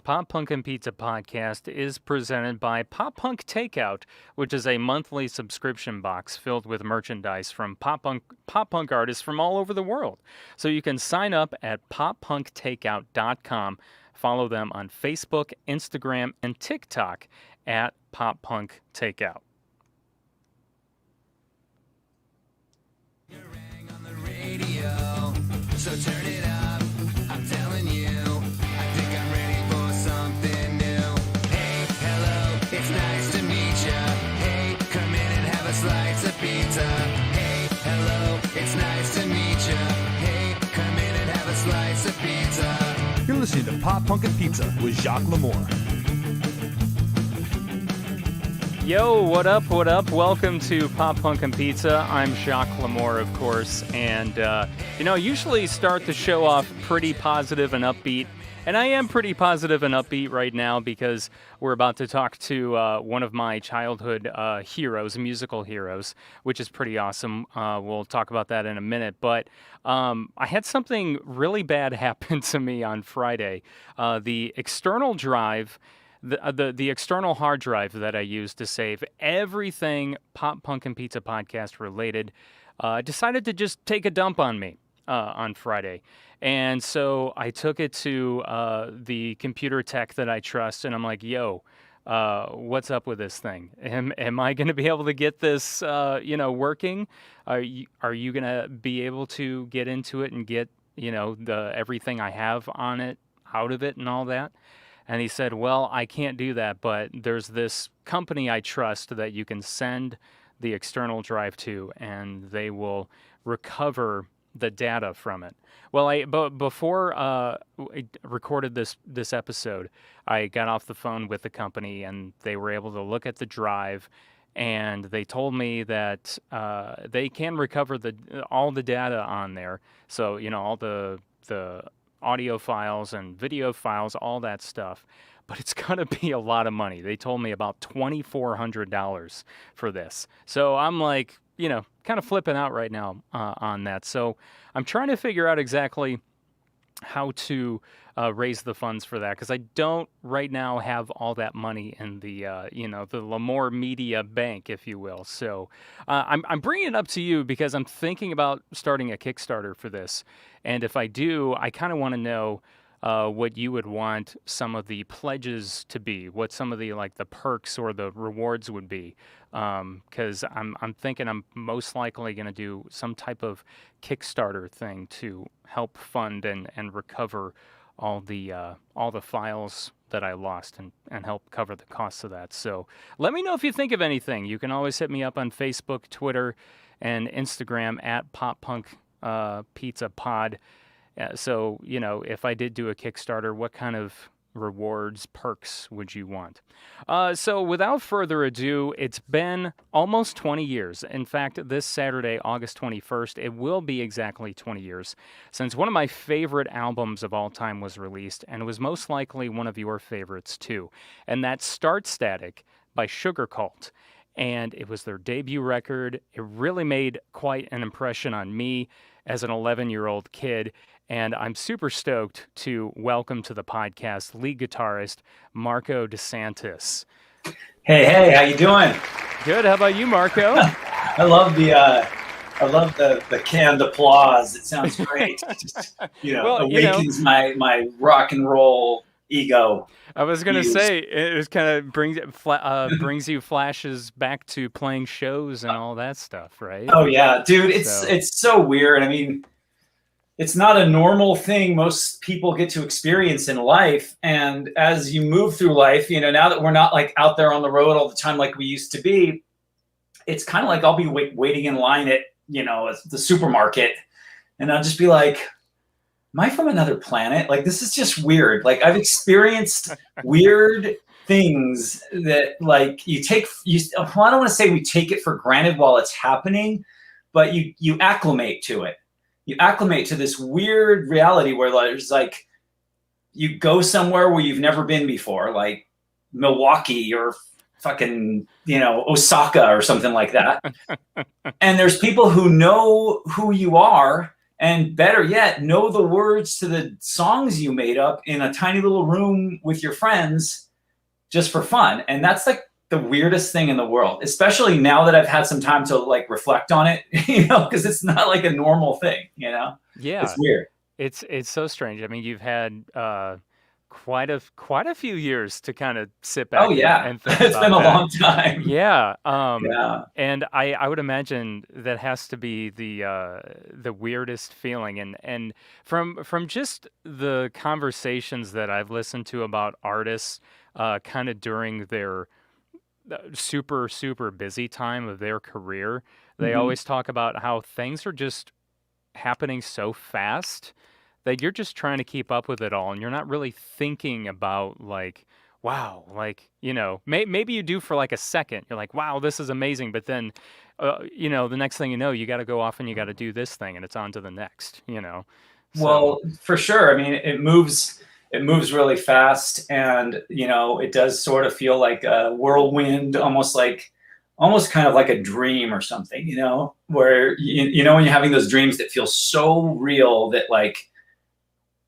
Pop Punk and Pizza podcast is presented by Pop Punk Takeout, which is a monthly subscription box filled with merchandise from pop punk artists from all over the world. So you can sign up at poppunktakeout.com. Follow them on Facebook, Instagram, and TikTok at Pop Punk Takeout. So turn it up, I'm telling you, I think I'm ready for something new. Hey, hello, it's nice to meet ya. Hey, come in and have a slice of pizza. Hey, hello, it's nice to meet ya. Hey, come in and have a slice of pizza. You're listening to Pop Punk and Pizza with Jacques Lamour. Yo, what up, what up? Welcome to Pop Punk and Pizza. I'm Jacques Lamour, of course, and, usually start the show off pretty positive and upbeat, and I am pretty positive and upbeat right now because we're about to talk to one of my childhood heroes, musical heroes, which is pretty awesome. We'll talk about that in a minute, but I had something really bad happen to me on Friday. The external drive... The external hard drive that I use to save everything Pop Punk and Pizza podcast related decided to just take a dump on me on Friday. And so I took it to the computer tech that I trust, and I'm like, yo, what's up with this thing? Am I going to be able to get this working? Are you going to be able to get into it and get, the everything I have on it out of it and all that? And he said, well, I can't do that, but there's this company I trust that you can send the external drive to, and they will recover the data from it. Well, before I recorded this episode, I got off the phone with the company, and they were able to look at the drive, and they told me that they can recover all the data on there. So, all the audio files and video files, all that stuff. But it's going to be a lot of money. They told me about $2,400 for this. So I'm like, kind of flipping out right now on that. So I'm trying to figure out exactly how to raise the funds for that, because I don't right now have all that money in the the Lamour Media Bank, if you will. So I'm bringing it up to you because I'm thinking about starting a Kickstarter for this, and if I do, I kind of want to know what you would want some of the pledges to be, what some of the the perks or the rewards would be, because I'm thinking I'm most likely going to do some type of Kickstarter thing to help fund and recover all the files that I lost and help cover the costs of that. So let me know if you think of anything. You can always hit me up on Facebook, Twitter, and Instagram at Pop Punk Pizza Pod. So, if I did do a Kickstarter, what kind of rewards, perks would you want? So without further ado, it's been almost 20 years. In fact, this Saturday, August 21st, it will be exactly 20 years since one of my favorite albums of all time was released, and it was most likely one of your favorites too. And that's Start Static by Sugarcult. And it was their debut record. It really made quite an impression on me as an 11-year-old kid. And I'm super stoked to welcome to the podcast lead guitarist Marko DeSantis. Hey, how you doing? Good. How about you, Marko? I love the canned applause. It sounds great. Just, awakens my rock and roll ego. I was gonna say it kind of brings you flashes back to playing shows and all that stuff, right? Oh yeah, dude, it's so weird. I mean, it's not a normal thing most people get to experience in life. And as you move through life, now that we're not out there on the road all the time like we used to be, it's kind of like I'll be waiting in line at the supermarket, and I'll just be like, am I from another planet? This is just weird. I've experienced weird things that I don't want to say we take it for granted while it's happening, but you acclimate to it. You acclimate to this weird reality where there's you go somewhere where you've never been before, like Milwaukee or fucking, Osaka or something like that. And there's people who know who you are And better yet, know the words to the songs you made up in a tiny little room with your friends just for fun. And that's like the weirdest thing in the world, especially now that I've had some time to like reflect on it, because it's not like a normal thing, Yeah. It's weird. It's so strange. I mean, you've had quite a few years to kind of sit back Oh yeah, and think it's been about a that. long time. Yeah. Yeah. And I would imagine that has to be the weirdest feeling. And from just the conversations that I've listened to about artists, kind of during their super, super busy time of their career, they Mhm. always talk about how things are just happening so fast that you're just trying to keep up with it all, and you're not really thinking about like, wow, like, maybe you do for like a second. You're like, wow, this is amazing, but then, the next thing you know, you got to go off and you got to do this thing, and it's on to the next. So Well, for sure. I mean, it moves really fast, and it does sort of feel like a whirlwind, almost kind of like a dream or something, where when you're having those dreams that feel so real that like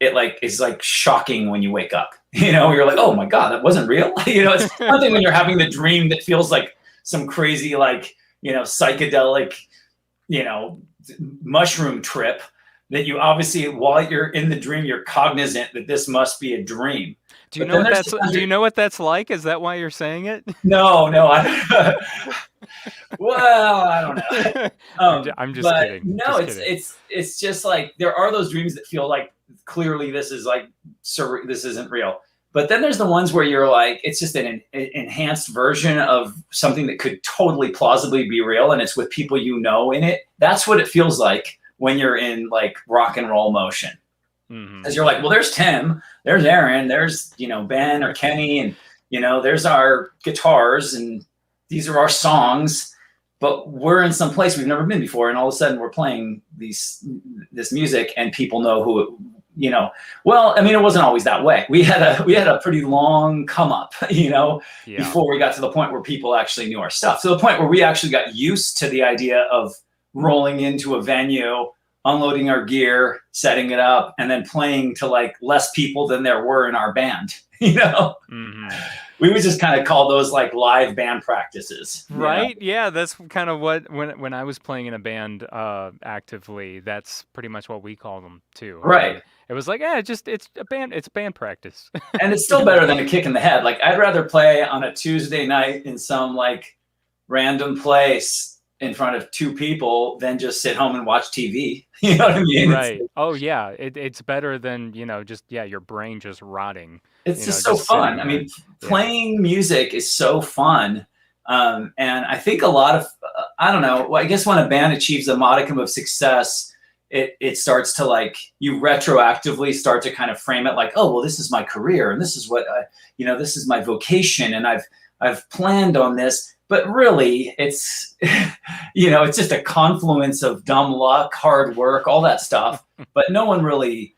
it like is like shocking when you wake up. You're like, oh my God, that wasn't real. It's one thing when you're having the dream that feels like some crazy like psychedelic mushroom trip, that you obviously, while you're in the dream, you're cognizant that this must be a dream. do you But know then what there's that's do you know what that's like? Is that why you're saying it? no, well, I don't know. I'm just But kidding. no, Just it's kidding. it's just like there are those dreams that feel like clearly this is like this isn't real. But then there's the ones where you're like, it's just an enhanced version of something that could totally plausibly be real, and it's with people in it. That's what it feels like when you're in like rock and roll motion. Mhm. Because you're like, well, there's Tim, there's Aaron, there's Ben or Kenny, and there's our guitars, and these are our songs, but we're in some place we've never been before, and all of a sudden we're playing this music, and people know who. Well, I mean, it wasn't always that way. We had a pretty long come up, Yeah. before we got to the point where people actually knew our stuff. To the point where we actually got used to the idea of rolling into a venue, unloading our gear, setting it up, and then playing to like less people than there were in our band. Mhm. We would just kind of call those like live band practices. Right? Yeah, that's kind of what when I was playing in a band actively, that's pretty much what we call them too. Right. It was like, it's band practice. And it's still better than a kick in the head. Like I'd rather play on a Tuesday night in some like random place in front of two people than just sit home and watch TV. You know what I mean? Right. Oh yeah, it's better than, your brain just rotting. It's just so just sitting fun. I there. mean, playing music is so fun. And I think a lot of, I don't know, I guess when a band achieves a modicum of success, it starts to like, you retroactively start to kind of frame it like, oh, well, this is my career, and this is what, this is my vocation, and I've planned on this. But really, it's, it's just a confluence of dumb luck, hard work, all that stuff. But no one really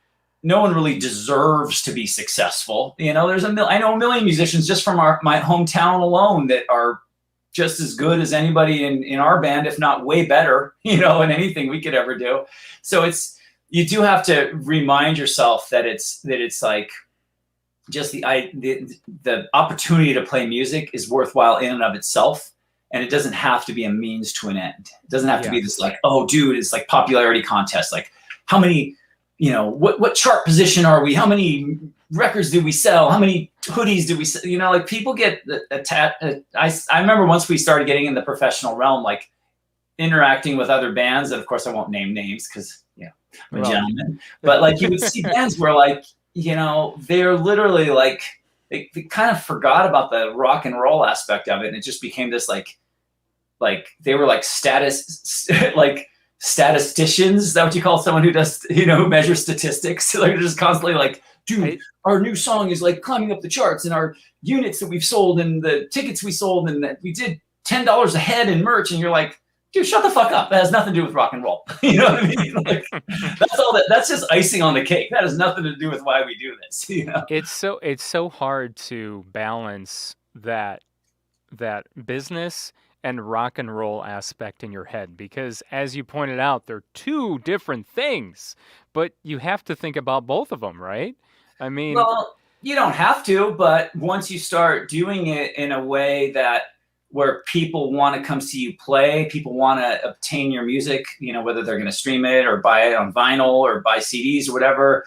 deserves to be successful. I know a million musicians just from my hometown alone that are just as good as anybody in our band, if not way better, in anything we could ever do. So you do have to remind yourself that it's like just the opportunity to play music is worthwhile in and of itself. And it doesn't have to be a means to an end. It doesn't have to be this like, oh dude, it's like popularity contest. Like how many, what chart position are we? How many records do we sell? How many hoodies do we sell? Like people get attached. I remember once we started getting in the professional realm, like interacting with other bands, and of course I won't name names because I'm a gentleman, but like you would see bands where like, they're literally like, they kind of forgot about the rock and roll aspect of it. And it just became this like they were like statisticians. Is that what you call someone who does, who measures statistics? Like just constantly like, dude, our new song is like climbing up the charts, and our units that we've sold and the tickets we sold, and that we did $10 a head in merch. And you're like, dude, shut the fuck up. That has nothing to do with rock and roll. You know what I mean? Like, that's just icing on the cake. That has nothing to do with why we do this. It's so hard to balance that business and rock and roll aspect in your head? Because as you pointed out, they're two different things, but you have to think about both of them, right? I mean, Well, you don't have to, but once you start doing it in a way that where people want to come see you play, people want to obtain your music, whether they're going to stream it or buy it on vinyl or buy CDs or whatever,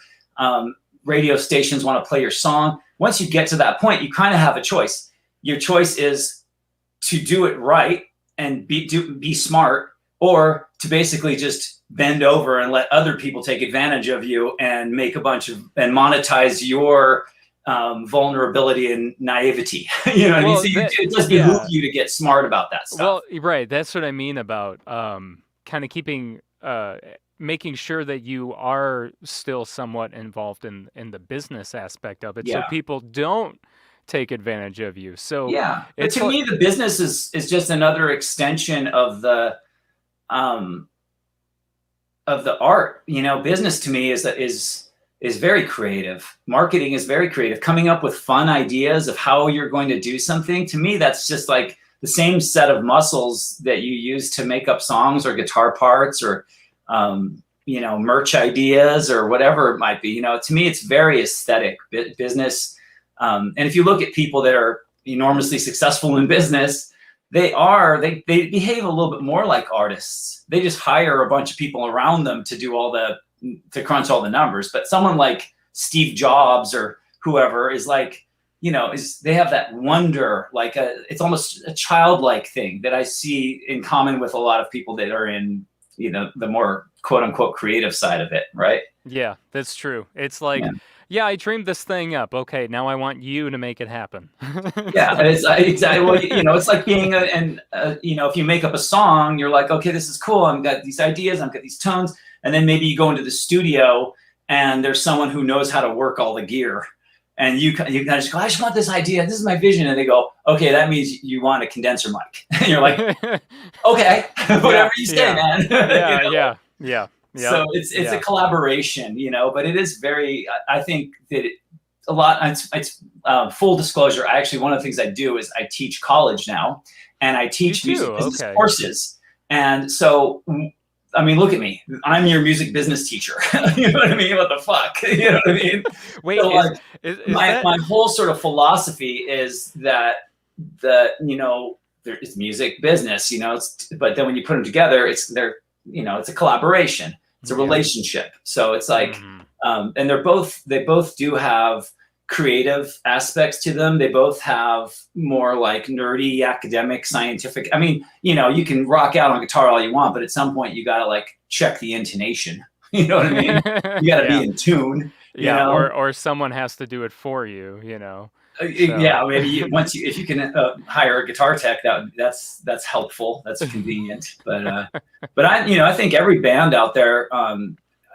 radio stations want to play your song. Once you get to that point, you kind of have a choice. Your choice is to do it right and be smart, or to basically just bend over and let other people take advantage of you and make and monetize your vulnerability and naivety. You know what I mean? So it does behoove you to get smart about that stuff. Well, right. That's what I mean about kind of keeping, making sure that you are still somewhat involved in the business aspect of it, so people don't take advantage of you. So yeah, but to me, the business is just another extension of the art. Business to me is very creative. Marketing is very creative. Coming up with fun ideas of how you're going to do something, to me, that's just like the same set of muscles that you use to make up songs or guitar parts or merch ideas or whatever it might be. To me, it's very aesthetic business. And if you look at people that are enormously successful in business, they behave a little bit more like artists. They just hire a bunch of people around them to do to crunch all the numbers. But someone like Steve Jobs or whoever is like, they have that wonder, it's almost a childlike thing that I see in common with a lot of people that are in, the more quote unquote creative side of it. Right. Yeah, that's true. It's like, yeah, I dreamed this thing up. Okay, now I want you to make it happen. Yeah, it's exactly. Well, it's like being if you make up a song, you're like, okay, this is cool. I've got these ideas. I've got these tones. And then maybe you go into the studio and there's someone who knows how to work all the gear. And you kind of just go, I just want this idea. This is my vision. And they go, okay, that means you want a condenser mic. And you're like, okay, whatever you say, man. Yeah. So it's a collaboration, but it is very, I think that a lot, it's full disclosure. One of the things I do is I teach college now, and I teach music business courses. And so, I mean, look at me. I'm your music business teacher. You know what I mean? What the fuck? You know what I mean? Wait, so my whole sort of philosophy is that it's music business, but then when you put them together, it's a collaboration. It's a relationship. So it's like, and they both do have creative aspects to them. They both have more like nerdy, academic, scientific. I mean, you can rock out on guitar all you want, but at some point you got to like check the intonation. You know what I mean? You got to be in tune. Yeah. Or someone has to do it for you, So. Yeah, maybe if you can hire a guitar tech, that's helpful. That's convenient. But I think every band out there,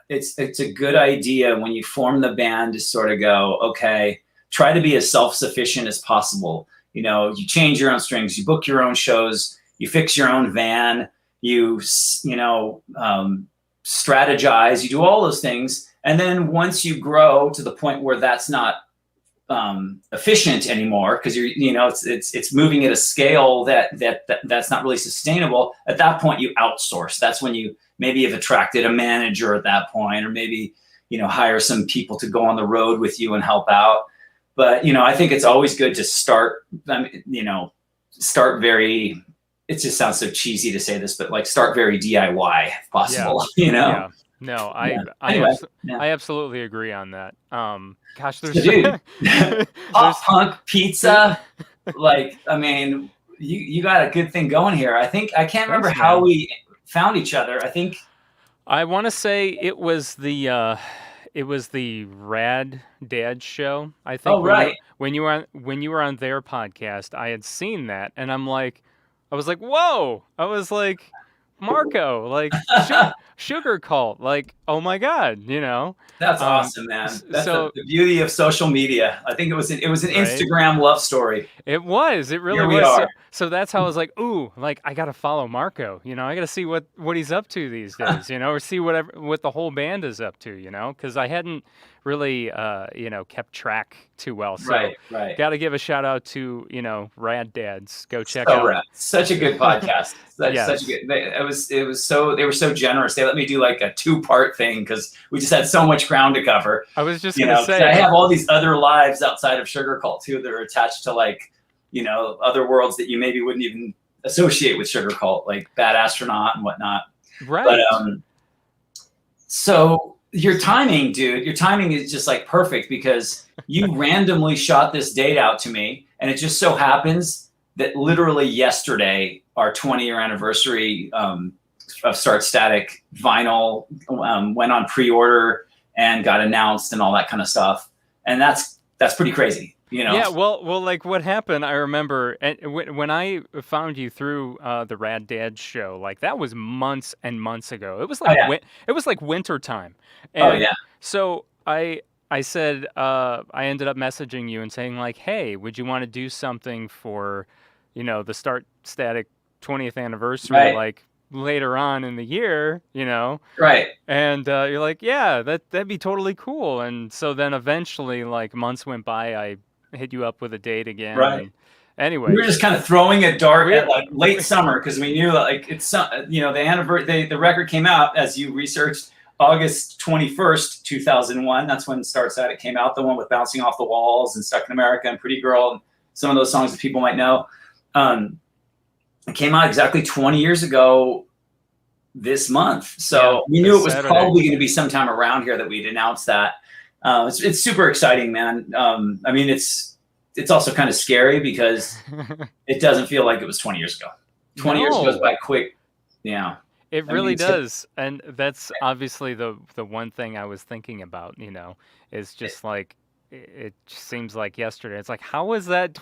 it's a good idea when you form the band to sort of go, okay, try to be as self-sufficient as possible. You change your own strings, you book your own shows, you fix your own van, you strategize, you do all those things, and then once you grow to the point where that's not efficient anymore, because it's moving at a scale that's not really sustainable. At that point, you outsource. That's when you maybe have attracted a manager at that point, or maybe hire some people to go on the road with you and help out. But I think it's always good to start. Start very. It just sounds so cheesy to say this, but like start very DIY if possible. Yeah. No, I absolutely agree on that. Gosh, there's pop punk pizza. Like, I mean, you got a good thing going here. I can't remember how we found each other. I want to say it was the Rad Dad show. I think. Oh, right. When you were on their podcast, I had seen that, and I was like, whoa! I was like, Marko, like Sugarcult, like, oh my God, That's awesome, man. That's the beauty of social media. I think it was an Instagram love story. It was. It really was. So that's how I was like, ooh, like I gotta follow Marko. I gotta see what he's up to these days. Or see what the whole band is up to. Because I hadn't really kept track too well. So Right. got to give a shout out to Rad Dads. Go check So out. rad. Such a good podcast. Yes. Such a good. It was so they were so generous. They let me do like a 2-part thing because we just had so much ground to cover. I was just gonna say, I have all these other lives outside of Sugarcult too that are attached to like other worlds that you maybe wouldn't even associate with Sugarcult, like Bad Astronaut and whatnot. right? But so your timing, dude, is just like perfect because you randomly shot this date out to me, and it just so happens that literally yesterday, our 20-year anniversary of Start Static vinyl went on pre-order and got announced and all that kind of stuff, and that's pretty crazy. Yeah, well, like what happened, I remember when I found you through the Rad Dad show, like that was months and months ago. It was like it was like winter time. And so I said I ended up messaging you and saying like, "Hey, would you want to do something for, the Start Static 20th anniversary like later on in the year, Right. And you're like, "Yeah, that'd be totally cool." And so then eventually, like months went by, I hit you up with a date again. Right. And anyway, we were just kind of throwing a dart at like late summer because we knew that like it's the anniversary. The record came out, as you researched, August 21st, 2001. That's when Start Static came out. The one with Bouncing Off the Walls and Stuck in America and Pretty Girl and some of those songs that people might know. It came out exactly 20 years ago this month. So we knew it was probably going to be sometime around here that we'd announce that. It's super exciting, man. I mean, it's also kind of scary because it doesn't feel like it was 20 years ago. 20 years goes by quick. Yeah. It really does. And that's obviously the one thing I was thinking about, is just like, it seems like yesterday. It's like, how was that?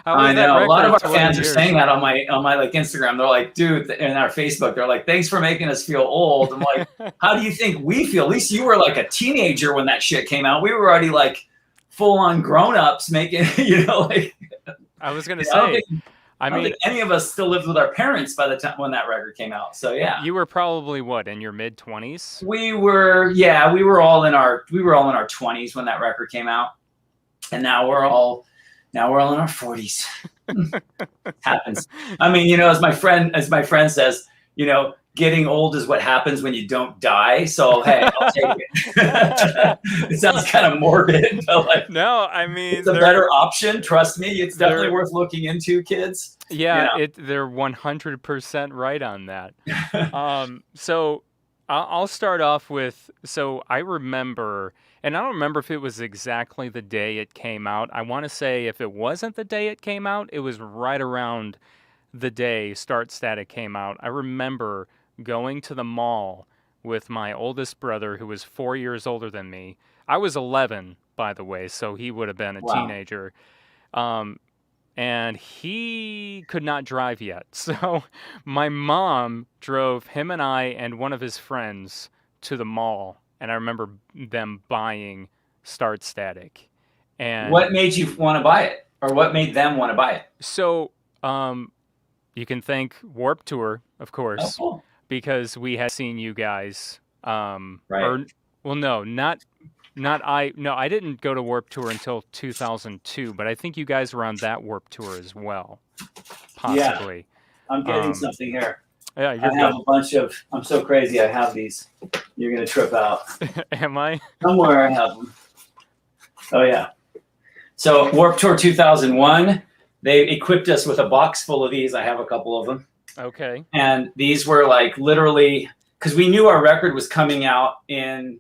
I know. A lot of our fans are saying that on my like Instagram. They're like, dude, and our Facebook, they're like, thanks for making us feel old. I'm like, how do you think we feel? At least you were like a teenager when that shit came out. We were already like full on grown ups making, like. I was gonna say. I don't think any of us still lived with our parents by the time when that record came out. So yeah. You were probably what, in your mid-20s? We were all in our 20s when that record came out. And now we're all in our 40s. Happens. I mean, as my friend says, getting old is what happens when you don't die. So hey, I'll take it. It sounds kind of morbid, but like, no, I mean, it's a better option. Trust me, it's definitely worth looking into, kids. Yeah, they're 100% right on that. So I'll start off with. So I remember, and I don't remember if it was exactly the day it came out. I want to say if it wasn't the day it came out, it was right around the day Start Static came out. I remember going to the mall with my oldest brother, who was 4 years older than me. I was 11, by the way, so he would have been a teenager. And he could not drive yet. So my mom drove him and I and one of his friends to the mall. And I remember them buying Start Static. And what made you want to buy it? Or what made them want to buy it? So you can thank Warped Tour, of course. Oh, cool. Because we had seen you guys, right? I didn't go to Warped Tour until 2002, but I think you guys were on that Warped Tour as well, possibly. Yeah. I'm getting something here. Yeah, I have a bunch of. I'm so crazy. I have these. You're gonna trip out. Am I? Somewhere I have them. Oh yeah. So Warped Tour 2001, they equipped us with a box full of these. I have a couple of them. Okay. And these were like literally because we knew our record was coming out in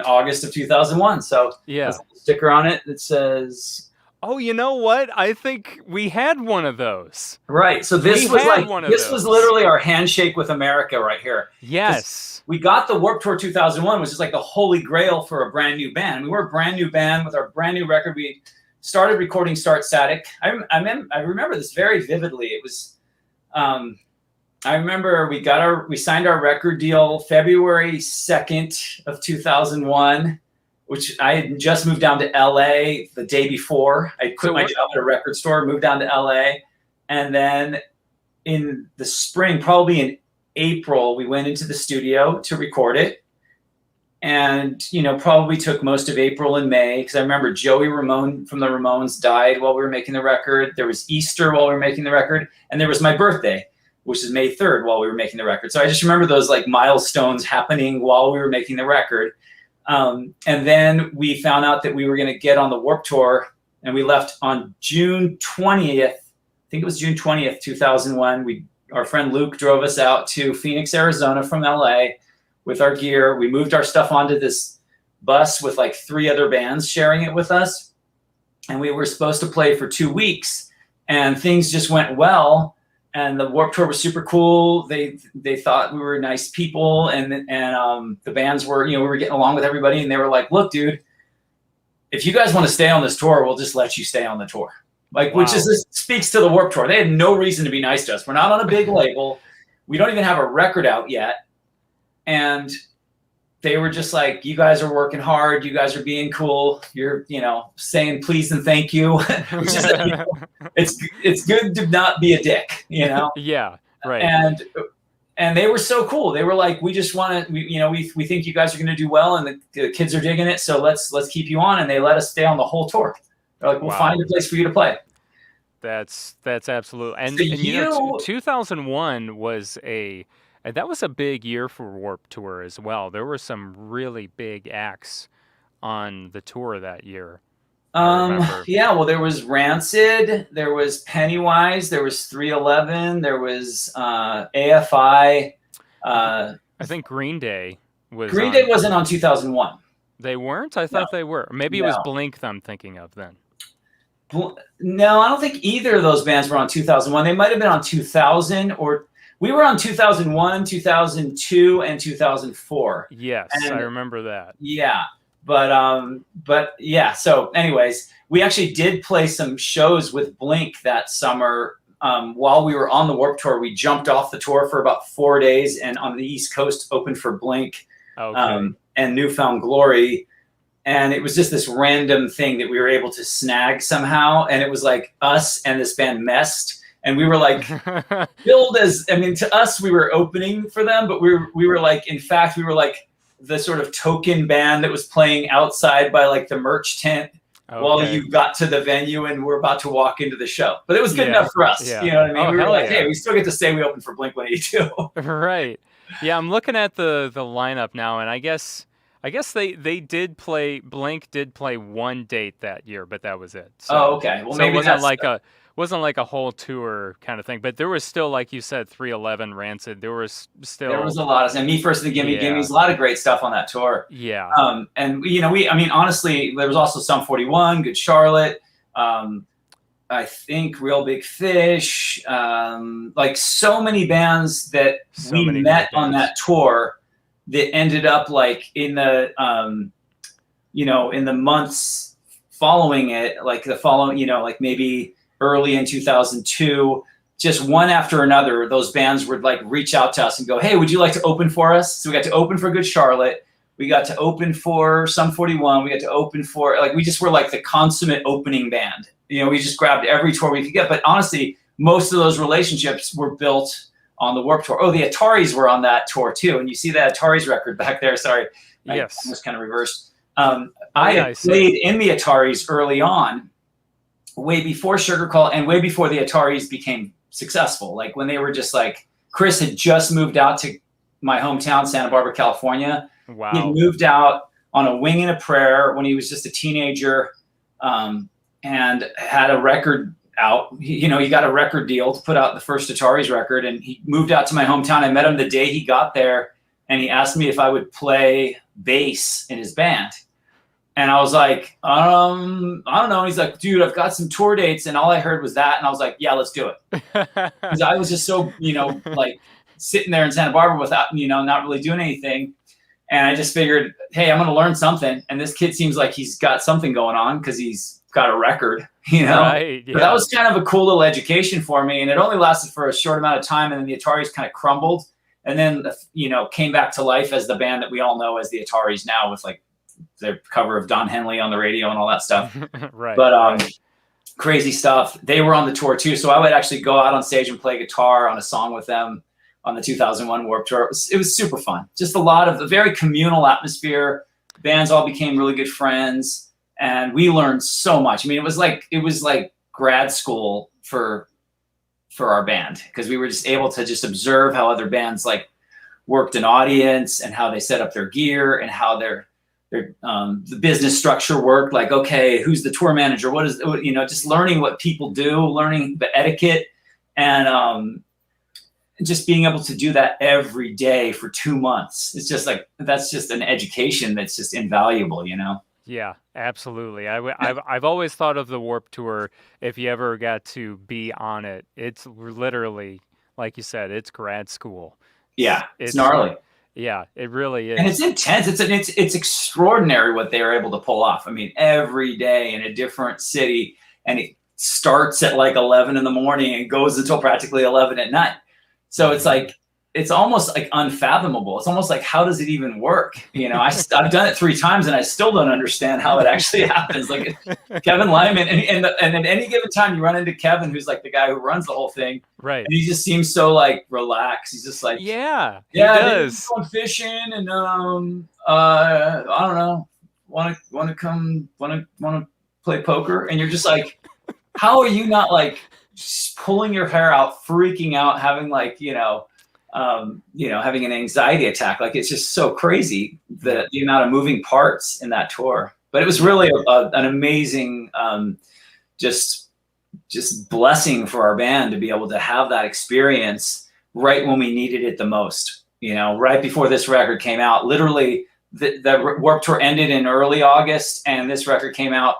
August of 2001. So yeah, a sticker on it that says, "Oh, you know what? I think we had one of those." Right. So this was literally our handshake with America right here. Yes. We got the Warped Tour 2001, which is like the holy grail for a brand new band. We were a brand new band with our brand new record. We started recording Start Static. I remember this very vividly. It was. I remember we signed our record deal February 2nd of 2001, which I had just moved down to LA the day before. I quit my job at a record store, moved down to LA. And then in the spring, probably in April, we went into the studio to record it. and probably took most of April and May, because I remember Joey Ramone from the Ramones died while we were making the record. There was Easter while we were making the record, and there was my birthday, which is May 3rd, while we were making the record. So I just remember those like milestones happening while we were making the record. And then we found out that we were going to get on the Warped Tour, and we left on June 20th. I think it was June 20th, 2001. Our friend Luke drove us out to Phoenix, Arizona from LA with our gear. We moved our stuff onto this bus with like 3 other bands sharing it with us. And we were supposed to play for 2 weeks, and things just went well. And the Warped Tour was super cool. They thought we were nice people, and the bands were, we were getting along with everybody, and they were like, look, dude, if you guys want to stay on this tour, we'll just let you stay on the tour. Like, wow. This speaks to the Warped Tour. They had no reason to be nice to us. We're not on a big label. We don't even have a record out yet. And they were just like, you guys are working hard. You guys are being cool. You're, saying please and thank you. It's good to not be a dick, Yeah, right. And they were so cool. They were like, we just want to, we think you guys are going to do well, and the kids are digging it. So let's keep you on. And they let us stay on the whole tour. They're like, we'll find a place for you to play. That's absolutely. And, so 2001 was that was a big year for Warped Tour as well. There were some really big acts on the tour that year. Yeah, well, there was Rancid, there was Pennywise, there was 311, there was AFI. I think Green Day was. Green Day wasn't on 2001. They weren't? I thought they were. Maybe it was Blink that I'm thinking of then. No, I don't think either of those bands were on 2001. They might have been on 2000, or we were on 2001, 2002, and 2004. Yes, and I remember that. Yeah, but yeah. So, anyways, we actually did play some shows with Blink that summer. While we were on the Warped Tour, we jumped off the tour for about 4 days, and on the East Coast opened for Blink. Okay. And Newfound Glory. And it was just this random thing that we were able to snag somehow. And it was like us and this band Mest. And we were like billed as, to us, we were opening for them, but we were like, in fact, we were like the sort of token band that was playing outside by like the merch tent while you got to the venue and we're about to walk into the show. But it was good enough for us. Yeah. You know what I mean? We were like, hey, we still get to say we opened for Blink-182. Right. Yeah, I'm looking at the lineup now, and I guess they did play. Blink did play one date that year, but that was it. So, okay. Well, so maybe it wasn't like a whole tour kind of thing. But there was still, like you said, 311, Rancid. There was a lot of Me First and the Gimme Gimmes. A lot of great stuff on that tour. Yeah. And honestly, there was also Sum 41, Good Charlotte. I think Real Big Fish, like so many bands that we met on that tour that ended up like in the, in the months following it, like the following, like maybe early in 2002, just one after another, those bands would like reach out to us and go, hey, would you like to open for us? So we got to open for Good Charlotte. We got to open for Sum 41. We got to open for, like, we just were like the consummate opening band. We just grabbed every tour we could get. But honestly, most of those relationships were built on the Warped Tour. Oh, the Ataris were on that tour too. And you see that Ataris record back there. Sorry. Yes. I was kind of reversed. I had played in the Ataris early on, way before Sugarcult and way before the Ataris became successful. Like when they were just like, Chris had just moved out to my hometown, Santa Barbara, California. Wow. He moved out on a wing and a prayer when he was just a teenager. And had a record out. He got a record deal to put out the first Ataris record, and he moved out to my hometown. I met him the day he got there, and he asked me if I would play bass in his band. And I was like, I don't know. And he's like, dude, I've got some tour dates, and all I heard was that. And I was like, yeah, let's do it. Because I was just so, like sitting there in Santa Barbara without, not really doing anything. And I just figured, hey, I'm going to learn something. And this kid seems like he's got something going on because he's got a record, Right, yeah. But that was kind of a cool little education for me. And it only lasted for a short amount of time. And then the Ataris kind of crumbled and then, came back to life as the band that we all know as the Ataris now, with like their cover of Don Henley on the radio and all that stuff. Right. But crazy stuff. They were on the tour too. So I would actually go out on stage and play guitar on a song with them on the 2001 Warped Tour. It was super fun. Just a lot of the very communal atmosphere. Bands all became really good friends, and we learned so much. I mean, it was like grad school for our band, because we were just able to just observe how other bands like worked an audience and how they set up their gear and how their the business structure worked. Like, okay, who's the tour manager? What is, you know, just learning what people do, learning the etiquette, and just being able to do that every day for 2 months. It's just like, that's just an education that's just invaluable, you know? Yeah, absolutely. I've always thought of the Warped Tour, if you ever got to be on it, it's literally, like you said, it's grad school. Yeah, it's gnarly. Yeah, it really is. And it's intense. It's extraordinary what they are able to pull off. I mean, every day in a different city, and it starts at like 11 in the morning and goes until practically 11 at night. So it's like, it's almost like unfathomable. It's almost like, how does it even work? You know, I've done it 3 times and I still don't understand how it actually happens. Like Kevin Lyman, and at any given time you run into Kevin, who's like the guy who runs the whole thing. Right. And he just seems so like relaxed. He's just like, yeah, he does. Going fishing and I don't know, want to play poker, and you're just like, how are you not like just pulling your hair out, freaking out, having like, having an anxiety attack? Like, it's just so crazy, the amount of moving parts in that tour. But it was really an amazing, just blessing for our band to be able to have that experience right when we needed it the most. You know, right before this record came out, literally the Warped Tour ended in early August, and this record came out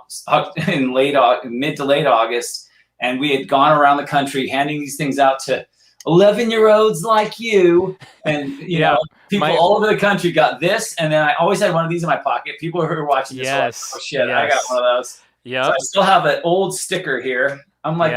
in mid to late August, and we had gone around the country handing these things out to 11-year-olds like you, and people all over the country got this. And then I always had one of these in my pocket. People who were watching this were like, oh shit, I got one of those. Yeah, so I still have an old sticker here. I'm like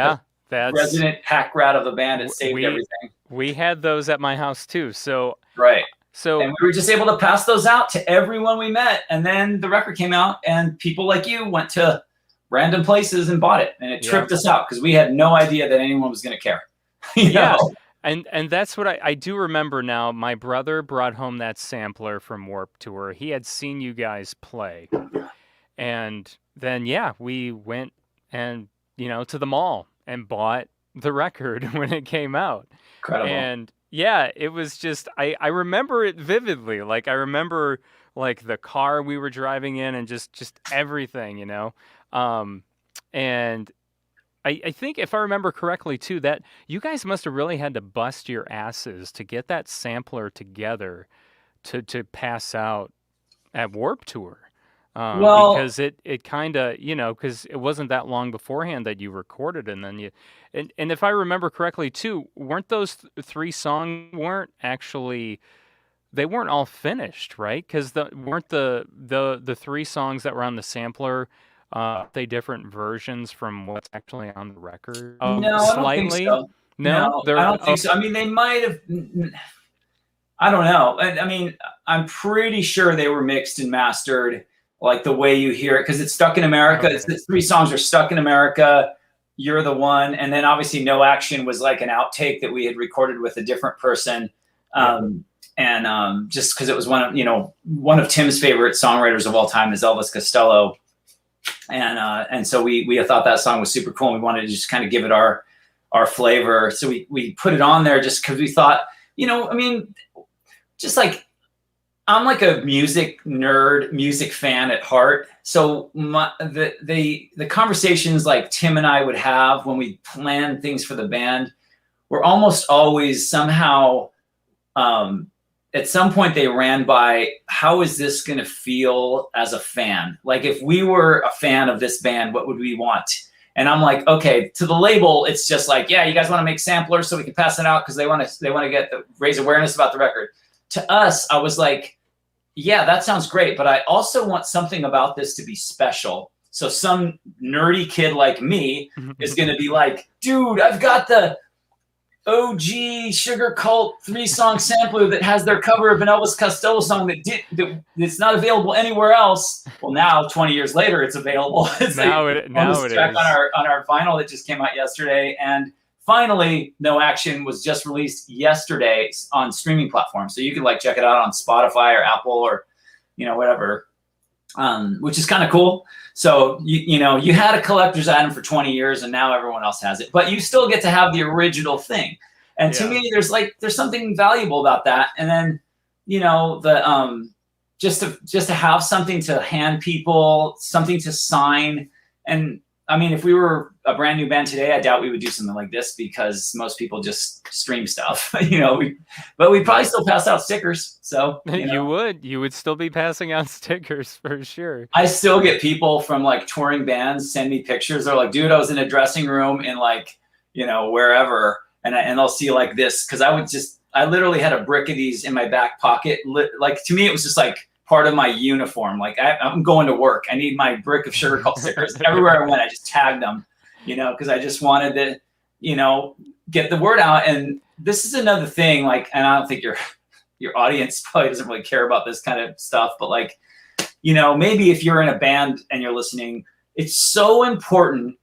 the resident pack rat of the band. It saved everything. We had those at my house too. So right. So and we were just able to pass those out to everyone we met. And then the record came out, and people like you went to random places and bought it, and it tripped us out because we had no idea that anyone was going to care. You know? And that's what I do remember now. My brother brought home that sampler from Warped Tour. He had seen you guys play. And then, we went and, to the mall and bought the record when it came out. Incredible. And it was just, I remember it vividly. Like, I remember like the car we were driving in and just everything, and I think if I remember correctly too, that you guys must have really had to bust your asses to get that sampler together to pass out at Warped Tour. Because it kind of, because it wasn't that long beforehand that you recorded, and then and if I remember correctly too, weren't those 3 songs they weren't all finished, right? Because weren't the 3 songs that were on the sampler, they different versions from what's actually on the record? No, slightly. I don't think so. No, I don't think so. I mean, they might have. I don't know. I mean, I'm pretty sure they were mixed and mastered like the way you hear it, because it's Stuck in America. Okay. The 3 songs are Stuck in America, You're the One, and then obviously No Action was like an outtake that we had recorded with a different person. And just because it was one of Tim's favorite songwriters of all time is Elvis Costello. And so we thought that song was super cool, and we wanted to just kind of give it our flavor. So we put it on there just because we thought, I mean, just like, I'm like a music nerd, music fan at heart. So the conversations like Tim and I would have when we planned things for the band were almost always somehow, at some point they ran by, how is this going to feel as a fan? Like, if we were a fan of this band, what would we want? And I'm like, okay, to the label, it's just like, you guys want to make samplers so we can pass it out because they want to raise awareness about the record. To us, I was like, that sounds great, but I also want something about this to be special. So some nerdy kid like me is going to be like, dude, I've got the OG Sugarcult 3-song sampler that has their cover of an Elvis Costello song that's not available anywhere else. Well, now 20 years later, it's available. It's now it is on our vinyl that just came out yesterday, and finally, No Action was just released yesterday on streaming platforms. So you can like check it out on Spotify or Apple or, whatever, which is kind of cool. So, you had a collector's item for 20 years and now everyone else has it, but you still get to have the original thing. And to me, there's something valuable about that. And then, just to have something to hand people, something to sign. And I mean, if we were a brand new band today, I doubt we would do something like this because most people just stream stuff, but we'd probably still pass out stickers. So you would still be passing out stickers for sure. I still get people from like touring bands send me pictures. They're like, dude, I was in a dressing room in like, wherever. And they'll see like this. Cause I literally had a brick of these in my back pocket. Like to me, it was just like part of my uniform. Like I'm going to work. I need my brick of Sugarcult stickers. Everywhere I went, I just tagged them, cause I just wanted to, get the word out. And this is another thing, like, and I don't think your audience probably doesn't really care about this kind of stuff, but like, maybe if you're in a band and you're listening, it's so important.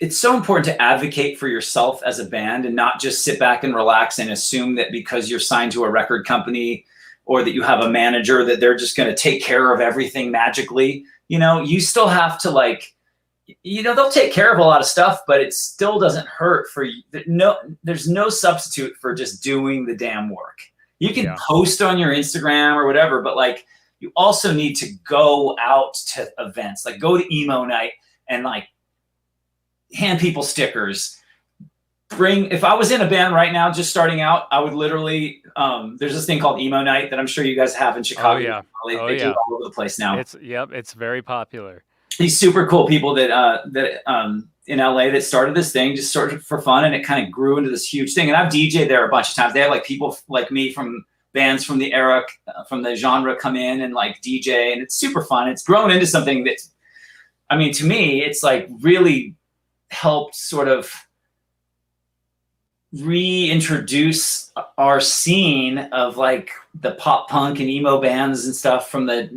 It's so important to advocate for yourself as a band and not just sit back and relax and assume that because you're signed to a record company or that you have a manager that they're just going to take care of everything magically. You still have to like, they'll take care of a lot of stuff, but it still doesn't hurt for you. There's no substitute for just doing the damn work. You can post on your Instagram or whatever, but like you also need to go out to events, like go to emo night and like hand people stickers. If I was in a band right now, just starting out, I would literally, there's this thing called emo night that I'm sure you guys have in Chicago. They do it all over the place now. It's very popular. These super cool people that in LA that started this thing just sort of for fun, and it kind of grew into this huge thing. And I've DJed there a bunch of times. They have like people like me from bands from the era, from the genre come in and like DJ, and it's super fun. It's grown into something that, I mean, to me, it's like really helped sort of reintroduce our scene of like the pop punk and emo bands and stuff from the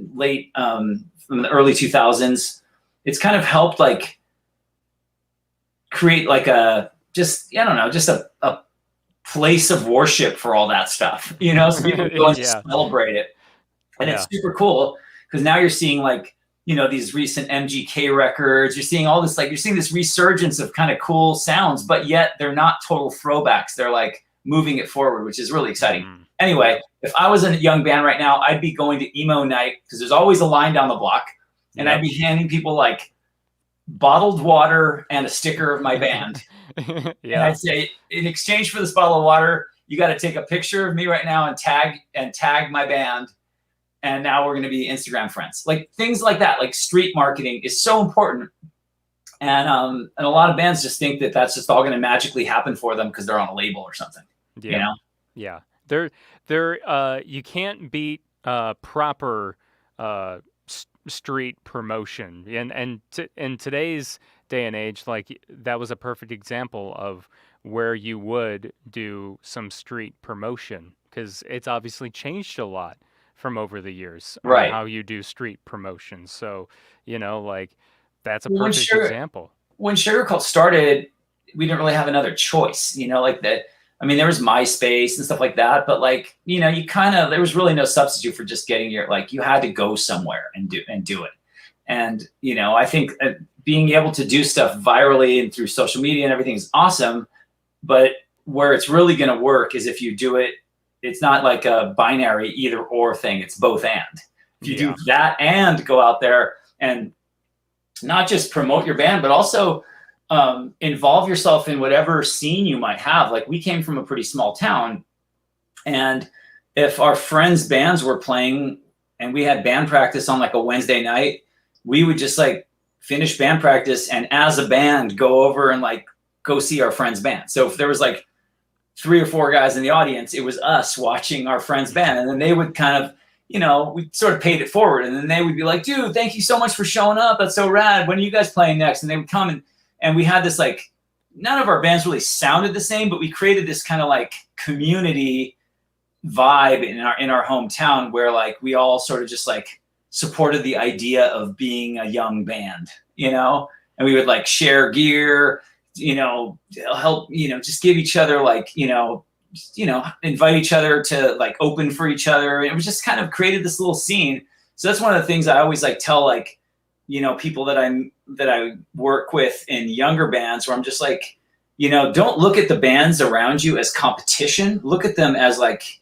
from the early 2000s. It's kind of helped like create like a place of worship for all that stuff, so people go and celebrate it. And it's super cool because now you're seeing like, these recent MGK records, you're seeing all this, like you're seeing this resurgence of kind of cool sounds, but yet they're not total throwbacks. They're like moving it forward, which is really exciting. Anyway, if I was a young band right now, I'd be going to emo night because there's always a line down the block, and I'd be handing people like bottled water and a sticker of my band. And I'd say, in exchange for this bottle of water, you got to take a picture of me right now and tag my band. And now we're going to be Instagram friends. Like things like that, like street marketing is so important. And a lot of bands just think that that's just all going to magically happen for them because they're on a label or something. Yeah. You can't beat proper street promotion. And in today's day and age, like that was a perfect example of where you would do some street promotion because it's obviously changed a lot from over the years, right? How you do street promotion. So, like that's a perfect example. When Sugarcult started, we didn't really have another choice, like that. I mean, there was MySpace and stuff like that, but like, there was really no substitute for just getting you had to go somewhere and do it. And, I think being able to do stuff virally and through social media and everything is awesome. But where it's really going to work is if you do it, it's not like a binary either or thing. It's both and. If you do that and go out there and not just promote your band, but also involve yourself in whatever scene you might have. Like we came from a pretty small town, and if our friends' bands were playing and we had band practice on like a Wednesday night, we would just like finish band practice and as a band go over and like go see our friend's band. So if there was like 3 or 4 guys in the audience, it was us watching our friend's band. And then they would kind of, we sort of paid it forward. And then they would be like, dude, thank you so much for showing up. That's so rad. When are you guys playing next? And they would come and we had this like, none of our bands really sounded the same, but we created this kind of like community vibe in our hometown where like we all sort of just like supported the idea of being a young band, and we would like share gear, help, just give each other like, invite each other to like open for each other. It was just kind of created this little scene. So that's one of the things I always like tell like, people that I work with in younger bands, where I'm just like, don't look at the bands around you as competition. Look at them as like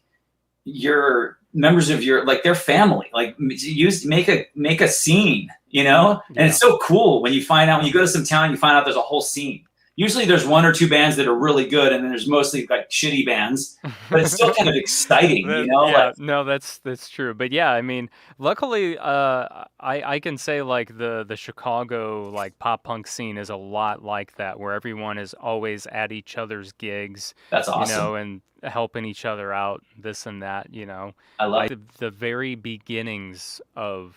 your members of your, like their family, like make a scene, and it's so cool when you go to some town, you find out there's a whole scene. Usually there's one or two bands that are really good, and then there's mostly like shitty bands, but it's still kind of exciting, Yeah, no, that's true. But yeah, I mean, luckily, I can say like the Chicago like pop punk scene is a lot like that, where everyone is always at each other's gigs. That's awesome. And helping each other out, this and that. I love the very beginnings of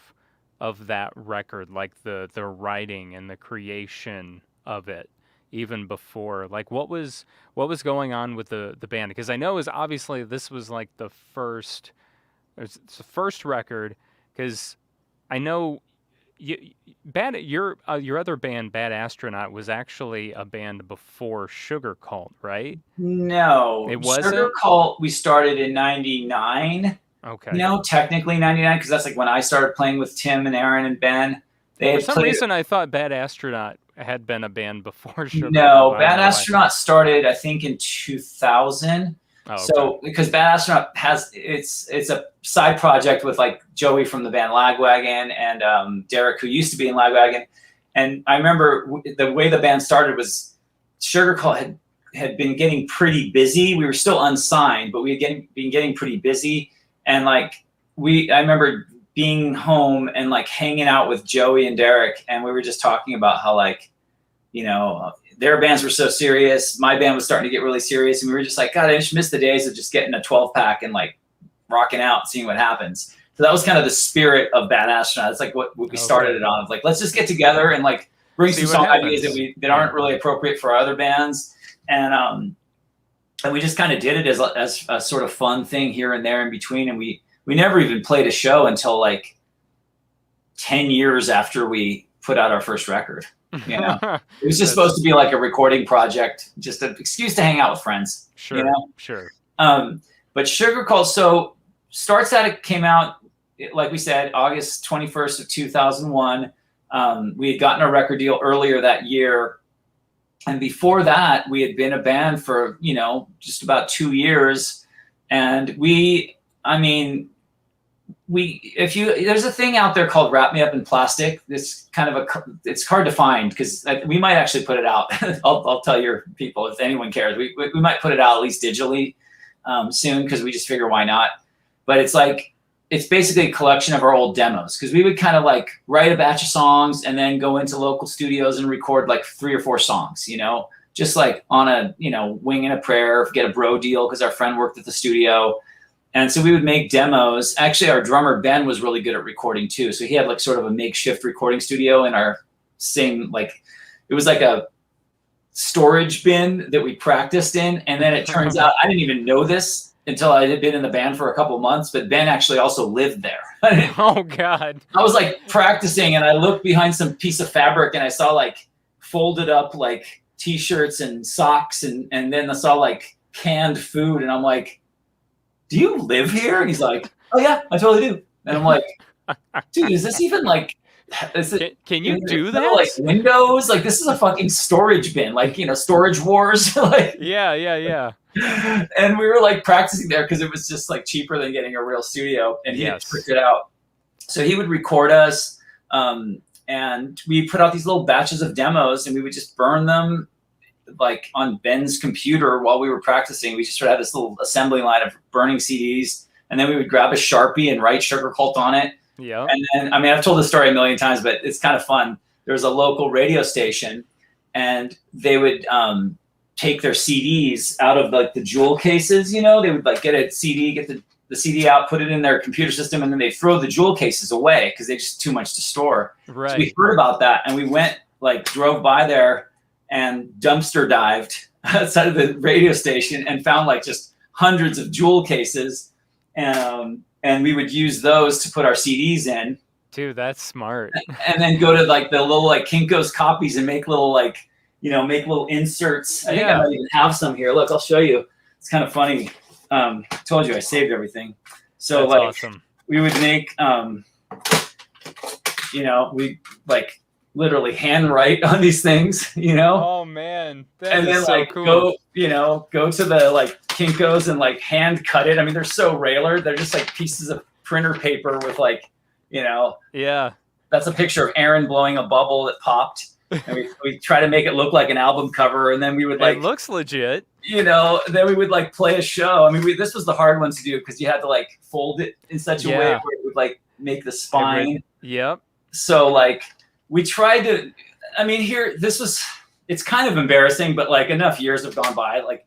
that record, like the writing and the creation of it. Even before, like what was going on with the band? Because I know obviously this was like it's the first record, because I know your other band, Bad Astronaut, was actually a band before Sugarcult, right? No, it wasn't. Sugarcult we started in '99. Okay. Technically '99, because that's like when I started playing with Tim and Aaron and Ben. For some reason, I thought Bad Astronaut had been a band before Sugarcult. No, Bad Astronaut started, I think, in 2000. Oh, okay. So because Bad Astronaut it's a side project with like Joey from the band Lagwagon and Derek, who used to be in Lagwagon. And I remember the way the band started was Sugarcult had been getting pretty busy. We were still unsigned, but we had been getting pretty busy. And like I remember being home and like hanging out with Joey and Derek, and we were just talking about how like, their bands were so serious. My band was starting to get really serious, and we were just like, God, I just miss the days of just getting a 12-pack and like rocking out, seeing what happens. So that was kind of the spirit of Bad Astronaut. It's like what we started it on. Of like, let's just get together and like bring some song ideas that aren't really appropriate for other bands, and we just kind of did it as a sort of fun thing here and there in between, and we never even played a show until like 10 years after we put out our first record. It was just supposed to be like a recording project, just an excuse to hang out with friends. Sure, sure. But Sugarcult, so Starts At It came out, like we said, August 21st of 2001. We had gotten a record deal earlier that year. And before that, we had been a band for, just about 2 years. And there's a thing out there called Wrap Me Up in Plastic. It's kind of it's hard to find, because we might actually put it out. I'll tell your people, if anyone cares, we might put it out at least digitally soon, because we just figure why not. But it's basically a collection of our old demos, because we would kind of like write a batch of songs and then go into local studios and record like 3 or 4 songs, just like on a, wing and a prayer, get a bro deal, because our friend worked at the studio. And so we would make demos. Actually, our drummer, Ben, was really good at recording too. So he had like sort of a makeshift recording studio in our same, like, it was like a storage bin that we practiced in. And then it turns out, I didn't even know this until I had been in the band for a couple months, but Ben actually also lived there. Oh God. I was like practicing, and I looked behind some piece of fabric, and I saw like folded up like t-shirts and socks. And then I saw like canned food, and I'm like, do you live here? And he's like, oh yeah, I totally do. And I'm like, dude, is this even like, can you do that? Like windows? Like, this is a fucking storage bin, like, Storage Wars. Like, yeah. And we were like practicing there because it was just like cheaper than getting a real studio, and he had tricked it out. So he would record us, and we put out these little batches of demos, and we would just burn them like on Ben's computer while we were practicing. We just sort of had this little assembly line of burning CDs, and then we would grab a Sharpie and write Sugarcult on it. Yeah. And then, I've told this story a million times, but it's kind of fun. There was a local radio station, and they would take their CDs out of like the jewel cases. They would like get a CD, get the CD out, put it in their computer system, and then they throw the jewel cases away because they're just too much to store. Right. So we heard about that, and we went, like, drove by there and dumpster dived outside of the radio station and found like just hundreds of jewel cases, and we would use those to put our CDs in. Dude, that's smart. And then go to like the little like Kinko's copies and make little like make little inserts. I think Yeah. I might even have some here. Look, I'll show you. It's kind of funny. Told you I saved everything. So That's awesome. we would make, we like literally handwrite on these things, Oh man, that and is then so like cool. go to the like Kinko's and like hand cut it. I mean, they're so railer. They're just like pieces of printer paper with like, Yeah. that's a picture of Aaron blowing a bubble that popped. And we try to make it look like an album cover, and then we would like, It looks legit. then we would like play a show. I mean, this was the hard one to do because you had to like fold it in such a way where it would like make the spine. Yep. So like we tried to, it's kind of embarrassing, but like enough years have gone by. Like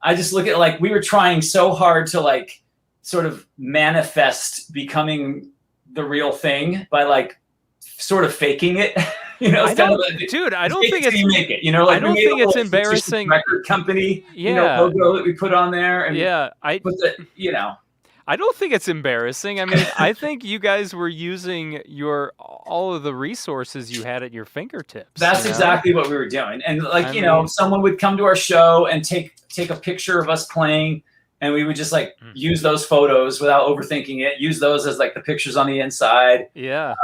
I just look at like we were trying so hard to like sort of manifest becoming the real thing by like sort of faking it. I don't think it's make it. Like I don't think it's embarrassing. Record company, Yeah. logo that we put on there, and I don't think it's embarrassing. I mean, I think you guys were using all of the resources you had at your fingertips. That's exactly what we were doing. And like, someone would come to our show and take a picture of us playing, and we would just like use those photos without overthinking it. Use those as like the pictures on the inside. Yeah.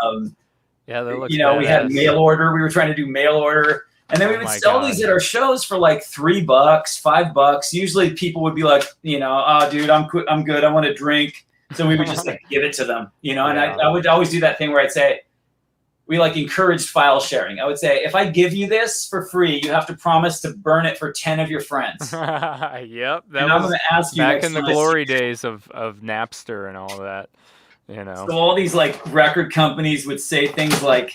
Yeah, that looks we had mail order. We were trying to do mail order. And then we would sell these at our shows for like $3, $5. Usually people would be like, oh, dude, I'm good. I want to drink. So we would just like give it to them, And I would always do that thing where I'd say, we like encouraged file sharing. I would say, if I give you this for free, you have to promise to burn it for 10 of your friends. Yep. And I'm going to ask you back in the glory days of Napster and all that. So all these like record companies would say things like,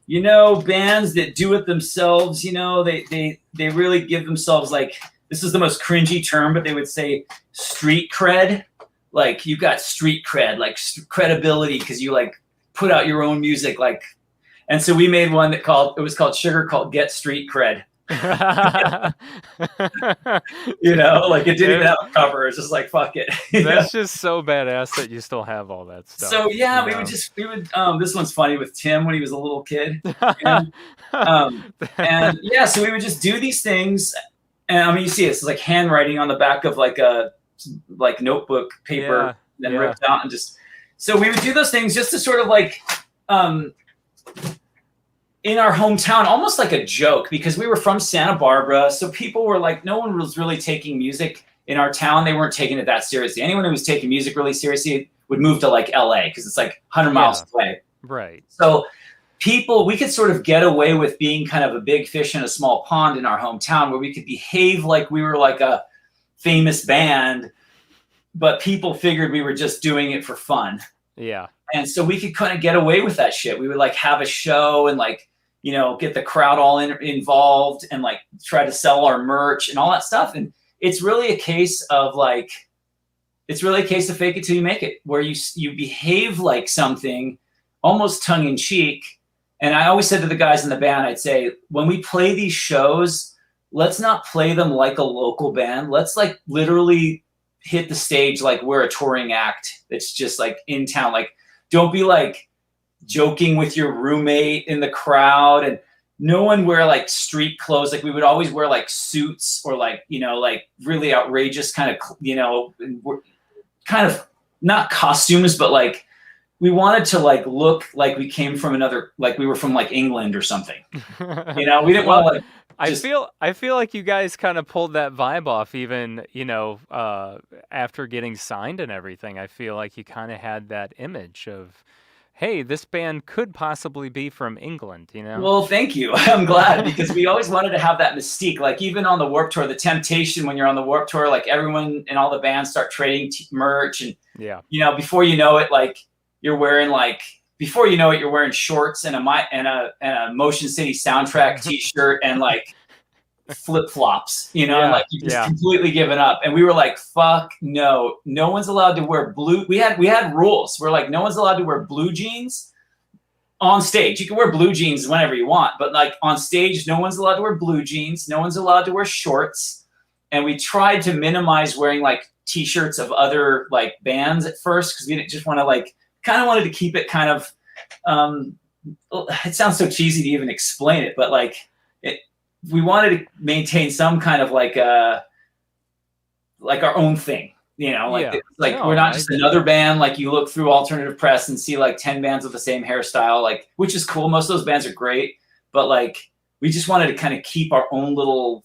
bands that do it themselves, they really give themselves like, this is the most cringy term, but they would say street cred. Like you got street cred, like credibility because you like put out your own music. Like, and so we made one it was called Sugarcult Get Street Cred. Like it didn't even have a cover. It's just like, fuck it. That's just so badass that you still have all that stuff. So yeah, we would this one's funny with Tim when he was a little kid. And so we would just do these things. And I mean, you see it's like handwriting on the back of like a notebook paper, then ripped out, and just so we would do those things just to sort of like in our hometown, almost like a joke, because we were from Santa Barbara. So people were like, no one was really taking music in our town. They weren't taking it that seriously. Anyone who was taking music really seriously would move to like LA because it's like 100 miles away. Right. So we could sort of get away with being kind of a big fish in a small pond in our hometown where we could behave like we were like a famous band, but people figured we were just doing it for fun. Yeah. And so we could kind of get away with that shit. We would like have a show and like, get the crowd all involved and like try to sell our merch and all that stuff. And it's really a case of fake it till you make it, where you behave like something almost tongue in cheek. And I always said to the guys in the band, I'd say, when we play these shows, let's not play them like a local band. Let's like literally hit the stage like we're a touring act that's just like in town. Like, don't be like joking with your roommate in the crowd, and no one wear like street clothes. Like we would always wear like suits or like, like really outrageous kind of, kind of not costumes, but like we wanted to like look like we came from like we were from like England or something. We didn't want to like. I feel like you guys kind of pulled that vibe off even, after getting signed and everything. I feel like you kind of had that image of, hey, this band could possibly be from England, Well, thank you. I'm glad, because we always wanted to have that mystique. Like even on the Warped Tour, the temptation when you're on the Warped Tour, like everyone and all the bands start trading merch, and before you know it, like you're wearing shorts and a Motion City Soundtrack T-shirt and like flip-flops, and like you just completely given up. And we were like, fuck no one's allowed to wear blue. We had rules. We're like, no one's allowed to wear blue jeans on stage. You can wear blue jeans whenever you want, but like on stage, no one's allowed to wear blue jeans. No one's allowed to wear shorts. And we tried to minimize wearing like T-shirts of other like bands at first, because we didn't just want to like, kind of wanted to keep it kind of, it sounds so cheesy to even explain it, but like we wanted to maintain some kind of like our own thing, you know, like, No, we're not just another band. Like you look through alternative press and see like 10 bands with the same hairstyle, like, which is cool. Most of those bands are great, but like, we just wanted to kind of keep our own little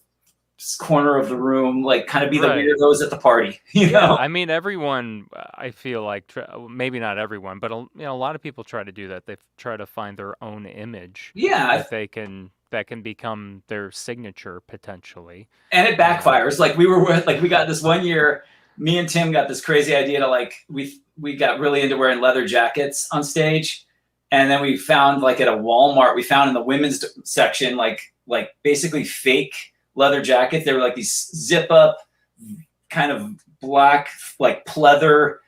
corner of the room, like kind of be the weirdos at the party, you know? I mean, everyone, I feel like, maybe not everyone, but you know, a lot of people try to do that. They try to find their own image. Yeah. That can become their signature potentially. And it backfires. Like we got this one year, me and Tim got this crazy idea to like, we got really into wearing leather jackets on stage. And then we found like at a Walmart, we found in the women's section, like basically fake leather jackets. They were like these zip up kind of black, like pleather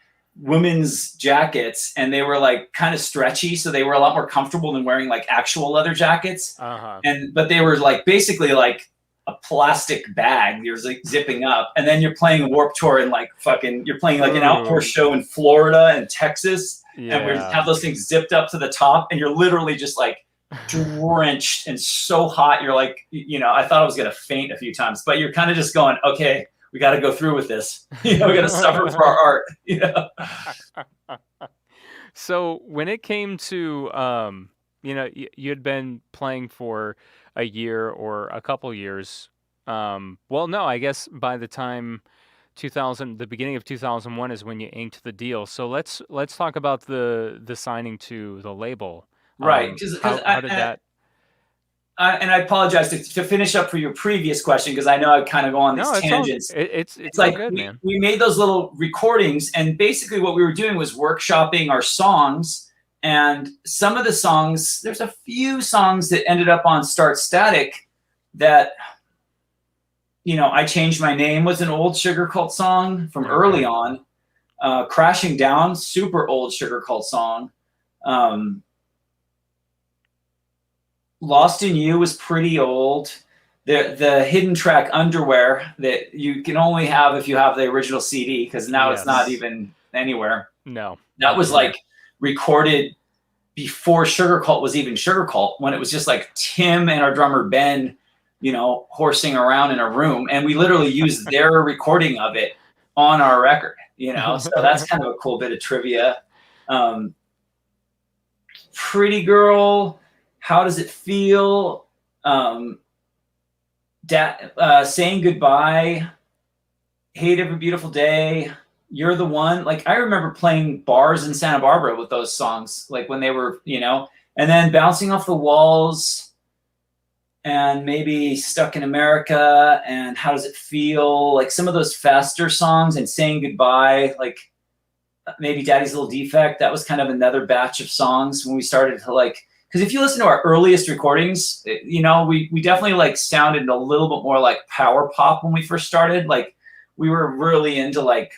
women's jackets. And they were like kind of stretchy. So they were a lot more comfortable than wearing like actual leather jackets. But they were like basically like a plastic bag. You're like zipping up, and then you're playing a Warped Tour and like you're playing like an outdoor show in Florida and Texas. And we have those things zipped up to the top, and you're literally just like drenched and so hot. You're like, you know, I thought I was going to faint a few times, but you're kind of just going, okay, we got to go through with this. You know, we got to suffer for our art, you know? So when it came to, you know, you had been playing for a year or a couple years. Well, no, I guess by the time the beginning of 2001 is when you inked the deal. So let's talk about the signing to the label. Right. How did that? And I apologize to finish up for your previous question, because I know I kind of go on these tangents. It's like good, man. We made those little recordings, and basically what we were doing was workshopping our songs. And some of the songs, there's a few songs that ended up on Start Static that, you know, I Changed My Name was an old Sugarcult song from early on. Crashing Down, super old Sugarcult song. Lost in You was pretty old. The hidden track Underwear that you can only have if you have the original CD, because now it's not even anywhere. No. That was like recorded before Sugarcult was even Sugarcult, when it was just like Tim and our drummer Ben, you know, horsing around in a room, and we literally used their recording of it on our record, you know? So that's kind of a cool bit of trivia. Pretty Girl, How Does It Feel? Saying Goodbye, Hate Every Beautiful Day, You're the One. Like, I remember playing bars in Santa Barbara with those songs, like when they were, you know, and then Bouncing Off the Walls, and maybe Stuck in America, and How Does It Feel? Like some of those faster songs, and Saying Goodbye, like maybe Daddy's Little Defect. That was kind of another batch of songs when we started to like, because if you listen to our earliest recordings, you know, we definitely like sounded a little bit more like power pop when we first started. Like we were really into like,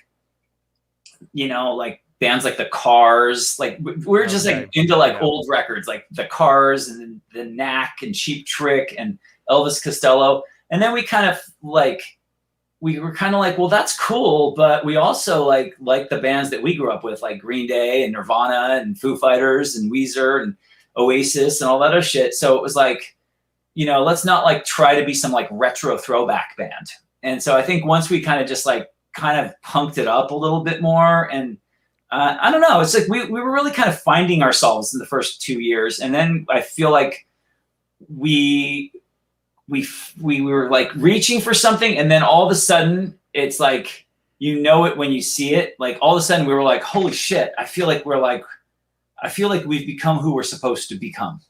you know, like bands like the Cars. Like we're just like into like old records, like the Cars and the Knack and Cheap Trick and Elvis Costello. And then we kind of like, we were kind of like, well, that's cool, but we also like the bands that we grew up with, like Green Day and Nirvana and Foo Fighters and Weezer and Oasis and all that other shit. So it was like, you know, let's not like try to be some like retro throwback band. And so I think once we kind of just like kind of punked it up a little bit more, and I don't know, it's like we were really kind of finding ourselves in the first 2 years. And then I feel like we were like reaching for something, and then all of a sudden it's like, you know it when you see it. Like all of a sudden we were like, holy shit, I feel like we've become who we're supposed to become,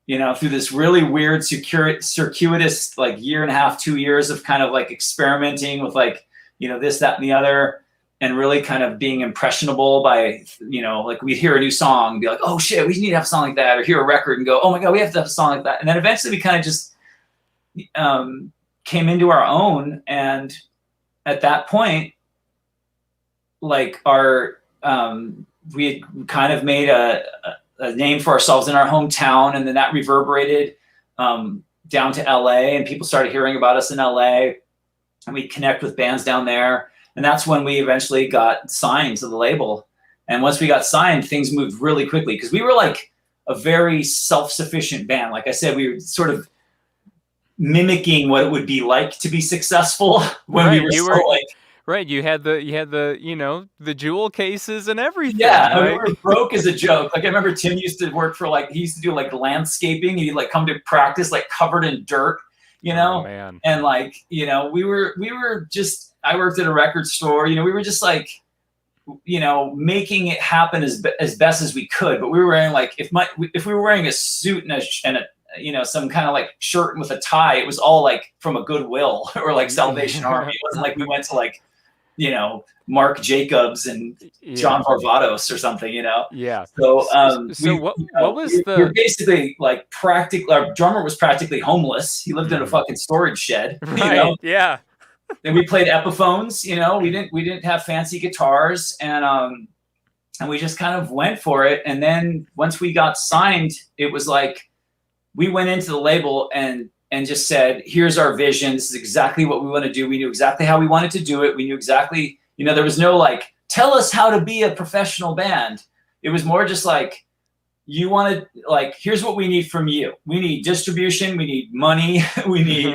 you know, through this really weird circuitous like year and a half, 2 years of kind of like experimenting with like, you know, this, that, and the other, and really kind of being impressionable by, you know, like we'd hear a new song and be like, oh shit, we need to have a song like that, or hear a record and go, oh my God, we have to have a song like that. And then eventually we kind of just came into our own. And at that point, like we had kind of made a name for ourselves in our hometown, and then that reverberated down to LA, and people started hearing about us in LA, and we'd connect with bands down there. And that's when we eventually got signed to the label. And once we got signed, things moved really quickly, because we were like a very self-sufficient band. Like I said, we sort of mimicking what it would be like to be successful when we were still like. Right, you had the the jewel cases and everything. Yeah, right? we were broke as a joke. Like I remember Tim used to work for he used to do like landscaping. He'd like come to practice like covered in dirt, Oh, man. and we were just. I worked at a record store. We were just like, making it happen as best as we could. But we were wearing like if we were wearing a suit and a some kind of like shirt with a tie, it was all like from a Goodwill or like Salvation Army. It wasn't like we went to like Mark Jacobs and John Varvatos or something, Yeah. So, what was we're basically like our drummer was practically homeless. He lived in a fucking storage shed, Right. Yeah. And we played Epiphones, we didn't have fancy guitars and we just kind of went for it. And then once we got signed, it was like, we went into the label and just said, here's our vision. This is exactly what we want to do. We knew exactly how we wanted to do it. We knew exactly, there was no like, tell us how to be a professional band. It was more just like, you wanted like, here's what we need from you. We need distribution. We need money. We need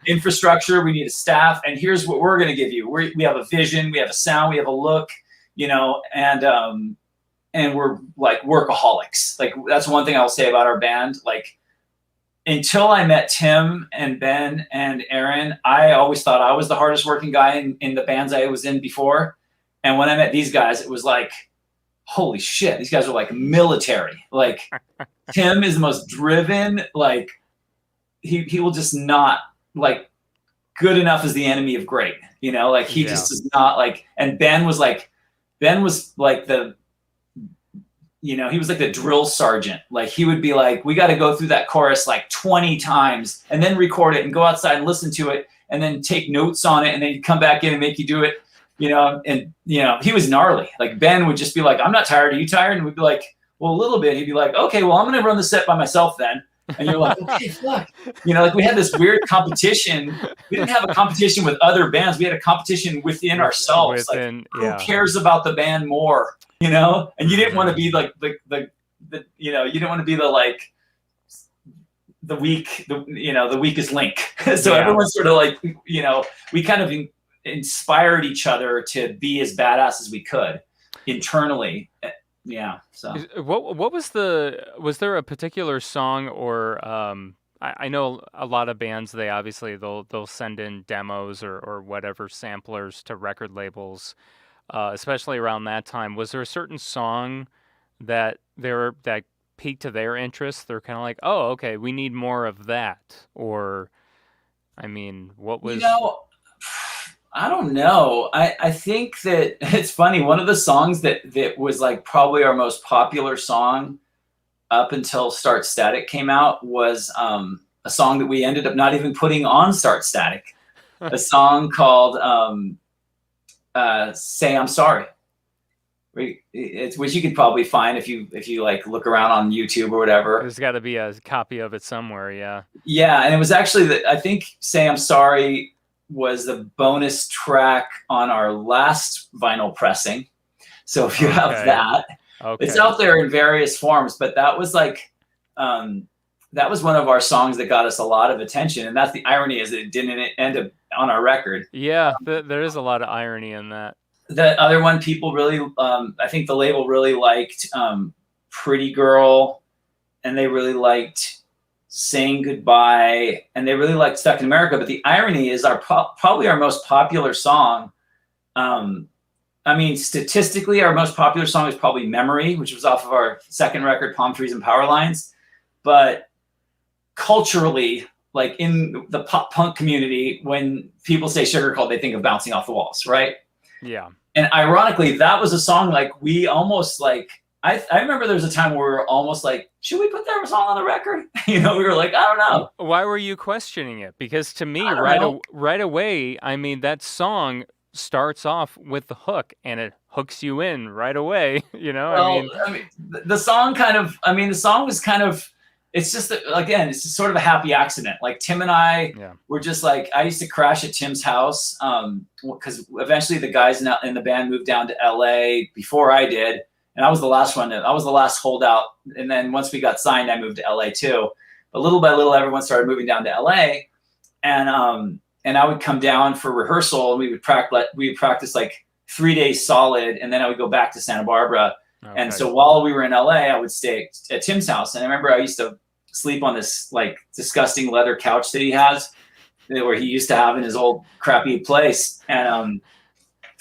infrastructure. We need a staff. And here's what we're going to give you. We have a vision. We have a sound. We have a look, and we're like workaholics. Like that's one thing I'll say about our band. Like, until I met Tim and Ben and Aaron, I always thought I was the hardest working guy in the bands I was in before. And when I met these guys, it was like, holy shit, these guys are like military. Like Tim is the most driven, like he will just not like good enough is the enemy of great, like he just is not like, and Ben was like the, he was like the drill sergeant. Like he would be like, we got to go through that chorus like 20 times and then record it and go outside and listen to it and then take notes on it. And then he'd come back in and make you do it, and he was gnarly. Like Ben would just be like, I'm not tired. Are you tired? And we'd be like, well, a little bit. He'd be like, okay, well, I'm going to run the set by myself then. And you're like, okay, fuck. Like we had this weird competition. We didn't have a competition with other bands. We had a competition within ourselves. Who cares about the band more? And you didn't want to be like the you didn't want to be the like the weakest link. So everyone's sort of like, we kind of inspired each other to be as badass as we could internally. Yeah. So what was there a particular song or I know a lot of bands, they'll send in demos or whatever samplers to record labels. Especially around that time, was there a certain song that piqued to their interest? They're kind of like, oh, okay, we need more of that. Or, I mean, what was? I don't know. I think that it's funny. One of the songs that was like probably our most popular song up until Start Static came out was a song that we ended up not even putting on Start Static. A song called. Say I'm Sorry, which you could probably find if you like look around on YouTube or whatever. There's got to be a copy of it somewhere. Yeah, and it was actually I think Say I'm Sorry was the bonus track on our last vinyl pressing. So if you have that, it's out there in various forms. But that was like that was one of our songs that got us a lot of attention, and that's the irony is that it didn't end up on our record. Yeah, there is a lot of irony in that. The other one people really, I think the label really liked Pretty Girl, and they really liked Saying Goodbye, and they really liked Stuck in America. But the irony is probably our most popular song. Statistically, our most popular song is probably Memory, which was off of our second record, Palm Trees and Power Lines. But culturally, like in the pop punk community, when people say Sugarcult, they think of Bouncing Off the Walls, right? Yeah. And ironically, that was a song like we almost like, I remember there was a time where we were almost like, should we put that song on the record? We were like, I don't know. Why were you questioning it? Because to me, right away, that song starts off with the hook and it hooks you in right away. The song the song was kind of, it's just again, it's just sort of a happy accident. Like Tim and I were just like, I used to crash at Tim's house because eventually the guys in the band moved down to LA before I did. And I was the last one. I was the last holdout. And then once we got signed, I moved to LA too. But little by little, everyone started moving down to LA. and I would come down for rehearsal, and we would practice like 3 days solid, and then I would go back to Santa Barbara. Okay. And so while we were in LA, I would stay at Tim's house. And I remember I used to sleep on this like disgusting leather couch that he has, where he used to have in his old crappy place. And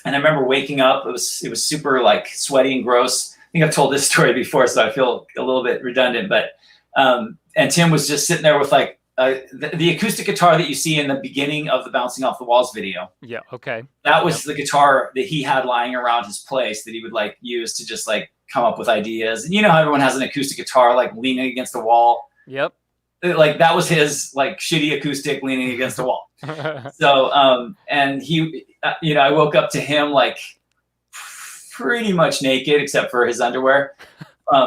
I remember waking up, it was super like sweaty and gross. I think I've told this story before, so I feel a little bit redundant, but, and Tim was just sitting there with like, the acoustic guitar that you see in the beginning of the Bouncing Off the Walls video. Yeah. Okay. That was the guitar that he had lying around his place that he would like use to just like come up with ideas. And you know how everyone has an acoustic guitar like leaning against the wall. Yep. Like that was his like shitty acoustic leaning against the wall. So, and he, I woke up to him like pretty much naked except for his underwear,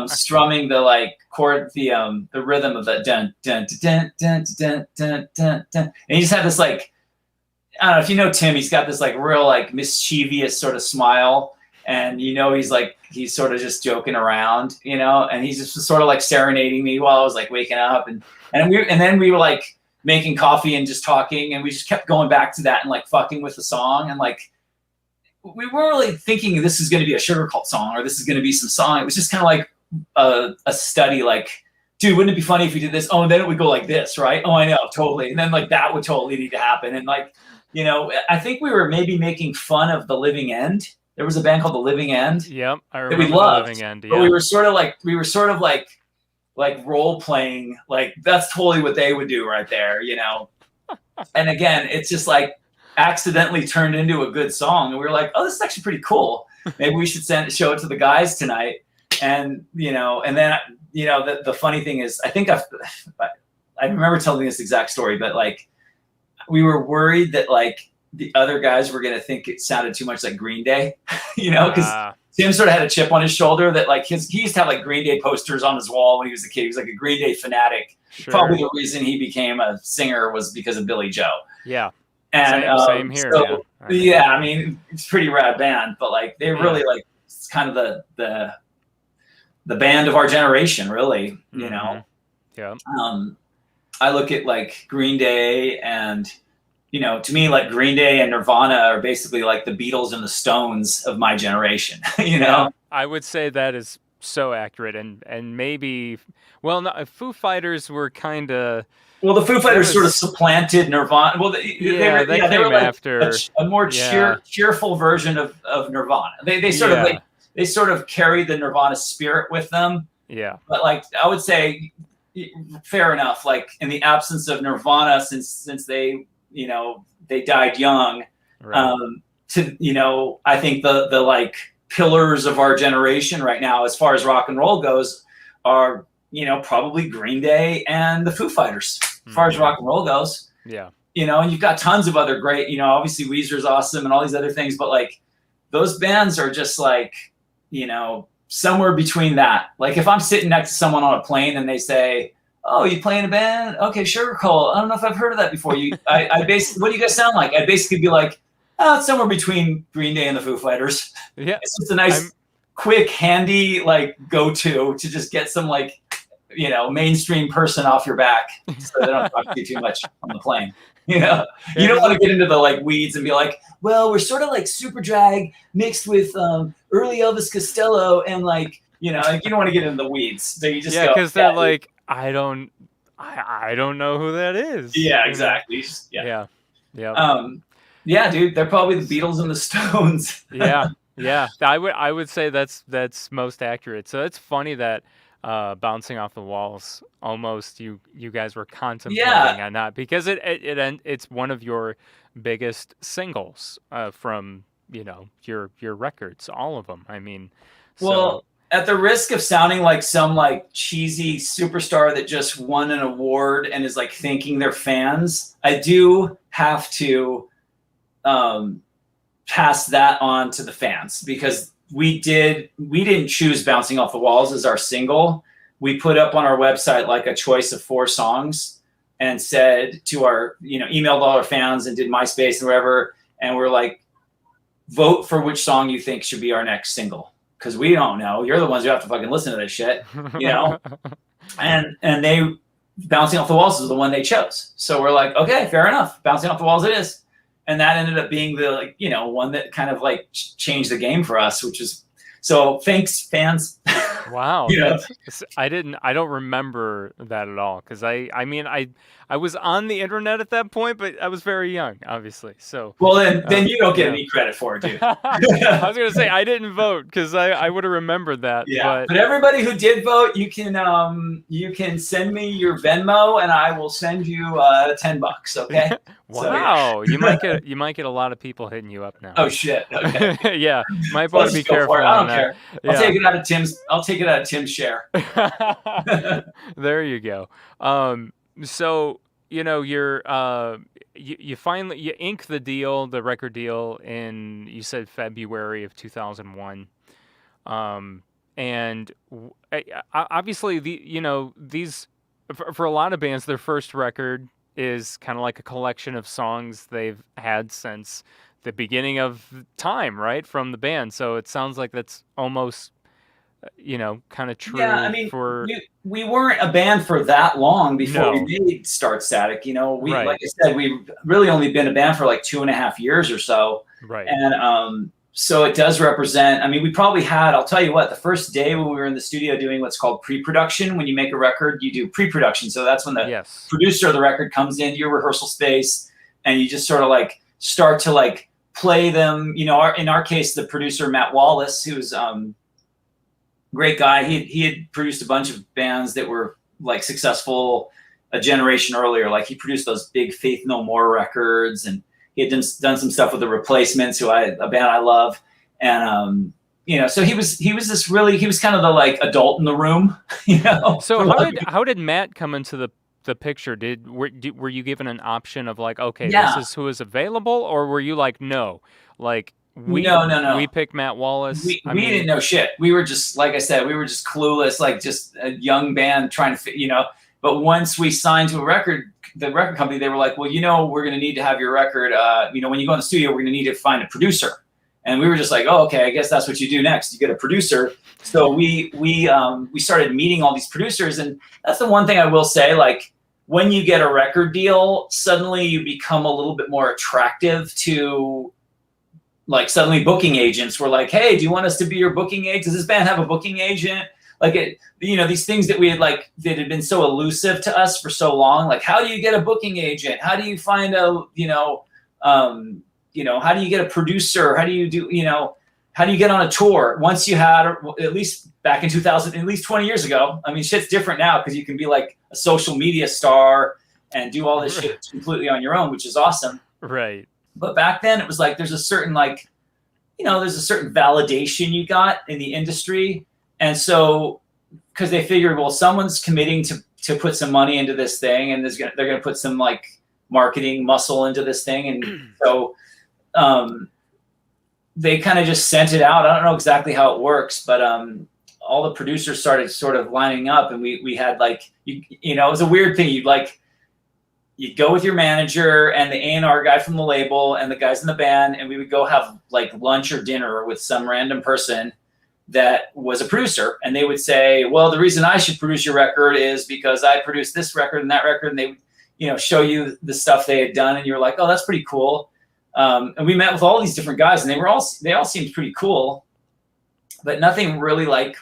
strumming the like chord, the rhythm of that dun dun dun dun dun dun dun dun. And he just had this like, I don't know if you know Tim, he's got this like real like mischievous sort of smile, and he's sort of just joking around, and he's just sort of like serenading me while I was like waking up, and then we were like making coffee and just talking, and we just kept going back to that and like fucking with the song, and like we weren't really thinking this is going to be a Sugarcult song or this is going to be some song. It was just kind of like a study, like, dude, wouldn't it be funny if we did this? Oh, and then it would go like this, right? Oh, I know, totally. And then like that would totally need to happen. And like, I think we were maybe making fun of The Living End. There was a band called The Living End. Yep, I remember that we loved, The Living End. Yeah. But we were sort of like role playing, like that's totally what they would do right there, And again, it's just like accidentally turned into a good song, and we were like, oh, this is actually pretty cool. Maybe we should show it to the guys tonight. And and then the funny thing is, I think I remember telling this exact story, but like we were worried that like the other guys were gonna think it sounded too much like Green Day, because Tim sort of had a chip on his shoulder that like he used to have like Green Day posters on his wall when he was a kid. He was like a Green Day fanatic. Sure. Probably the reason he became a singer was because of Billy Joe. Yeah. And same here. So, yeah, I mean, it's a pretty rad band, but like they really like it's kind of the band of our generation, really. Yeah. I look at like Green Day, and to me, like Green Day and Nirvana are basically like the Beatles and the Stones of my generation. Yeah, I would say that is so accurate, and maybe, well, no, Foo Fighters were kind of. Well, the Foo Fighters sort of supplanted Nirvana. Well, they were like after a more cheerful version of Nirvana. They sort of carried the Nirvana spirit with them. Yeah. But like I would say, fair enough. Like in the absence of Nirvana, since they they died young. Right. I think the like pillars of our generation right now, as far as rock and roll goes, are probably Green Day and the Foo Fighters, as far as rock and roll goes. Yeah. And you've got tons of other great, obviously Weezer's awesome and all these other things, but like those bands are just like, somewhere between that. Like if I'm sitting next to someone on a plane and they say, oh, you playing a band? Okay, Sugarcult. I don't know if I've heard of that before. I basically, what do you guys sound like? I'd basically be like, oh, it's somewhere between Green Day and the Foo Fighters. Yeah. It's just a nice, quick, handy, like go-to to just get some like, mainstream person off your back so they don't talk to you too much on the plane. You don't want to get into the like weeds and be like, well, we're sort of like Super Drag mixed with early Elvis Costello, and like, you don't want to get into the weeds. So you just because they're like, I don't know who that is. Yeah, exactly. Yeah. Yeah, dude, they're probably the Beatles and the Stones. Yeah. I would say that's most accurate. So it's funny that Bouncing Off the Walls, almost you guys were contemplating on that, because it's one of your biggest singles from your records, all of them. I mean, well, at the risk of sounding like some like cheesy superstar that just won an award and is like thanking their fans, I do have to pass that on to the fans, because we didn't choose Bouncing Off the Walls as our single. We put up on our website like a choice of 4 songs and said to our, emailed all our fans and did MySpace and wherever. And we're like, vote for which song you think should be our next single. Cause we don't know. You're the ones who have to fucking listen to this shit, And Bouncing Off the Walls is the one they chose. So we're like, okay, fair enough. Bouncing Off the Walls it is. And that ended up being the, like, you know, one that kind of like changed the game for us, which is, so thanks, fans. Wow. You know? I don't remember that at all. Cause I mean, I was on the internet at that point, but I was very young, obviously. So, Well, then you don't get any credit for it, dude. I was going to say, I didn't vote cause I would have remembered that. Yeah. But everybody who did vote, you can send me your Venmo and I will send you $10. Okay. Wow. So, yeah. You might get a lot of people hitting you up now. Oh shit. Okay. Yeah. Might want to be careful. I don't care. Yeah. I'll take it out of Tim's share. There you go. So, you know, you finally you ink the deal, the record deal in, you said February of 2001. And obviously these for a lot of bands, their first record is kind of like a collection of songs they've had since the beginning of time, right? From the band. So it sounds like that's almost, kind of true. Yeah, I mean, we weren't a band for that long before we made Start Static. Right. Like I said, we've really only been a band for like 2.5 years or so. Right. And so it does represent, I mean, we probably had, I'll tell you what, the first day when we were in the studio doing what's called pre-production, when you make a record, you do pre-production. So that's when the producer of the record comes into your rehearsal space and you just sort of like start to like play them. In our case, the producer, Matt Wallace, who's great guy. He had produced a bunch of bands that were like successful a generation earlier. Like he produced those big Faith No More records, and he had done some stuff with the Replacements, a band I love. And so he was kind of the like adult in the room. So how did Matt come into the picture? Were you given an option of like, okay, this is who is available, or were you like, no, like? No. We picked Matt Wallace. We didn't know shit. We were just, like I said, we were just clueless, like just a young band trying to fit, But once we signed to the record company, they were like, well, we're going to need to have your record. When you go in the studio, we're going to need to find a producer. And we were just like, oh, okay, I guess that's what you do next. You get a producer. So we started meeting all these producers. And that's the one thing I will say, like, when you get a record deal, suddenly you become a little bit more attractive to, like, suddenly booking agents were like, hey, do you want us to be your booking agent? Does this band have a booking agent? Like, these things that we had, like, that had been so elusive to us for so long. Like, how do you get a booking agent? How do you find how do you get a producer? How do you get on a tour? Once you had, at least back in 2000, at least 20 years ago, I mean, shit's different now because you can be like a social media star and do all this shit completely on your own, which is awesome. Right. But back then it was like, there's a certain validation you got in the industry. And so, because they figured, well, someone's committing to put some money into this thing, and they're going to put some like marketing muscle into this thing. And so they kind of just sent it out. I don't know exactly how it works, but all the producers started sort of lining up, and we had like, it was a weird thing. You'd go with your manager and the A&R guy from the label and the guys in the band, and we would go have like lunch or dinner with some random person that was a producer. And they would say, well, the reason I should produce your record is because I produced this record and that record. And they would, show you the stuff they had done. And you're like, oh, that's pretty cool. And we met with all these different guys, and they all seemed pretty cool, but nothing really like.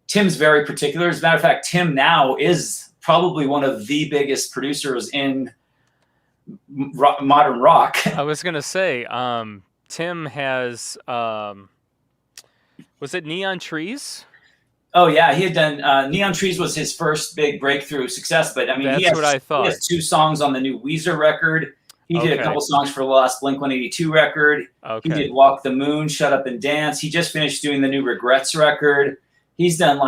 Tim's very particular. As a matter of fact, Tim now is probably one of the biggest producers in modern rock. I was going to say, Tim has, was it Neon Trees? Oh yeah. He had done, Neon Trees was his first big breakthrough success, but I mean, that's what I thought. He has 2 songs on the new Weezer record. He did a couple songs for the last Blink-182 record. Okay. He did Walk the Moon, Shut Up and Dance. He just finished doing the new Regrets record. He's done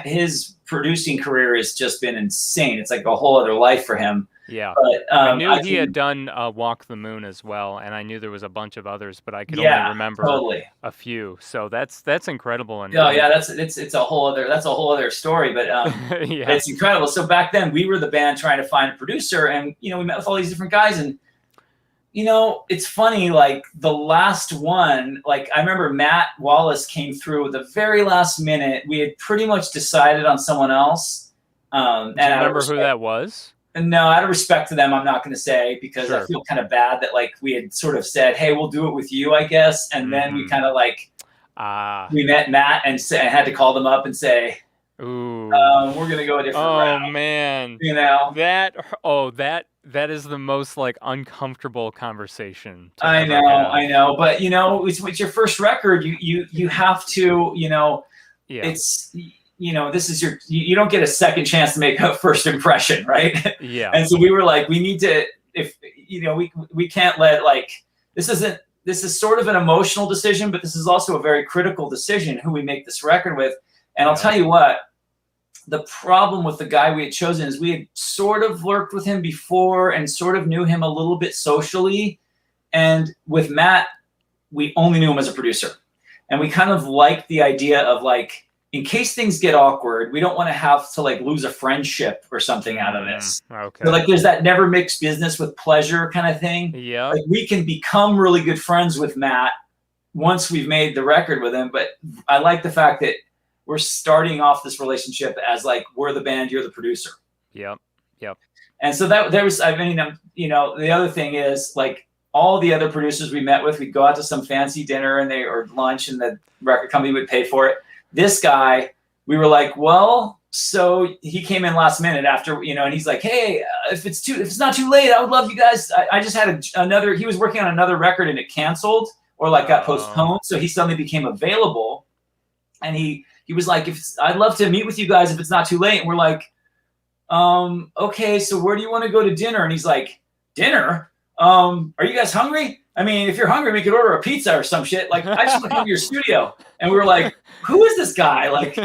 his producing career has just been insane. It's like a whole other life for him. Yeah. But I knew he had done Walk the Moon as well, and I knew there was a bunch of others, but I could only remember a few. So that's incredible. And it's a whole other story, but it's incredible. So back then we were the band trying to find a producer, and we met with all these different guys, and it's funny, like the last one, like I remember Matt Wallace came through the very last minute. We had pretty much decided on someone else. Do you remember who that was? No, out of respect to them, I'm not going to say, because Sure. I feel kind of bad that like we had sort of said, "Hey, we'll do it with you," I guess, and then we kind of like we met Matt and had to call them up and say, "Ooh, we're going to go a different route." Oh man, You know, that is the most like uncomfortable conversation. I know, but you know, it's your first record. You have to, you know, it's. You know, this is you don't get a second chance to make a first impression, right? Yeah. And so we were like, we need to, if, you know, we can't let like, this is sort of an emotional decision, but this is also a very critical decision who we make this record with. And I'll tell you what, the problem with the guy we had chosen is we had sort of worked with him before and sort of knew him a little bit socially. And with Matt, we only knew him as a producer. And we kind of liked the idea of like, in case things get awkward, we don't want to have to like lose a friendship or something out of this. Okay. So like there's that never mix business with pleasure kind of thing. Yeah. Like we can become really good friends with Matt once we've made the record with him. But I like the fact that we're starting off this relationship as like, we're the band, you're the producer. Yep. And so there was, I mean, you know, the other thing is like all the other producers we met with, we'd go out to some fancy dinner or lunch, and the record company would pay for it. This guy, we were like, well, so he came in last minute after, you know, and he's like, hey, if it's not too late, I would love you guys. I just had another, he was working on another record and it canceled or like got postponed. So he suddenly became available. And he was like, I'd love to meet with you guys if it's not too late. And we're like, okay, so where do you want to go to dinner? And he's like, dinner? Are you guys hungry? I mean, if you're hungry, we could order a pizza or some shit. Like, I just want to come to your studio. And we were like, who is this guy? Like,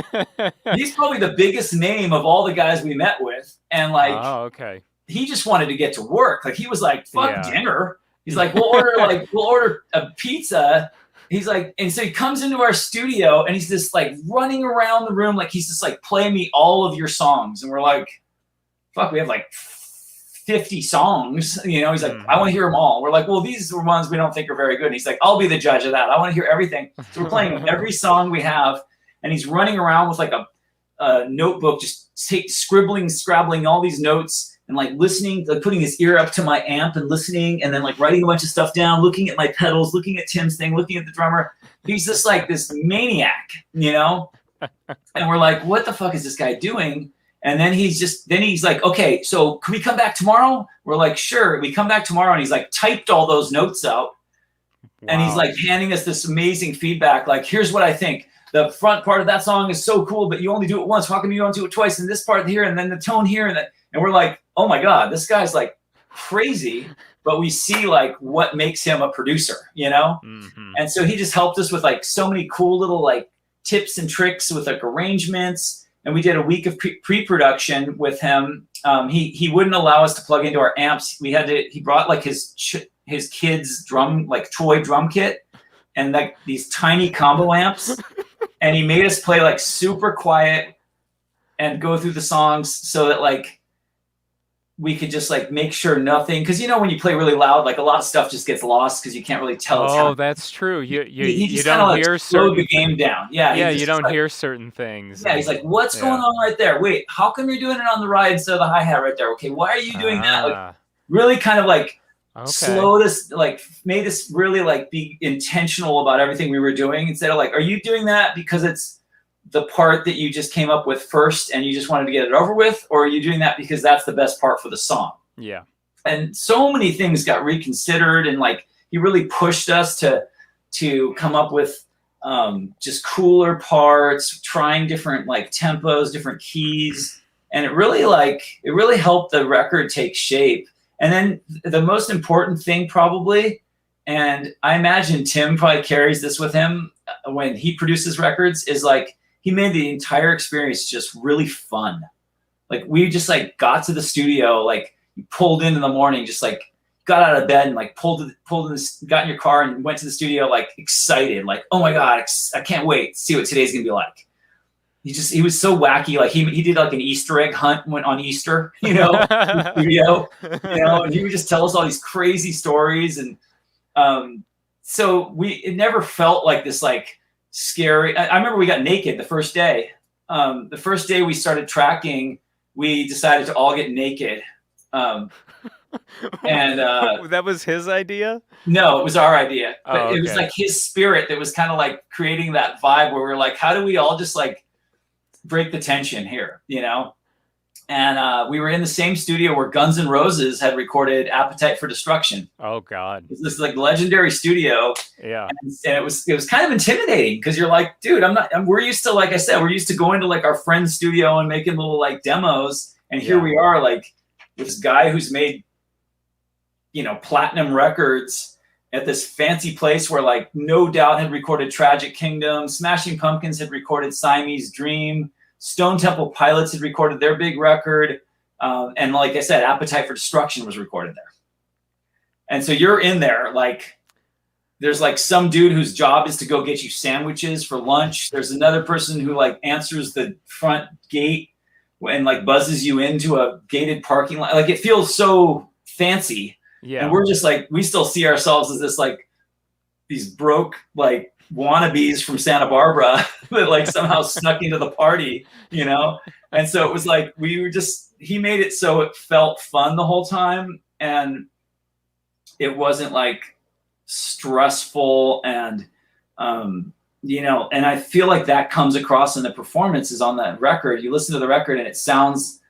he's probably the biggest name of all the guys we met with. And like, he just wanted to get to work. Like, he was like, fuck dinner. He's like, we'll order a pizza. He's like, and so he comes into our studio and he's just like running around the room. Like, he's just like, play me all of your songs. And we're like, fuck, we have like 50 songs, you know. He's like, I want to hear them all. We're like, well, these are ones we don't think are very good. And he's like, I'll be the judge of that. I want to hear everything. So we're playing every song we have, and he's running around with like a notebook, just scrabbling all these notes and like listening, like putting his ear up to my amp and listening, and then like writing a bunch of stuff down, looking at my pedals, looking at Tim's thing, looking at the drummer. He's just like this maniac, you know. And we're like, what the fuck is this guy doing? And then he's like, okay, so can we come back tomorrow? We're like, sure. We come back tomorrow, and he's like typed all those notes out. Wow. And he's like handing us this amazing feedback. Like, here's what I think. The front part of that song is so cool, but you only do it once. How come you don't do it twice? And this part here, and then the tone here. And we're like, oh my God, this guy's like crazy. But we see like what makes him a producer, you know? Mm-hmm. And so he just helped us with like so many cool little like tips and tricks with like arrangements. And we did a week of pre-production with him. He wouldn't allow us to plug into our amps. He brought like his kid's toy drum kit and like these tiny combo amps. And he made us play like super quiet and go through the songs so that like we could just like make sure nothing, because you know when you play really loud, like a lot of stuff just gets lost because you can't really tell. Oh, that's true. You don't like hear slow the game down. Yeah, you don't hear certain things. Yeah, he's like, what's going on right there? Wait, how come you're doing it on the ride instead of the hi-hat right there? Okay, why are you doing that? Like, really kind of like slow this, like made us really like be intentional about everything we were doing, instead of like, are you doing that because it's the part that you just came up with first and you just wanted to get it over with, or are you doing that because that's the best part for the song? Yeah. And so many things got reconsidered, and like he really pushed us to come up with just cooler parts, trying different like tempos, different keys, and it really helped the record take shape. And then the most important thing probably, and I imagine Tim probably carries this with him when he produces records, is like he made the entire experience just really fun. Like we just like got to the studio, like pulled in the morning, just like got out of bed and like got in your car and went to the studio like excited, like, oh my God, I can't wait to see what today's gonna be like. He was so wacky. Like he did like an Easter egg hunt on Easter, you know, in the studio, you know, and he would just tell us all these crazy stories. And so it never felt like this like scary. I remember we got naked the first day. The first day we started tracking, we decided to all get naked. And that was his idea? no, it was our idea. But Oh, it was okay. like his spirit that was kind of like creating that vibe where we're like, how do we all just like break the tension here, you know? And we were in the same studio where Guns N' Roses had recorded Appetite for Destruction. Oh God. It's this like legendary studio. Yeah. And it was kind of intimidating because you're like, dude, we're used to, like I said, we're used to going to like our friend's studio and making little like demos. And here we are, like this guy who's made, you know, platinum records at this fancy place where like No Doubt had recorded Tragic Kingdom, Smashing Pumpkins had recorded Siamese Dream, Stone Temple Pilots had recorded their big record. And like I said, Appetite for Destruction was recorded there. And so you're in there, like, there's like some dude whose job is to go get you sandwiches for lunch. There's another person who like answers the front gate and like buzzes you into a gated parking lot. Like it feels so fancy. Yeah. And we're just like, we still see ourselves as this, like these broke, like wannabes from Santa Barbara that like somehow snuck into the party, you know? And so it was like, he made it so it felt fun the whole time. And it wasn't like stressful and, you know, and I feel like that comes across in the performances on that record. You listen to the record and it sounds,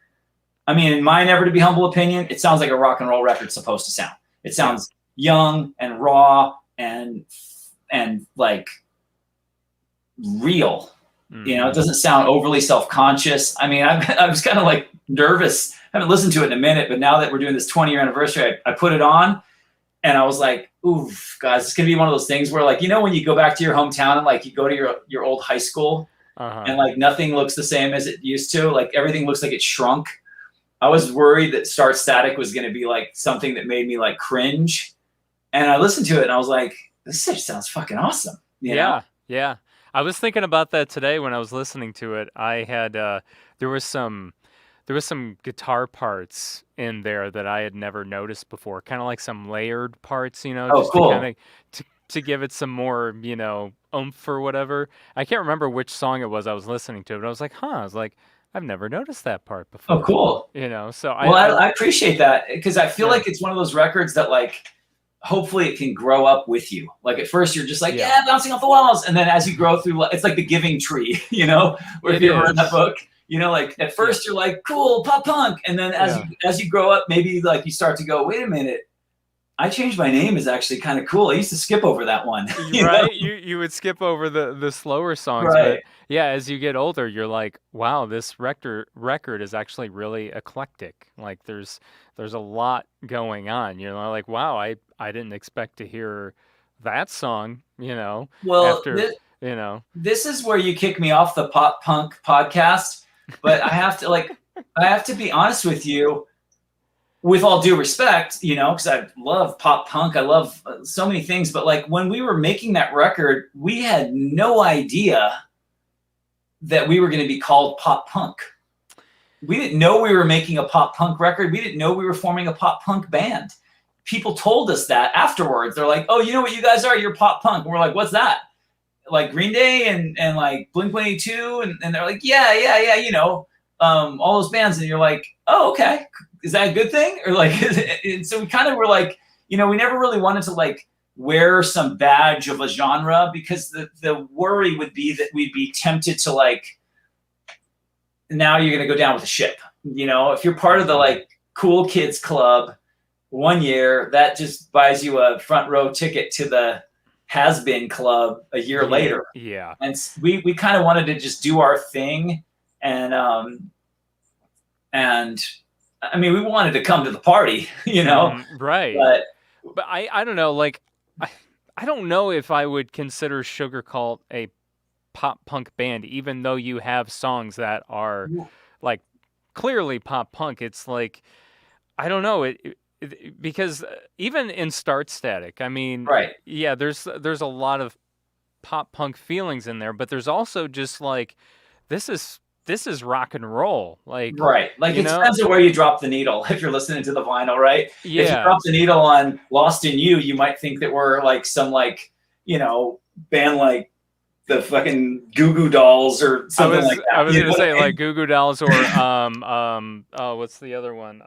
I mean, in my never to be humble opinion, it sounds like a rock and roll record's supposed to sound. It sounds young and raw and like real. Mm-hmm. You know, it doesn't sound overly self-conscious. I mean, I was kind of like nervous. I haven't listened to it in a minute, but now that we're doing this 20-year anniversary, I put it on and I was like, ooh, guys, it's going to be one of those things where like, you know, when you go back to your hometown and like you go to your old high school and like nothing looks the same as it used to, like everything looks like it shrunk. I was worried that Start Static was going to be like something that made me like cringe. And I listened to it and I was like, this shit sounds fucking awesome. You know? Yeah. I was thinking about that today when I was listening to it. I had, there was some guitar parts in there that I had never noticed before, kind of like some layered parts, you know, just cool. to kind of to give it some more, you know, oomph or whatever. I can't remember which song it was I was listening to, but I was like, I was like, I've never noticed that part before. Oh, cool. You know, so I appreciate that because I feel like it's one of those records that like, hopefully it can grow up with you. Like at first you're just like, bouncing off the walls. And then as you grow through, it's like the Giving Tree, you know, where if you ever read that book, you know, like at first you're like, cool, pop punk. And then as you grow up, maybe like you start to go, wait a minute, I changed my name is actually kind of cool. I used to skip over that one. Right. You would skip over the slower songs. Right. But yeah, as you get older, you're like, wow, this record is actually really eclectic. Like there's a lot going on. You know, like, wow, I didn't expect to hear that song, you know. Well, after, you know. This is where you kick me off the pop punk podcast, but I have to be honest with you. With all due respect, you know, because I love pop punk. I love so many things. But like when we were making that record, we had no idea that we were going to be called pop punk. We didn't know we were making a pop punk record. We didn't know we were forming a pop punk band. People told us that afterwards. They're like, oh, you know what you guys are? You're pop punk. And we're like, what's that? Like Green Day and like Blink-182. And they're like, yeah, you know, all those bands. And you're like, oh, okay. Is that a good thing? Or like, so we kind of were like, you know, we never really wanted to like wear some badge of a genre because the worry would be that we'd be tempted to like, now you're going to go down with the ship. You know, if you're part of the like cool kids club 1 year, that just buys you a front row ticket to the has-been club a year later. Yeah. And we kind of wanted to just do our thing. And I mean, we wanted to come to the party, you know? Right. But I don't know, like, I don't know if I would consider Sugarcult a pop punk band, even though you have songs that are like clearly pop punk. It's like, I don't know, because even in Start Static, I mean, yeah, there's a lot of pop punk feelings in there, but there's also just like, this is rock and roll. Like, right. Like it depends on where you drop the needle. If you're listening to the vinyl, right? Yeah. If you drop the needle on Lost in You, you might think that we're like some like, you know, band like the fucking Goo Goo Dolls or something like that. I was You gonna know say what I like Goo Goo Dolls or oh, what's the other one?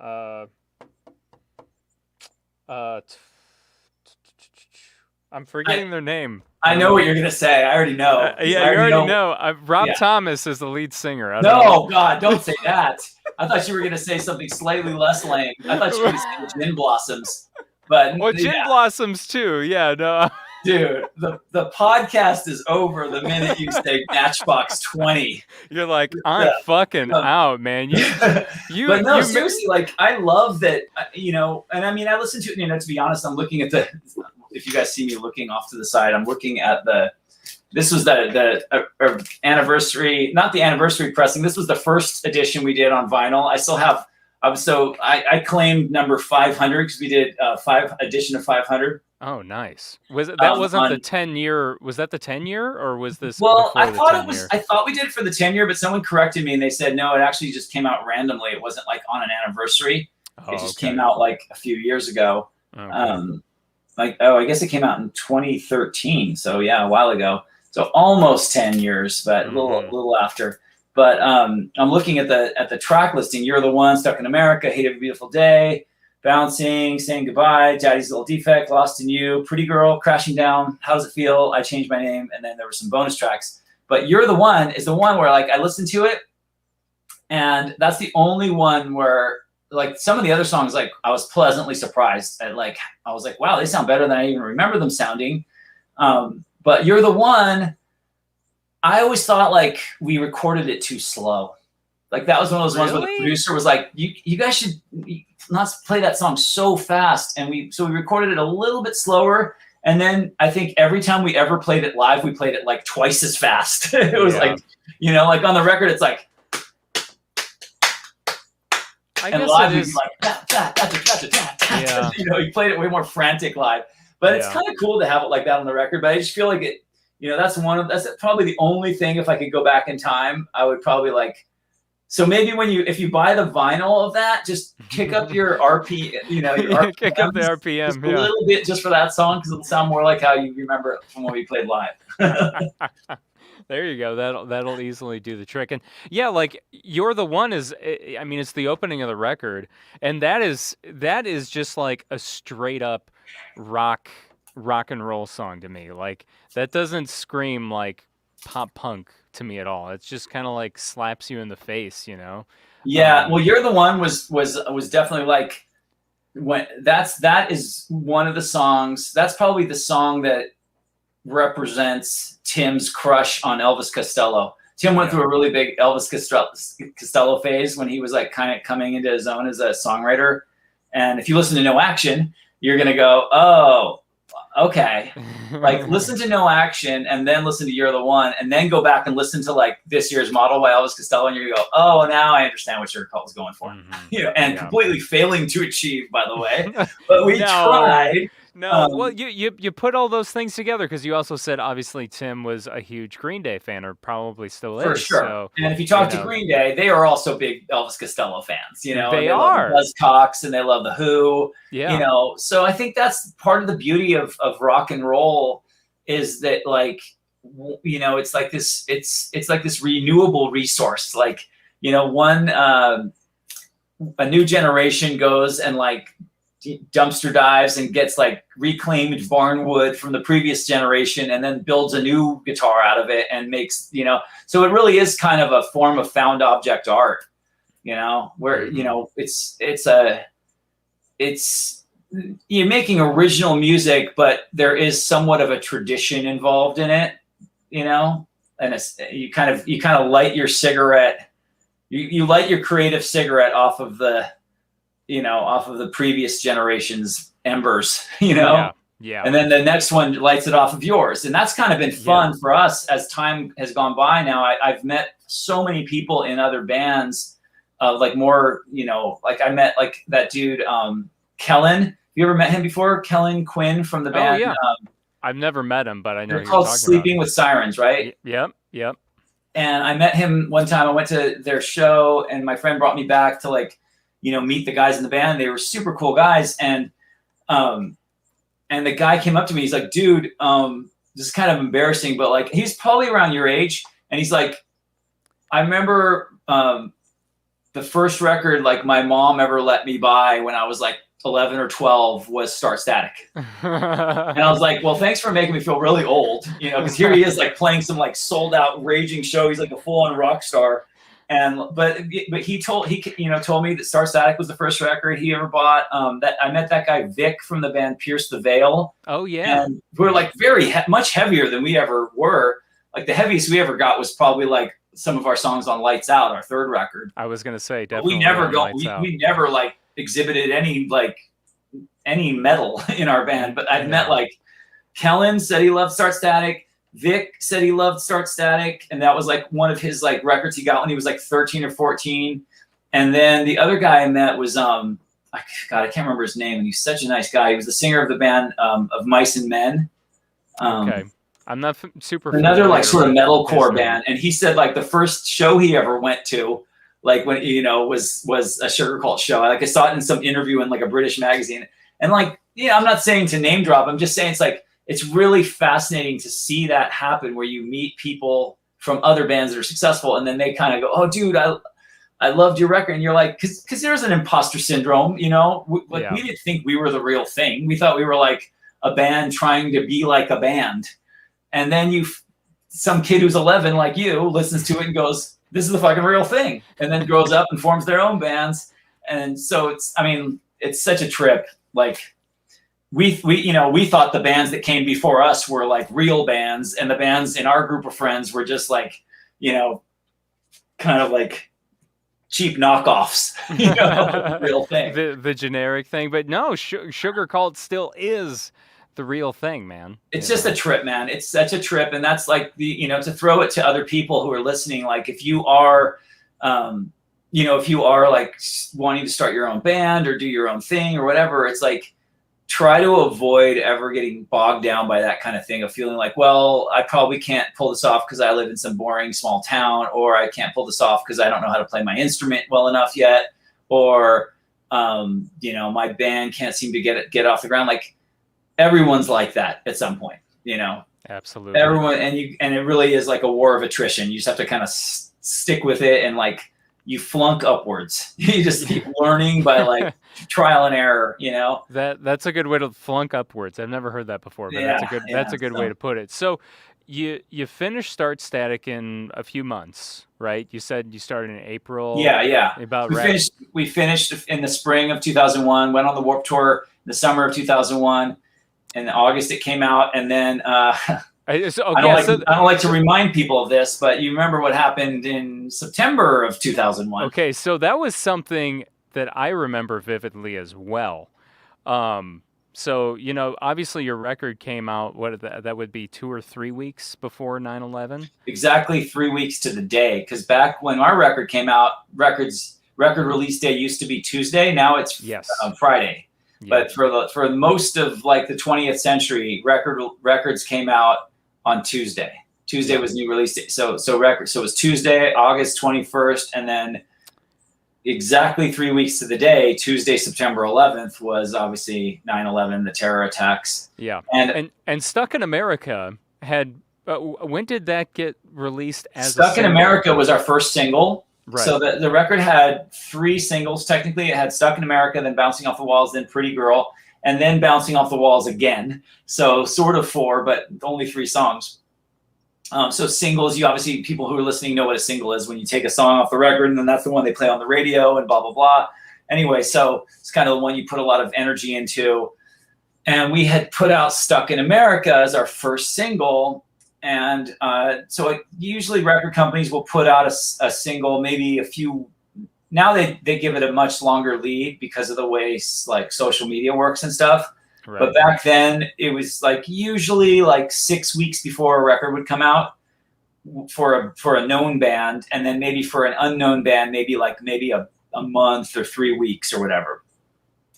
I'm forgetting their name. I know what you're gonna say. I already know. Yeah, I you already know. know. Rob Yeah. Thomas is the lead singer. I don't know. No, God, don't say that. I thought you were gonna say something slightly less lame. I thought you were gonna say the Gin Blossoms, but Well, Gin Blossoms too. Yeah, no. dude, the podcast is over the minute you say Matchbox 20. You're like, I'm fucking out, man. But no, seriously, like I love that, and I mean, I listen to it, to be honest, I'm looking at if you guys see me looking off to the side, I'm looking at this was the anniversary, not the anniversary pressing. This was the first edition we did on vinyl. I still have, I claimed number 500 because we did edition of 500. Oh, nice. Was that wasn't the 10-year? Was that the 10-year or was this? Well, I thought it was. I thought we did it for the 10-year, but someone corrected me and they said no, it actually just came out randomly. It wasn't like on an anniversary. It just came out like a few years ago. Okay. I guess it came out in 2013. So yeah, a while ago. So almost 10 years, but a little after. But I'm looking at the track listing. You're the One, Stuck in America, Hate Every Beautiful Day, Bouncing, Saying Goodbye, Daddy's Little Defect, Lost in You, Pretty Girl, Crashing Down, How Does It Feel, I Changed My Name, and then there were some bonus tracks. But You're the One is the one where like I listened to it, and that's the only one where like some of the other songs, like I was pleasantly surprised at, like I was like, wow, they sound better than I even remember them sounding. But You're the One, I always thought like we recorded it too slow. Like that was one of those ones where the producer was like, you guys should not play that song so fast. And we recorded it a little bit slower. And then I think every time we ever played it live, we played it like twice as fast. It was like, like on the record, it's like, and live is like, he played it way more frantic live. But it's kind of cool to have it like that on the record. But I just feel like it, that's probably the only thing, if I could go back in time, I would probably like, so maybe if you buy the vinyl of that, just kick up your RP, your RPM, kick up the RPM just a little bit just for that song, because it'll sound more like how you remember it from when we played live. There you go. That'll easily do the trick. And yeah, like You're the One is, I mean, it's the opening of the record, and that is just like a straight up rock and roll song to me. Like that doesn't scream like pop punk to me at all. It's just kind of like slaps you in the face, Yeah. Well, You're the One was definitely like that is one of the songs. That's probably the song that represents Tim's crush on Elvis Costello. Tim went through a really big Elvis Costello phase when he was like kind of coming into his own as a songwriter. And if you listen to No Action, you're going to go, oh, okay. Like listen to No Action and then listen to You're the One and then go back and listen to like This Year's Model by Elvis Costello. And you're going to go, oh, now I understand what Sugarcult was going for. Completely failing to achieve, by the way. But we tried. No, well, you put all those things together because you also said obviously Tim was a huge Green Day fan, or probably still is. For sure. So, and if you talk to Green Day, they are also big Elvis Costello fans. They are. Love Buzzcocks and they love the Who. Yeah. So I think that's part of the beauty of rock and roll is that like it's like this like this renewable resource. Like a new generation goes and like dumpster dives and gets like reclaimed barn wood from the previous generation and then builds a new guitar out of it and makes so it really is kind of a form of found object art where it's you're making original music, but there is somewhat of a tradition involved in it, and it's you kind of light your cigarette, you light your creative cigarette off of the previous generation's embers, Yeah. And then the next one lights it off of yours. And that's kind of been fun for us as time has gone by. Now I've met so many people in other bands, like more, like I met like that dude, Kellen. Have you ever met him before? Kellen Quinn from the band. Oh, yeah. I've never met him, but I know they're called Sleeping with Sirens, right? Yep. And I met him one time. I went to their show and my friend brought me back to like, meet the guys in the band. They were super cool guys. And the guy came up to me. He's like, dude, just kind of embarrassing, but like, he's probably around your age. And he's like, I remember the first record like my mom ever let me buy when I was like 11 or 12 was Start Static. And I was like, well, thanks for making me feel really old, you know, because here he is like playing some like sold out raging show. He's like a full on rock star. And but he told me that Star Static was the first record he ever bought. That I met that guy Vic from the band Pierce the Veil. Oh yeah, and we're like very much heavier than we ever were. Like the heaviest we ever got was probably like some of our songs on Lights Out, our third record. I was gonna say But definitely. we never like exhibited any metal in our band. But I've met like Kellen said he loved Start Static. Vic said he loved Start Static, and that was like one of his like records he got when he was like 13 or 14. And then the other guy I met was I can't remember his name, and he's such a nice guy. He was the singer of the band of Mice and Men. Okay, I'm not super. Another like sort of metalcore band, and he said like the first show he ever went to, like when was a Sugarcult show. Like I saw it in some interview in like a British magazine, and like I'm not saying to name drop. I'm just saying it's like. It's really fascinating to see that happen where you meet people from other bands that are successful and then they kind of go, oh, dude, I loved your record. And you're like, because there's an imposter syndrome, we didn't think we were the real thing. We thought we were like a band trying to be like a band. And then some kid who's 11 like you listens to it and goes, this is the fucking real thing. And then grows up and forms their own bands. And so it's such a trip. Like, we thought the bands that came before us were like real bands, and the bands in our group of friends were just like, kind of like cheap knockoffs, real thing. The generic thing, but no, Sugarcult still is the real thing, man. It's just a trip, man. It's such a trip, and that's like to throw it to other people who are listening. Like if you are, if you are like wanting to start your own band or do your own thing or whatever, it's like. Try to avoid ever getting bogged down by that kind of thing of feeling like, well, I probably can't pull this off because I live in some boring small town, or I can't pull this off because I don't know how to play my instrument well enough yet, or my band can't seem to get off the ground. Like everyone's like that at some point, Absolutely. Everyone, and it really is like a war of attrition. You just have to kind of stick with it and like. You flunk upwards. You just keep learning by like trial and error, That's a good way to flunk upwards. I've never heard that before, but that's a good way to put it. So you finished Start Static in a few months, right? You said you started in April. Yeah. We We finished in the spring of 2001, went on the Warped Tour in the summer of 2001. In August it came out, and then I don't like to remind people of this, but you remember what happened in September of 2001. Okay, so that was something that I remember vividly as well. So, obviously your record came out, that would be 2 or 3 weeks before 9/11? Exactly 3 weeks to the day, because back when our record came out, record release day used to be Tuesday. Now it's Friday. Yes. But for most of like the 20th century, records came out on Tuesday. Tuesday was new release day. So it was Tuesday, August 21st, and then exactly 3 weeks to the day, Tuesday, September 11th was obviously 9/11, the terror attacks. Yeah. And Stuck in America had when did that get released as Stuck in America was our first single. Right. So the record had 3 singles. Technically, it had Stuck in America, then Bouncing Off the Walls, then Pretty Girl, and then Bouncing Off the Walls again. So sort of 4, but only 3 songs. So singles, you obviously, people who are listening know what a single is when you take a song off the record and then that's the one they play on the radio and blah, blah, blah. Anyway, so it's kind of the one you put a lot of energy into. And we had put out Stuck in America as our first single. And so usually record companies will put out a single, maybe a few. Now they give it a much longer lead because of the way like social media works and stuff. Right. But back then it was like usually like 6 weeks before a record would come out for a known band, and then maybe for an unknown band, maybe a month or 3 weeks or whatever.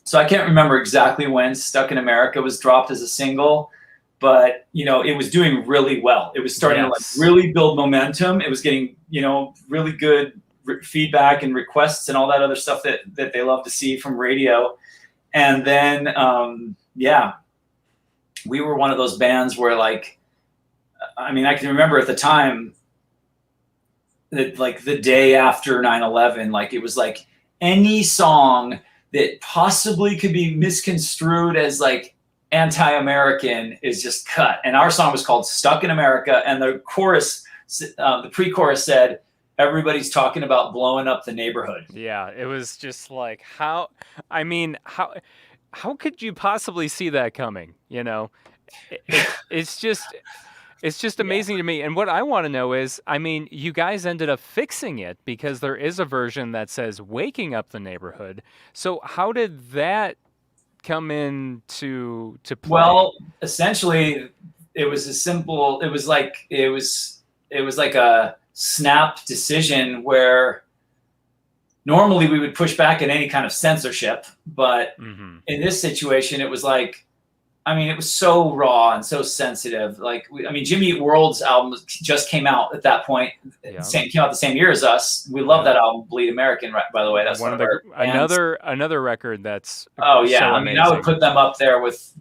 So I can't remember exactly when Stuck in America was dropped as a single. But, it was doing really well. It was starting to like really build momentum. It was getting, really good feedback and requests and all that other stuff that they love to see from radio. And then, we were one of those bands where like I mean, I can remember at the time that like the day after 9/11, like it was like any song that possibly could be misconstrued as like anti-American is just cut. And our song was called Stuck in America. And the chorus, the pre-chorus said, everybody's talking about blowing up the neighborhood. Yeah, it was just like, how could you possibly see that coming? You know, it's just amazing to me. And what I want to know is, I mean, you guys ended up fixing it because there is a version that says waking up the neighborhood. So how did that come in to play? Well, essentially it was a simple, it was like a snap decision where normally we would push back at any kind of censorship, but in this situation, it was like, I mean, it was so raw and so sensitive. Like, Jimmy Eat World's album just came out at that point. Yeah. Came out the same year as us. We love that album, Bleed American, by the way. That's one of our another record that's oh yeah. so I mean, I would put them up there with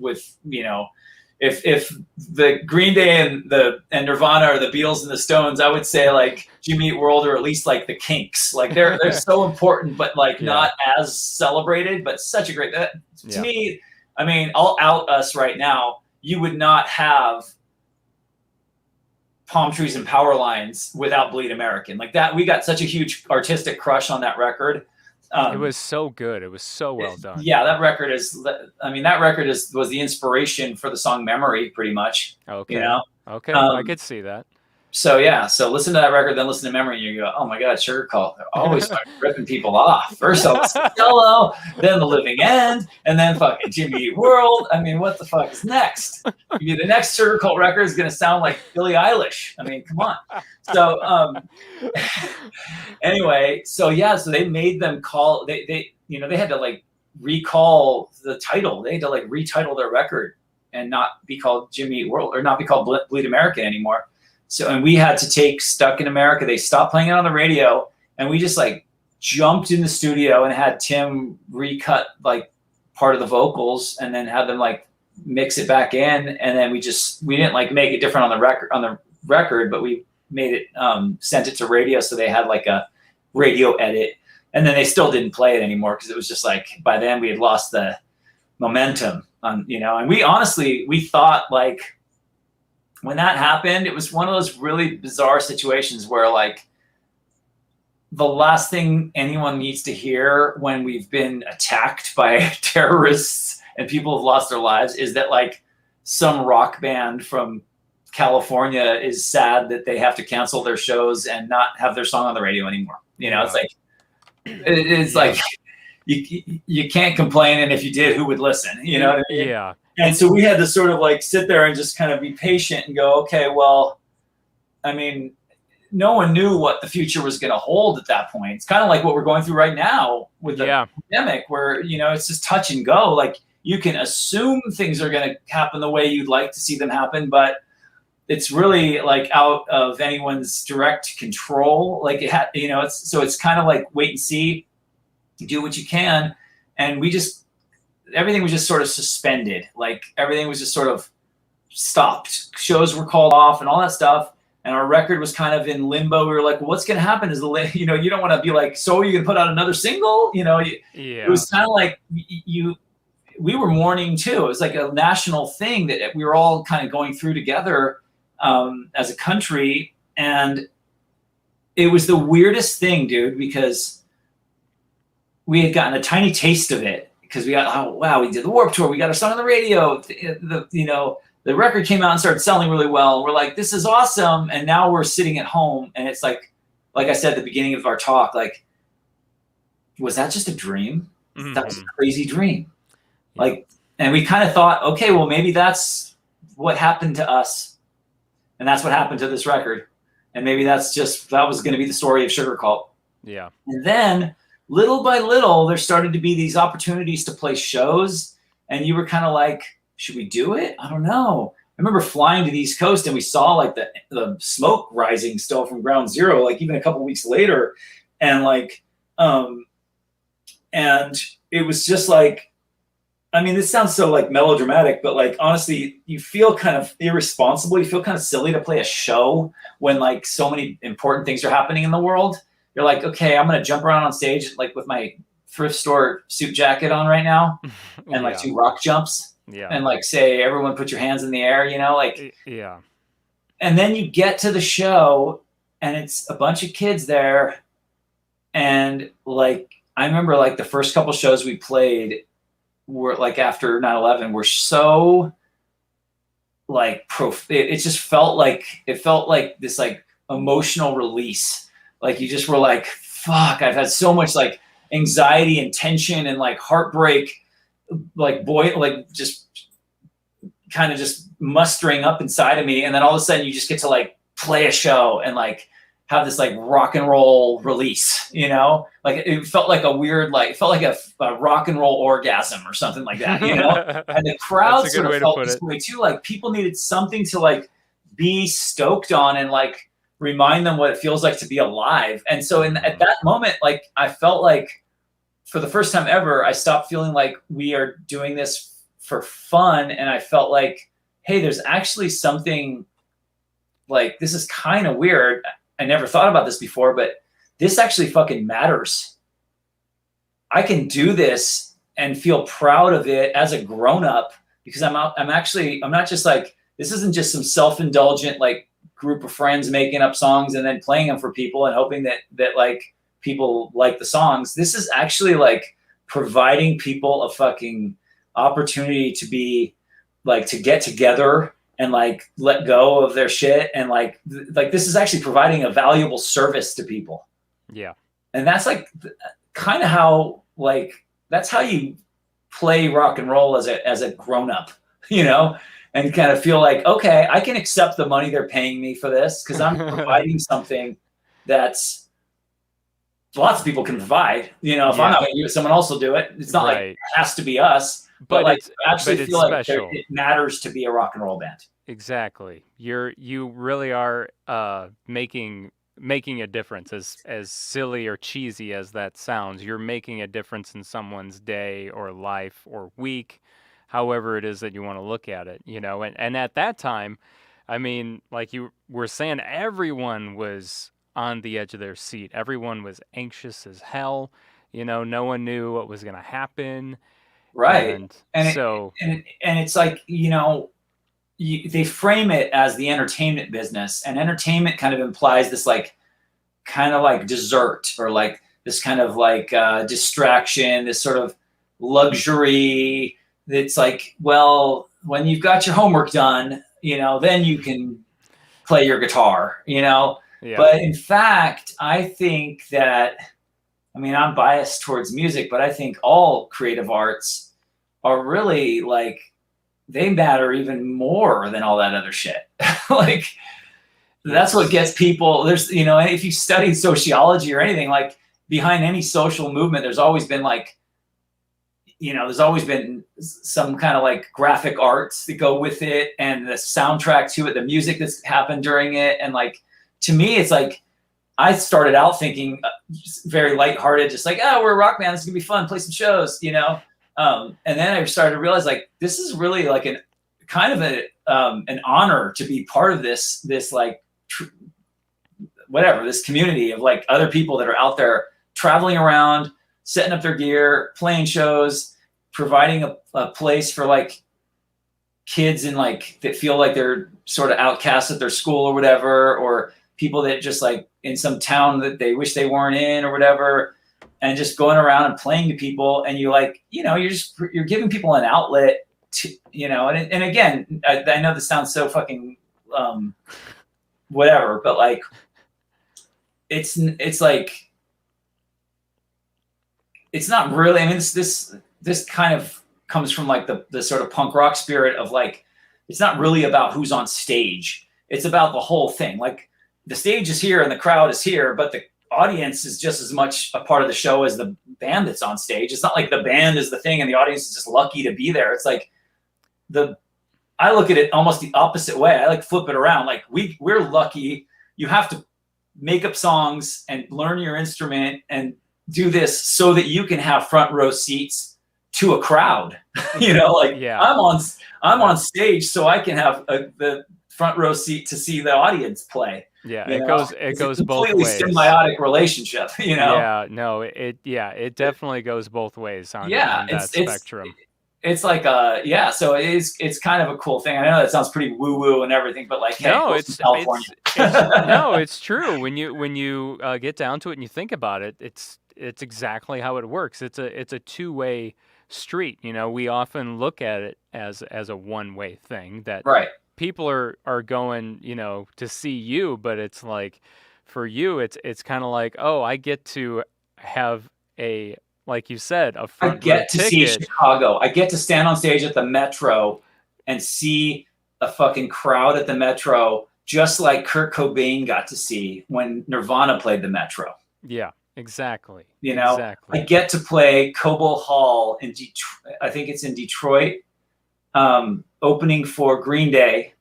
you know, if the Green Day and Nirvana or the Beatles and the Stones, I would say like Jimmy Eat World or at least like the Kinks. Like they're so important, but like not as celebrated. But such a great to me. I mean, I'll out us right now. You would not have Palm Trees and Power Lines without Bleed American. Like that, we got such a huge artistic crush on that record. It was so good. It was so well done. Yeah, that record was the inspiration for the song Memory, pretty much. Okay. You know? Okay, I could see that. So yeah, so listen to that record, then listen to Memory, and you go, oh my God, Sugarcult. They're always fucking ripping people off. First I'll listen to Solo, then The Living End, and then fucking Jimmy Eat World. I mean, what the fuck is next? The next Sugarcult record is gonna sound like Billie Eilish. I mean, come on. So anyway, so they made them call they had to like recall the title. They had to like retitle their record and not be called Jimmy Eat World or not be called Bleed American anymore. So, and we had to take Stuck in America. They stopped playing it on the radio, and we just like jumped in the studio and had Tim recut like part of the vocals, and then had them like mix it back in. And then we didn't like make it different on the record, but we made it sent it to radio, so they had like a radio edit. And then they still didn't play it anymore because it was just like by then we had lost the momentum, and we thought like. When that happened, it was one of those really bizarre situations where like the last thing anyone needs to hear when we've been attacked by terrorists and people have lost their lives is that like some rock band from California is sad that they have to cancel their shows and not have their song on the radio anymore. You know, it's like, it's like you can't complain. And if you did, who would listen? You know what I mean? Yeah. And so we had to sort of like sit there and just kind of be patient and go, okay, well, I mean, no one knew what the future was going to hold at that point. It's kind of like what we're going through right now with the pandemic where, you know, it's just touch and go. Like you can assume things are going to happen the way you'd like to see them happen, but it's really like out of anyone's direct control. Like it's kind of like wait and see, do what you can. And everything was just sort of suspended. Like everything was just sort of stopped. Shows were called off and all that stuff. And our record was kind of in limbo. We were like, well, what's going to happen is you don't want to be like, so are you going to put out another single? It was kind of like we were mourning too. It was like a national thing that we were all kind of going through together as a country. And it was the weirdest thing, dude, because we had gotten a tiny taste of it. Because we did the Warped Tour. We got our song on the radio. The record came out and started selling really well. We're like, this is awesome. And now we're sitting at home, and it's like I said at the beginning of our talk, like, was that just a dream? Mm-hmm. That was a crazy dream. Yeah. Like, and we kind of thought, okay, well, maybe that's what happened to us, and that's what happened to this record, and maybe that was going to be the story of Sugarcult. Yeah. And then. Little by little, there started to be these opportunities to play shows, and you were kind of like, should we do it? I don't know. I remember flying to the East Coast, and we saw like the smoke rising still from Ground Zero, like even a couple weeks later, and like, and it was just like, I mean, this sounds so like melodramatic, but like honestly, you feel kind of irresponsible. You feel kind of silly to play a show when like so many important things are happening in the world. You're like, okay, I'm gonna jump around on stage like with my thrift store suit jacket on right now, and like do rock jumps, and like say, everyone put your hands in the air, you know, like yeah. And then you get to the show, and it's a bunch of kids there, and like I remember like the first couple shows we played were like after 9/11 were so like it just felt like this like emotional release. Like you just were like, fuck, I've had so much like anxiety and tension and like heartbreak, like just kind of just mustering up inside of me. And then all of a sudden you just get to like play a show and like have this like rock and roll release, you know, like it felt like a weird, like it felt like a rock and roll orgasm or something like that, you know. And the crowd sort of felt this way too. Like people needed something to like be stoked on and like remind them what it feels like to be alive. And so at that moment, like I felt like for the first time ever, I stopped feeling like we are doing this for fun. And I felt like, hey, there's actually something like, this is kind of weird. I never thought about this before, but this actually fucking matters. I can do this and feel proud of it as a grown-up because I'm not just like, this isn't just some self-indulgent like group of friends making up songs and then playing them for people and hoping that like people like the songs. This is actually like providing people a fucking opportunity to be like, to get together and like let go of their shit. And like this is actually providing a valuable service to people. Yeah. And that's like kind of how, like, that's how you play rock and roll as a grown up, you know, and kind of feel like, okay, I can accept the money they're paying me for this because I'm providing something that's lots of people can provide. You know, if I'm not going to do it, someone else will do it. It's not like it has to be us, but like I actually feel like it matters to be a rock and roll band. Exactly. You really are making a difference. As silly or cheesy as that sounds, you're making a difference in someone's day or life or week, however it is that you want to look at it, you know. And at that time, I mean, like you were saying, everyone was on the edge of their seat. Everyone was anxious as hell. You know, no one knew what was going to happen. Right. And so it's like, you know, they frame it as the entertainment business, and entertainment kind of implies this like kind of like dessert or like this kind of like distraction, this sort of luxury that's like, well, when you've got your homework done, you know, then you can play your guitar, you know. Yeah. But in fact, I think that, I mean, I'm biased towards music, but I think all creative arts are really like, they matter even more than all that other shit. Like, that's what gets people. There's, you know, if you study sociology or anything, like behind any social movement, there's always been like, you know, there's always been some kind of like graphic arts that go with it and the soundtrack to it, the music that's happened during it. And like, to me, it's like, I started out thinking very lighthearted, just like, oh, we're a rock band. This is gonna be fun. Play some shows, you know? And then I started to realize like, this is really like an kind of an honor to be part of this like, whatever, this community of like other people that are out there traveling around, setting up their gear, playing shows, providing a place for like kids in like, that feel like they're sort of outcasts at their school or whatever, or people that just like in some town that they wish they weren't in or whatever, and just going around and playing to people. And you like, you know, you're giving people an outlet to, you know, and again, I know this sounds so fucking, whatever, but like, it's like, it's not really, I mean, this kind of comes from like the sort of punk rock spirit of like, it's not really about who's on stage. It's about the whole thing. Like the stage is here and the crowd is here, but the audience is just as much a part of the show as the band that's on stage. It's not like the band is the thing and the audience is just lucky to be there. It's like I look at it almost the opposite way. I like flip it around. Like we're lucky. You have to make up songs and learn your instrument and do this so that you can have front row seats to a crowd. Like Yeah. I'm on stage so I can have the front row seat to see the audience play. Yeah, it It's goes a both completely ways. symbiotic relationship. Yeah, no, it definitely goes both ways on that spectrum. It's like so it's kind of a cool thing. I know that sounds pretty woo woo and everything, but like, hey, No, cool from California. no, it's true. When you get down to it and you think about it, it's exactly how it works. It's a two-way street. We often look at it as a one-way thing that Right. people are going, to see you, but it's like for you, it's kind of like, oh, I get to have like you said, a I front get row to see ticket. Chicago. I get to stand on stage at the Metro and see a fucking crowd at the Metro, just like Kurt Cobain got to see when Nirvana played the Metro. Yeah, exactly. I get to play Cobo Hall in Detroit. I think it's in Detroit, opening for Green Day.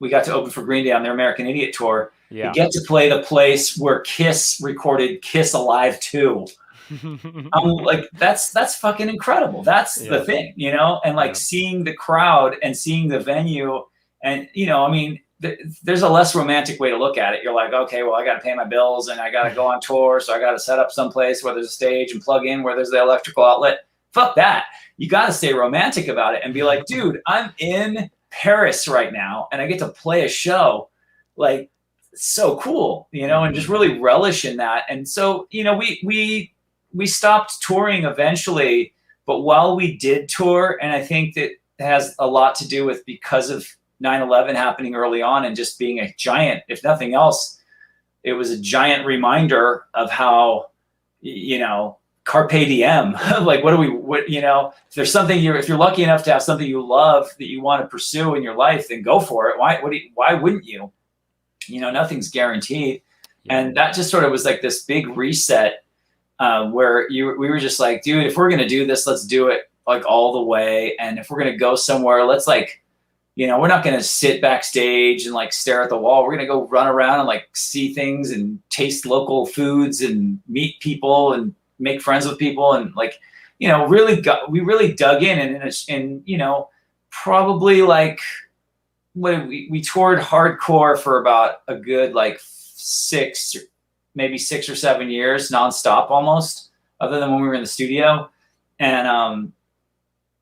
We got to open for Green Day on their American Idiot tour. Yeah. I get to play the place where Kiss recorded Kiss Alive 2. I'm like, that's fucking incredible. That's the thing, and like seeing the crowd and seeing the venue, and there's a less romantic way to look at it. You're like, okay, well, I got to pay my bills and I got to go on tour, so I got to set up someplace where there's a stage and plug in where there's the electrical outlet. Fuck that. You got to stay romantic about it and be like, dude, I'm in Paris right now and I get to play a show. Like, it's so cool, and just really relish in that. And so, we stopped touring eventually, but while we did tour, and I think that has a lot to do with because of 9/11 happening early on and just being a giant, if nothing else, it was a giant reminder of how, carpe diem. Like, if there's something if you're lucky enough to have something you love that you want to pursue in your life, then go for it. Why wouldn't you? Nothing's guaranteed. Yeah. And that just sort of was like this big reset. Where we were just like, dude, if we're going to do this, let's do it like all the way. And if we're going to go somewhere, let's like, we're not going to sit backstage and like stare at the wall. We're going to go run around and like see things and taste local foods and meet people and make friends with people. And like, we really dug in and probably like we toured hardcore for about a good like 6 or 7 years nonstop almost, other than when we were in the studio. And,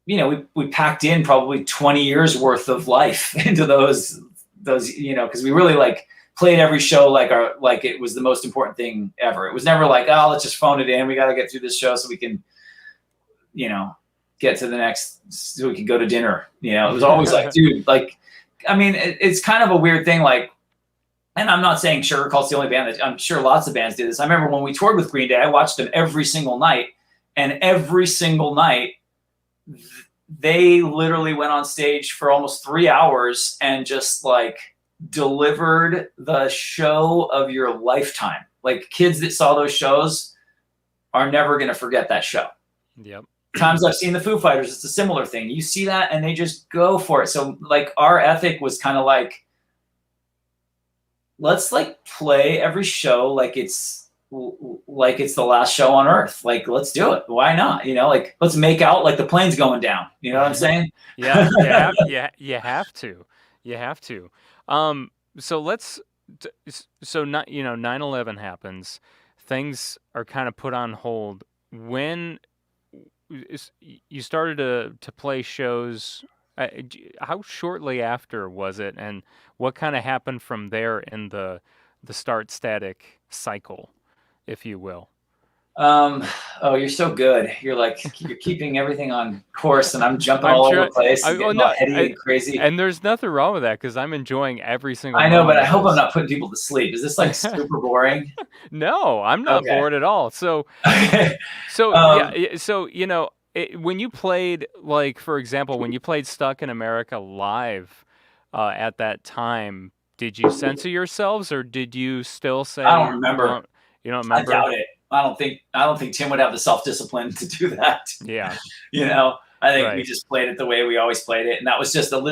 we packed in probably 20 years worth of life into those, cause we really like played every show like it was the most important thing ever. It was never like, oh, let's just phone it in. We got to get through this show so we can, get to the next, so we can go to dinner. It was always like, dude, like, it's kind of a weird thing. Like, and I'm not saying Sugarcult's the only band I'm sure lots of bands did this. I remember when we toured with Green Day, I watched them every single night, and every single night they literally went on stage for almost 3 hours and just like delivered the show of your lifetime. Like, kids that saw those shows are never going to forget that show. Yep. Times I've seen the Foo Fighters, it's a similar thing. You see that and they just go for it. So like our ethic was kind of like, let's like play every show like it's the last show on earth. Like, let's do it. Why not? Like, let's make out like the plane's going down. You know what I'm saying? Yeah, you have to. So 9/11 happens. Things are kind of put on hold. When you started to play shows, how shortly after was it, and what kind of happened from there in the start static cycle, if you will? Oh, you're so good. You're keeping everything on course, and I'm jumping all over the place and getting all heady and crazy. And there's nothing wrong with that, because I'm enjoying every single. I know, but I hope I'm not putting people to sleep. Is this like super boring? No, I'm not bored at all. So, when you played, like, for example, when you played Stuck in America live at that time, did you censor yourselves, or did you still say? I don't remember. You don't remember? I doubt it. I don't think Tim would have the self-discipline to do that. Yeah. I think we just played it the way we always played it. And that was just that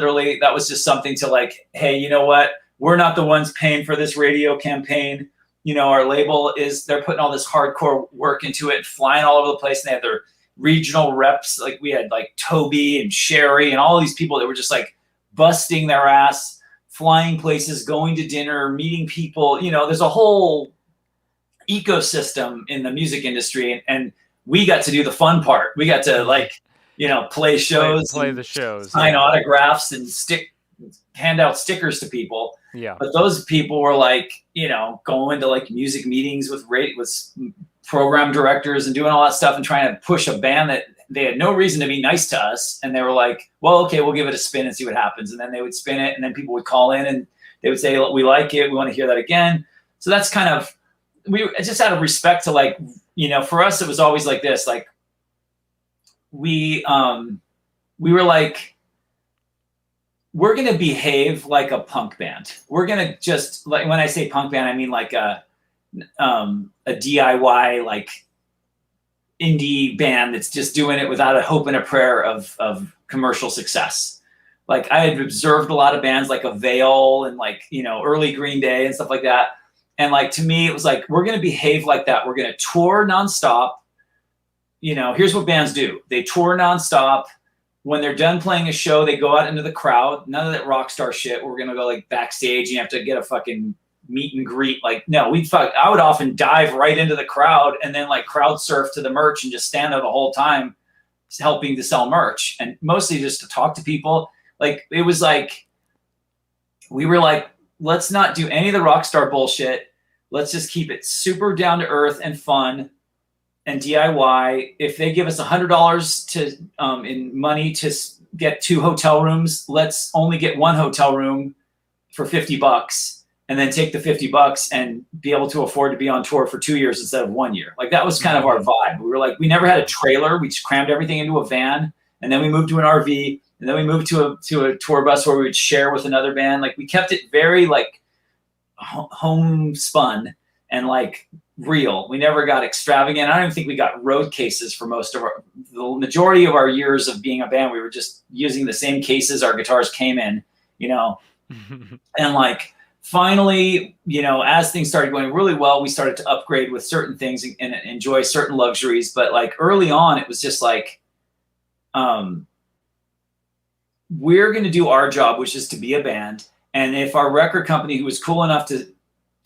was just something to like, hey, you know what? We're not the ones paying for this radio campaign. Our label they're putting all this hardcore work into it, flying all over the place. And they have their, regional reps. Like we had like Toby and Sherry and all these people that were just like busting their ass, flying places, going to dinner, meeting people. You know, there's a whole ecosystem in the music industry, and we got to do the fun part. We got to like, you know, play shows, play the shows, sign autographs, and hand out stickers to people. Yeah. But those people were like, you know, going to like music meetings with program directors and doing all that stuff and trying to push a band that they had no reason to be nice to us. And they were like, well, okay, we'll give it a spin and see what happens. And then they would spin it, and then people would call in and they would say, we like it, we want to hear that again. So that's kind of, just out of respect to like, you know, for us, it was always like this, like we were like, we're going to behave like a punk band. We're going to just, like, when I say punk band, I mean like a DIY, like indie band that's just doing it without a hope and a prayer of commercial success. Like I had observed a lot of bands like Avail and like, you know, early Green Day and stuff like that. And like, to me, it was like, we're going to behave like that. We're going to tour nonstop. You know, here's what bands do. They tour nonstop. When they're done playing a show, they go out into the crowd. None of that rock star shit. We're going to go like backstage and you have to get a fucking meet and greet. Like, no, I would often dive right into the crowd and then like crowd surf to the merch and just stand there the whole time helping to sell merch, and mostly just to talk to people. Like, it was like, we were like, let's not do any of the rock star bullshit. Let's just keep it super down to earth and fun and DIY. If they give us $100 to in money to get 2 hotel rooms, let's only get 1 hotel room for $50 and then take the $50 and be able to afford to be on tour for 2 years instead of 1 year. Like, that was kind of our vibe. We were like, we never had a trailer. We just crammed everything into a van, and then we moved to an RV, and then we moved to a tour bus where we would share with another band. Like, we kept it very like homespun and like real. We never got extravagant. I don't even think we got road cases for the majority of our years of being a band. We were just using the same cases our guitars came in, you know. And like, finally, you know, as things started going really well, we started to upgrade with certain things and enjoy certain luxuries. But like early on, it was just like, we're going to do our job, which is to be a band. And if our record company, who was cool enough to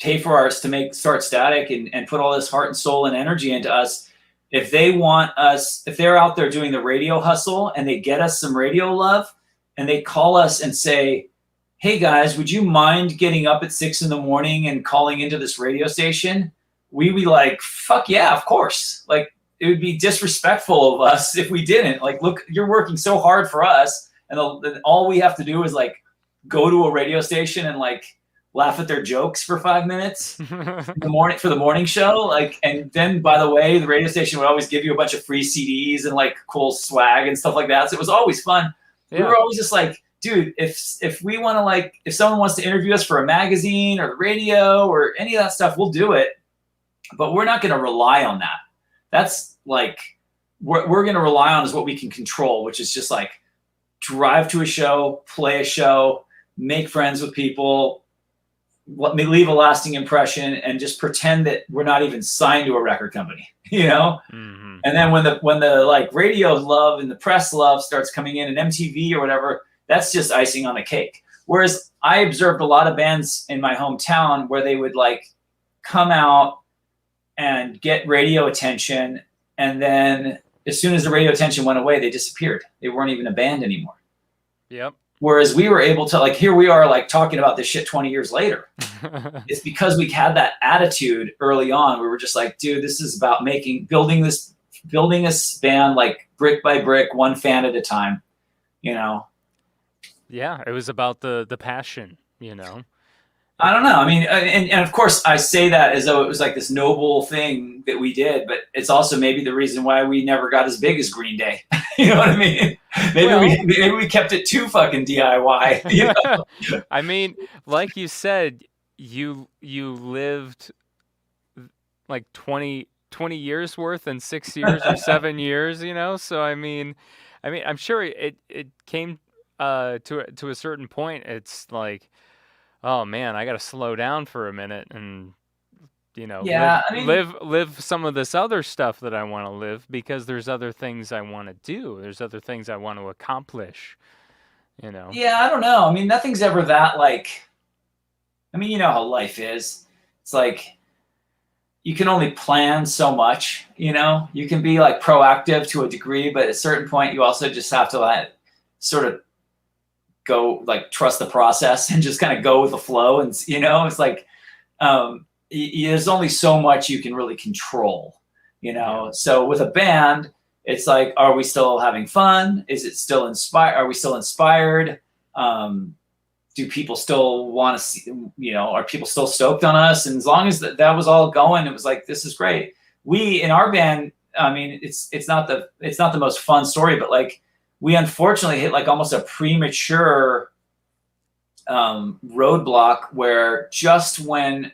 pay for us to start Static and put all this heart and soul and energy into us, if they want us, if they're out there doing the radio hustle and they get us some radio love and they call us and say, hey guys, would you mind getting up at 6 a.m. and calling into this radio station? We'd be like, fuck yeah, of course. Like, it would be disrespectful of us if we didn't. Like, look, you're working so hard for us, and all we have to do is like go to a radio station and like laugh at their jokes for 5 minutes for the morning show. Like, and then, by the way, the radio station would always give you a bunch of free CDs and like cool swag and stuff like that. So it was always fun. Yeah. We were always just like, dude, if we want to, like, if someone wants to interview us for a magazine or the radio or any of that stuff, we'll do it. But we're not going to rely on that. That's like, what we're going to rely on is what we can control, which is just like drive to a show, play a show, make friends with people, leave a lasting impression, and just pretend that we're not even signed to a record company, you know? Mm-hmm. And then when the like radio love and the press love starts coming in and MTV or whatever, that's just icing on the cake. Whereas I observed a lot of bands in my hometown where they would like come out and get radio attention, and then as soon as the radio attention went away, they disappeared. They weren't even a band anymore. Yep. Whereas we were able to, like, here we are, like, talking about this shit 20 years later. It's because we had that attitude early on. We were just like, dude, this is about building this band, like, brick by brick, one fan at a time, you know? Yeah, it was about the passion, you know? I don't know. I mean, and of course I say that as though it was like this noble thing that we did, but it's also maybe the reason why we never got as big as Green Day. You know what I mean? Maybe we kept it too fucking DIY. You know? I mean, like you said, you lived like 20 years worth in 6 years or 7 years, you know? So I mean, I'm sure it came to a certain point. It's like, oh man, I got to slow down for a minute and Yeah, I mean, live some of this other stuff that I want to live, because there's other things I want to do. There's other things I want to accomplish, yeah, I don't know. I mean, nothing's ever that like, I mean, you know how life is. It's like you can only plan so much, you can be like proactive to a degree, but at a certain point you also just have to like sort of go like trust the process and just kind of go with the flow. And it's like, there's only so much you can really control, Yeah. So with a band, it's like, are we still having fun? Is it still inspired? Are we still inspired? Do people still want to see, are people still stoked on us? And as long as that was all going, it was like, this is great. We, in our band, I mean, it's not the most fun story, but like, we unfortunately hit like almost a premature roadblock where just when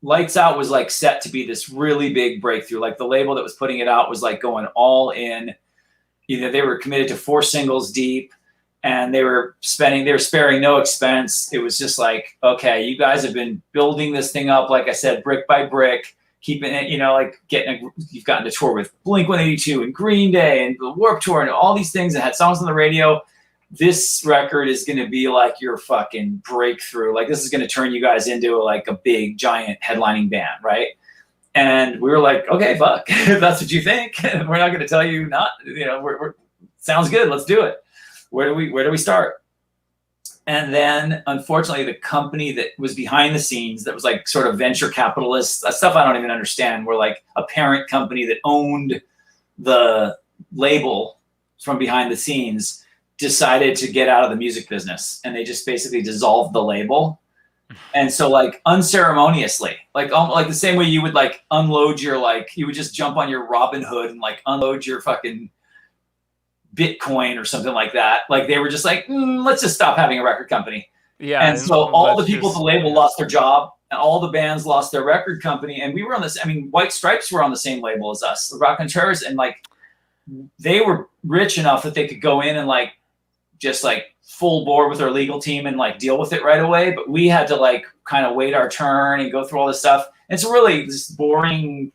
Lights Out was like set to be this really big breakthrough, like the label that was putting it out was like going all in. They were committed to 4 singles deep, and they were sparing no expense. It was just like, okay, you guys have been building this thing up, like I said, brick by brick, keeping it, like you've gotten to tour with Blink-182 and Green Day and the Warped Tour and all these things, and had songs on the radio. This record is going to be like your fucking breakthrough. Like, this is going to turn you guys into like a big giant headlining band, right? And we were like, okay, fuck, if that's what you think, we're not going to tell you not. We're sounds good. Let's do it. Where do we start? And then, unfortunately, the company that was behind the scenes, that was like sort of venture capitalists, stuff I don't even understand, were like a parent company that owned the label from behind the scenes, decided to get out of the music business, and they just basically dissolved the label. And so, like, unceremoniously, like the same way you would like unload your, like, you would just jump on your Robinhood and like unload your fucking Bitcoin or something like that. Like, they were just like, let's just stop having a record company. Yeah. And so all the people at the label lost their job, and all the bands lost their record company. And we were on this, I mean, White Stripes were on the same label as us, the Rock and Terrors, and like, they were rich enough that they could go in and like just like full bore with our legal team and like deal with it right away. But we had to like kind of wait our turn and go through all this stuff. And it's really this boring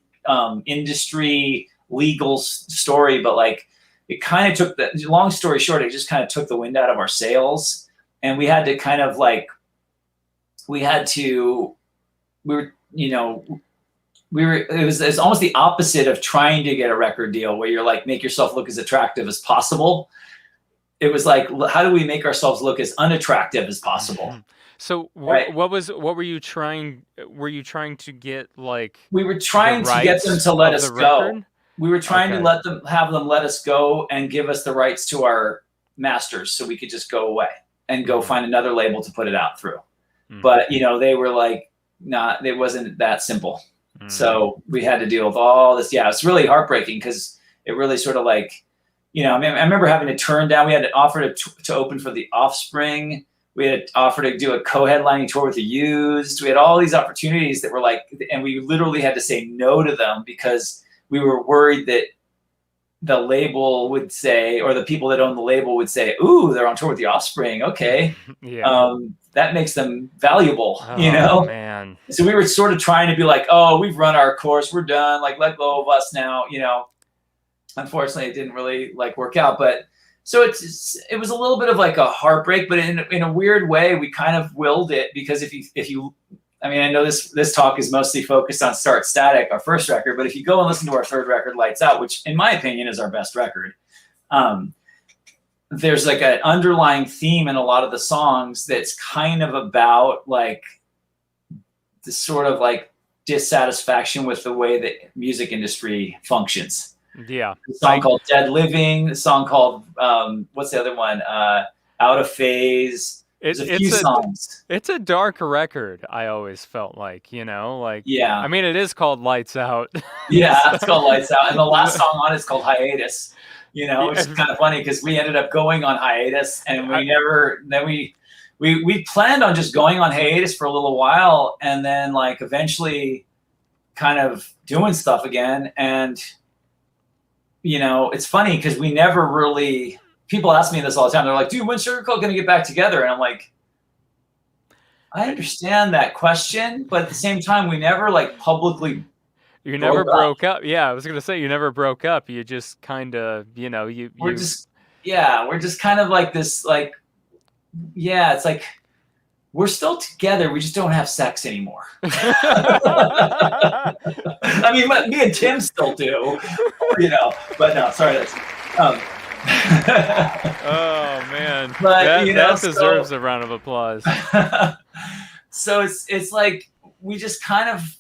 industry legal story, but like, it kind of took long story short, it just kind of took the wind out of our sails. And we had to kind of like, it was almost the opposite of trying to get a record deal, where you're like, make yourself look as attractive as possible. It was like, how do we make ourselves look as unattractive as possible? So Right. what were you trying to get, like, We were trying the to get them rights to let of us the go. record? We were trying Okay. to have them let us go and give us the rights to our masters, so we could just go away and go find another label to put it out through. But they were like, it wasn't that simple. So we had to deal with all this. Yeah, it's really heartbreaking, because it really sort of like, I mean, I remember having to turn down. We had to offer to open for the Offspring. We had to offer to do a co-headlining tour with the Used. We had all these opportunities that were like, and we literally had to say no to them, because we were worried that the label would say, or the people that own the label would say, ooh, they're on tour with the Offspring. Okay. Yeah. That makes them valuable, Oh, man. So we were sort of trying to be like, oh, we've run our course. We're done. Like, let go of us now, Unfortunately, it didn't really like work out. But so it was a little bit of like a heartbreak, but in a weird way, we kind of willed it, because if you, I mean, I know this talk is mostly focused on Start Static, our first record, but if you go and listen to our third record, Lights Out, which in my opinion is our best record, there's like an underlying theme in a lot of the songs that's kind of about like the sort of like dissatisfaction with the way that music industry functions. Yeah. The song called Dead Living, the song called, what's the other one? Out of Phase. There's a few songs. It's a dark record, I always felt like, Yeah. I mean, it is called Lights Out. Yeah, it's called Lights Out. And the last song on it's called Hiatus, which is kind of funny, because we ended up going on hiatus, and we planned on just going on hiatus for a little while, and then like eventually kind of doing stuff again. And it's funny, because we never really, people ask me this all the time. They're like, dude, when's Sugarcult going to get back together? And I'm like, I understand that question, but at the same time, we never like publicly. You never broke up. Yeah, I was gonna say you never broke up. You just kind of, We're just kind of like this, like, yeah, it's like we're still together. We just don't have sex anymore. I mean, me and Tim still do, but no, sorry. That's, oh man, but that deserves a round of applause. So it's like we just kind of,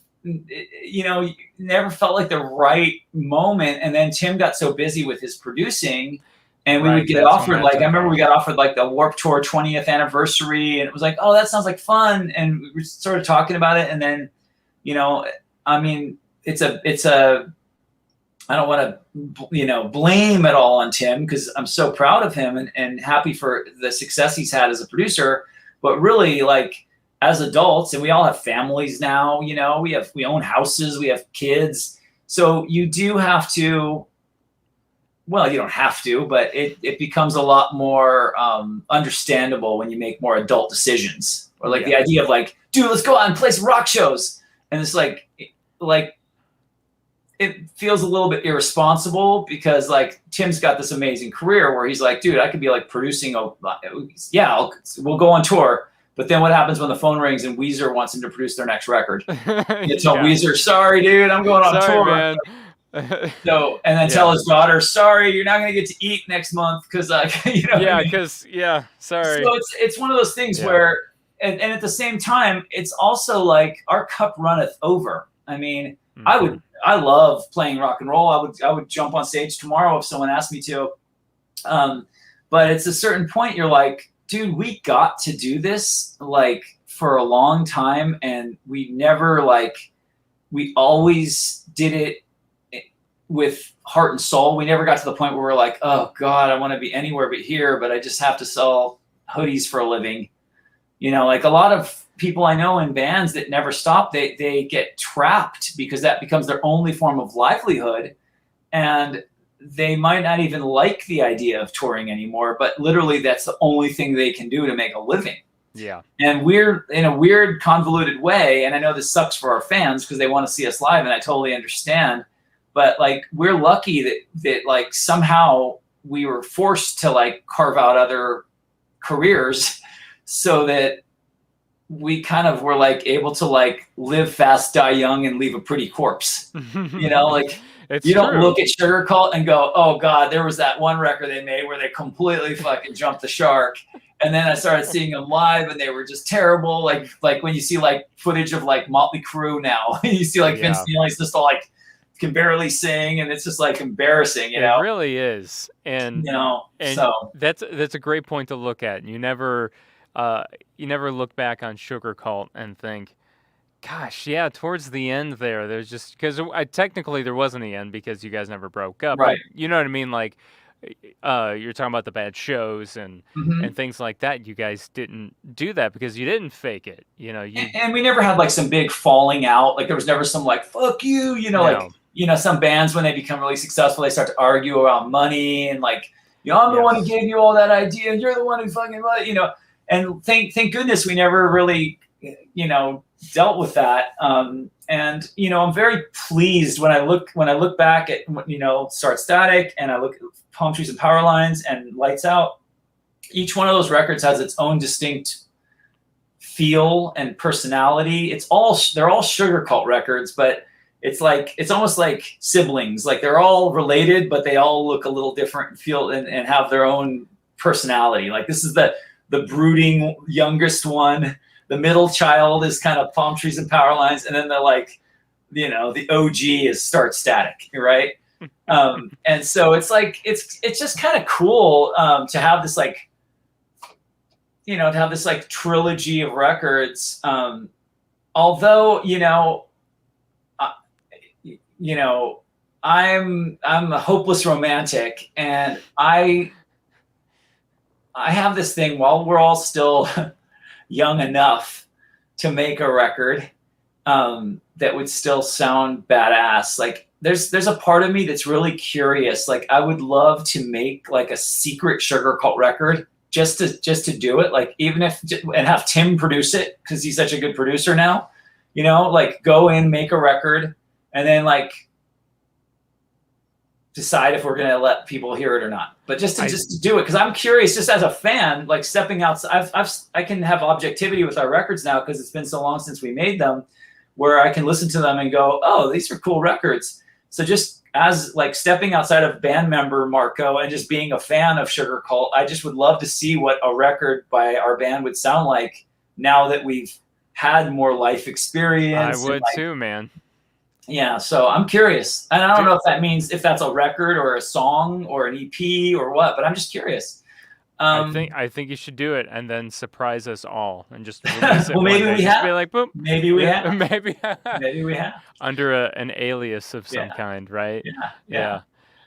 never felt like the right moment. And then Tim got so busy with his producing, and we would get offered, like, I remember we got offered like the Warped Tour 20th anniversary, and it was like, oh, that sounds like fun. And we were sort of talking about it. And then, I mean, it's a, I don't want to, blame it all on Tim, because I'm so proud of him and happy for the success he's had as a producer. But really, like, as adults, and we all have families now, we own houses, we have kids. So you do have to, well, you don't have to, but it becomes a lot more understandable when you make more adult decisions. Or like the idea of like, dude, let's go out and play some rock shows. And it's like it feels a little bit irresponsible, because like Tim's got this amazing career where he's like, dude, I could be like producing we'll go on tour. But then what happens when the phone rings and Weezer wants him to produce their next record? You tell Weezer, sorry, dude, I'm going on tour. Man. So, and then tell his daughter, sorry, you're not going to get to eat next month because, sorry. So it's one of those things where, and at the same time, it's also like our cup runneth over. I mean, I love playing rock and roll. I would jump on stage tomorrow if someone asked me to. But it's a certain point you're like, dude, we got to do this like for a long time, and we never we always did it with heart and soul. We never got to the point where we're like, oh God, I want to be anywhere but here, but I just have to sell hoodies for a living. Like a lot of people I know in bands that never stop, they get trapped because that becomes their only form of livelihood. And they might not even like the idea of touring anymore, but literally that's the only thing they can do to make a living. Yeah. And we're in a weird, convoluted way. And I know this sucks for our fans because they want to see us live, and I totally understand. But like, we're lucky that like somehow we were forced to like carve out other careers so that we kind of were like able to like live fast, die young, and leave a pretty corpse. Like, it's you don't true. Look at Sugarcult and go, oh God, there was that one record they made where they completely fucking jumped the shark. And then I started seeing them live and they were just terrible. Like when you see like footage of like Motley Crue now, you see like Vince Neil's just all like can barely sing, and it's just like embarrassing, It really is. And so that's a great point to look at. You never look back on Sugarcult and think, gosh, yeah, towards the end there's just, because technically there wasn't the end because you guys never broke up. Right. But you know what I mean? Like, you're talking about the bad shows and things like that. You guys didn't do that because you didn't fake it. And we never had like some big falling out. Like there was never some like, fuck you, like, some bands when they become really successful, they start to argue around money and like, I'm the one who gave you all that idea and you're the one who fucking, and thank goodness we never really, dealt with that. And I'm very pleased when I look back at Start Static, and I look at Palm Trees and Power Lines and Lights Out. Each one of those records has its own distinct feel and personality. They're all Sugarcult records, but it's almost like siblings. Like they're all related, but they all look a little different and feel and have their own personality. Like this is the brooding youngest one. The middle child is kind of Palm Trees and Power Lines, and then the OG is Start Static, right? And so it's like it's just kind of cool to have this trilogy of records. Although I'm a hopeless romantic, and I have this thing while we're all still young enough to make a record that would still sound badass. Like there's a part of me that's really curious. Like I would love to make like a secret Sugarcult record just to do it, like even if and have Tim produce it because he's such a good producer now, like go in, make a record, and then like decide if we're going to let people hear it or not. But just to do it, because I'm curious, just as a fan, like stepping outside. I can have objectivity with our records now because it's been so long since we made them, where I can listen to them and go, oh, these are cool records. So just as like stepping outside of band member Marco and just being a fan of Sugarcult, I just would love to see what a record by our band would sound like now that we've had more life experience. I would too, man. Yeah, so I'm curious. And I don't know if that means if that's a record or a song or an EP or what, but I'm just curious. I think you should do it and then surprise us all and just release it. Well, maybe we have. Be like, boop. Maybe we have. Maybe we have. Under an alias of some kind, right? Yeah.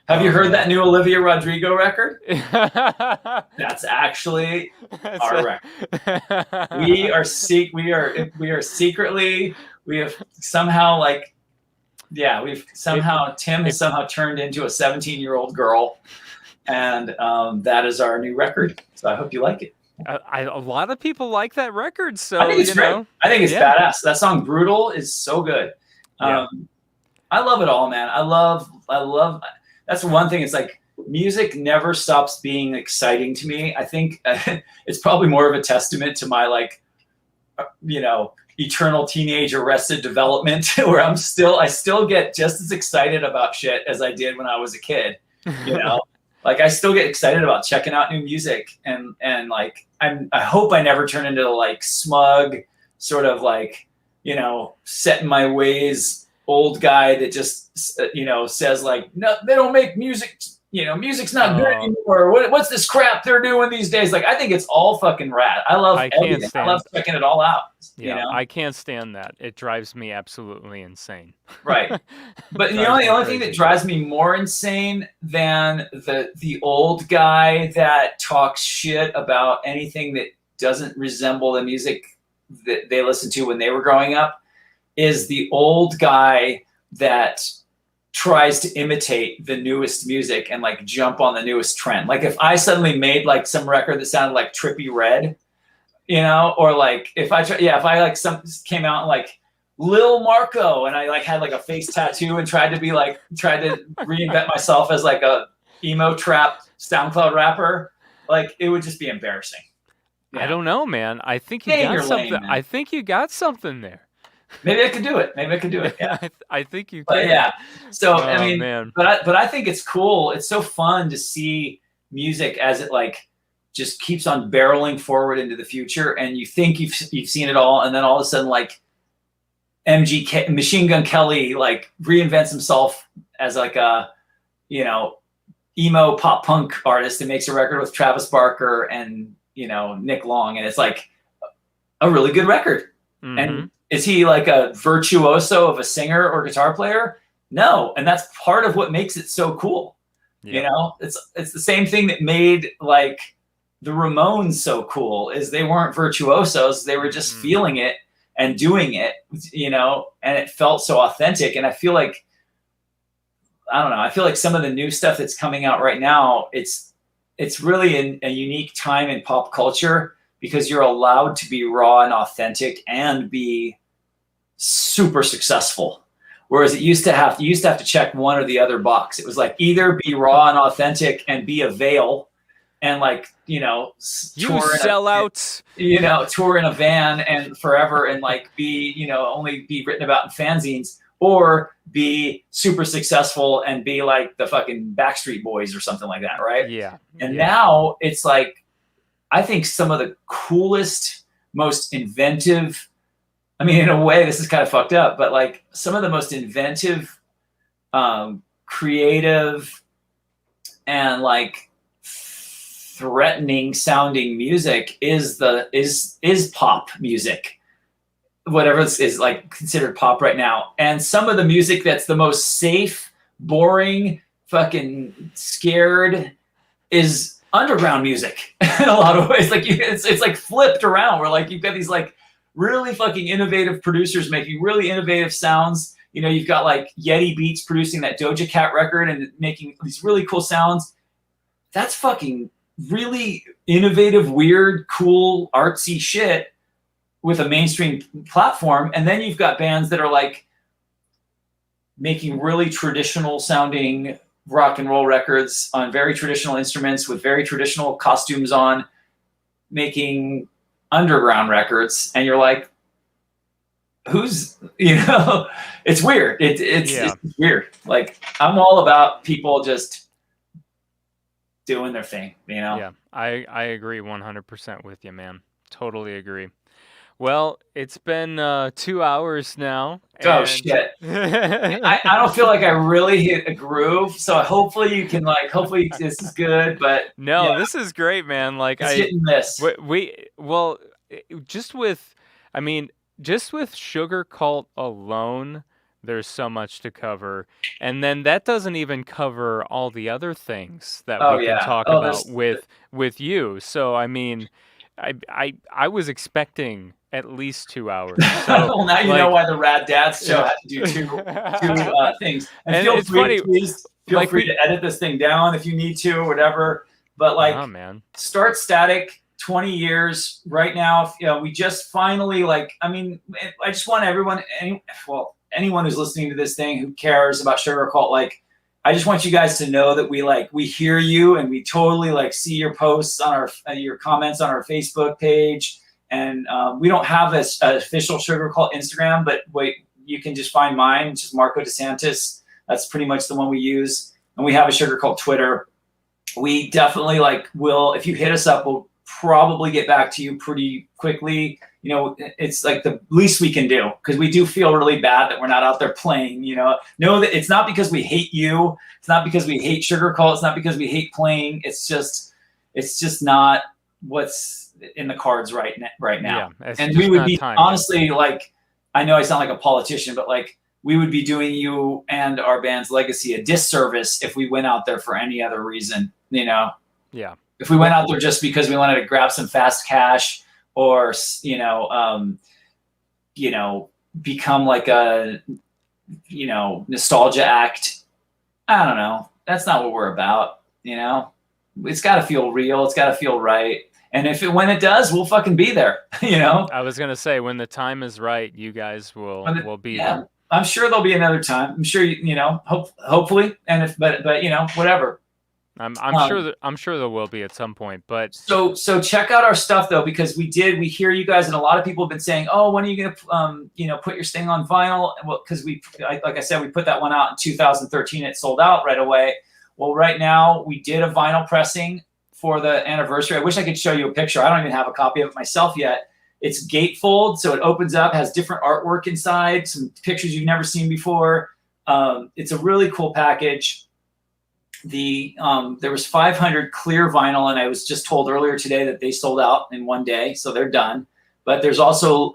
Have you heard that new Olivia Rodrigo record? That's actually our record. We have somehow like, Tim has somehow turned into a 17-year-old girl. And that is our new record. So I hope you like it. A lot of people like that record. So I think it's great. I think it's badass. That song "Brutal" is so good. I love it all, man. I love. That's one thing. It's like music never stops being exciting to me. I think it's probably more of a testament to my eternal teenage arrested development, where I still get just as excited about shit as I did when I was a kid. Like I still get excited about checking out new music, and like I hope I never turn into like smug sort of like set in my ways old guy that just says like, no, they don't make music. Music's not good anymore. What's this crap they're doing these days? Like I think it's all fucking rad. I love everything. I love checking it all out. I can't stand that. It drives me absolutely insane. Right. But the only thing that drives me more insane than the old guy that talks shit about anything that doesn't resemble the music that they listened to when they were growing up is the old guy that tries to imitate the newest music and like jump on the newest trend. Like if I suddenly made like some record that sounded like Trippie Redd, or like if I like some came out and like Lil Marco and I like had like a face tattoo and tried to reinvent myself as like a emo trap SoundCloud rapper, like it would just be embarrassing. Yeah. I don't know, man. I think you got something. Lame, I think you got something there. Maybe I could do it. Yeah. I think you can. But yeah. So I mean, man. But I think it's cool. It's so fun to see music as it like just keeps on barreling forward into the future, and you think you've seen it all, and then all of a sudden like Machine Gun Kelly like reinvents himself as like a emo pop punk artist and makes a record with Travis Barker and Nick Long, and it's like a really good record. Mm-hmm. And is he like a virtuoso of a singer or guitar player? No. And that's part of what makes it so cool. Yeah. It's the same thing that made like the Ramones so cool is they weren't virtuosos. They were just feeling it and doing it, and it felt so authentic. And I feel like, I don't know, I feel like some of the new stuff that's coming out right now, it's really a unique time in pop culture because you're allowed to be raw and authentic and be super successful. Whereas you used to have to check one or the other box. It was like either be raw and authentic and be a veil and like, you sell out, tour in a van and forever and like be, only be written about in fanzines, or be super successful and be like the fucking Backstreet Boys or something like that. Right. Yeah. And now it's like, I think some of the coolest, most inventive, I mean, in a way, this is kind of fucked up, but like some of the most inventive, creative, and like threatening sounding music is pop music, whatever is like considered pop right now. And some of the music that's the most safe, boring, fucking scared is underground music in a lot of ways. Like it's like flipped around where like you've got these like really fucking innovative producers making really innovative sounds. You've got like Yeti Beats producing that Doja Cat record and making these really cool sounds. That's fucking really innovative, weird, cool, artsy shit with a mainstream platform. And then you've got bands that are like making really traditional sounding rock and roll records on very traditional instruments with very traditional costumes on, making underground records. And you're like, who's, it's weird. It's weird. Like, I'm all about people just doing their thing, Yeah, I agree 100% with you, man. Totally agree. Well, it's been 2 hours now. Oh shit! I don't feel like I really hit a groove, so hopefully you can hopefully this is good. But no, this is great, man. Like it's hit and miss. Just with Sugarcult alone, there's so much to cover, and then that doesn't even cover all the other things that we can talk about with you. So I mean, I was expecting at least 2 hours. So, well, now you know why the Rad Dads show had to do two things. And feel free, please feel free to edit this thing down if you need to or whatever. But Start Static, 20 years right now. We just finally I just want everyone, anyone who's listening to this thing who cares about Sugarcult, I just want you guys to know that we hear you, and we totally see your posts on your comments on our Facebook page. And we don't have an official Sugarcult Instagram, but you can just find mine, which is Marko DeSantis. That's pretty much the one we use. And we have a Sugarcult Twitter. We definitely will, if you hit us up, we'll probably get back to you pretty quickly. It's the least we can do, because we do feel really bad that we're not out there playing. Know that it's not because we hate you. It's not because we hate Sugarcult. It's not because we hate playing. It's just not what's in the cards right now. Yeah, and we would be honestly I know I sound like a politician, but we would be doing you and our band's legacy a disservice if we went out there for any other reason. Yeah. If we went out there just because we wanted to grab some fast cash, or become a nostalgia act, I don't know. That's not what we're about. It's got to feel real. It's got to feel right. And when it does, we'll fucking be there. I was gonna say, when the time is right, you guys will be there. I'm sure there'll be another time. I'm sure hopefully. And but whatever. I'm sure there will be at some point. But so check out our stuff though, because we hear you guys, and a lot of people have been saying, oh, when are you gonna put your thing on vinyl? Well, because like I said, we put that one out in 2013. It sold out right away. Well, right now we did a vinyl pressing for the anniversary. I wish I could show you a picture. I don't even have a copy of it myself yet. It's gatefold, so it opens up, has different artwork inside, some pictures you've never seen before. It's a really cool package. There was 500 clear vinyl, and I was just told earlier today that they sold out in one day, so they're done. But there's also,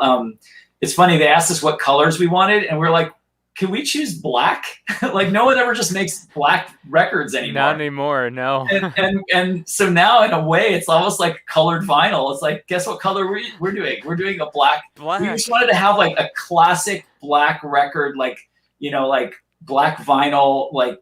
it's funny, they asked us what colors we wanted, and we're like, can we choose black? No one ever just makes black records anymore. Not anymore, no. and so now, in a way, it's almost like colored vinyl. It's guess what color we're doing? We're doing a black. We just wanted to have a classic black record, black vinyl,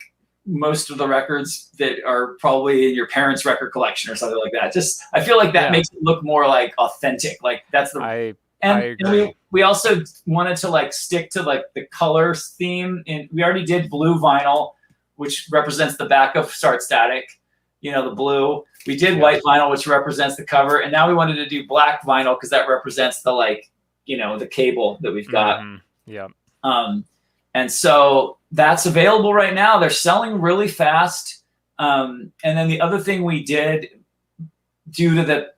most of the records that are probably in your parents' record collection or something like that. Just, I feel like that makes it look more authentic. That's the. I agree. And we also wanted to stick to the colors theme, and we already did blue vinyl, which represents the back of Start Static, the blue. We did white vinyl, which represents the cover, and now we wanted to do black vinyl because that represents the the cable that we've got. Mm-hmm. Yeah. And so that's available right now. They're selling really fast. And then the other thing we did, due to the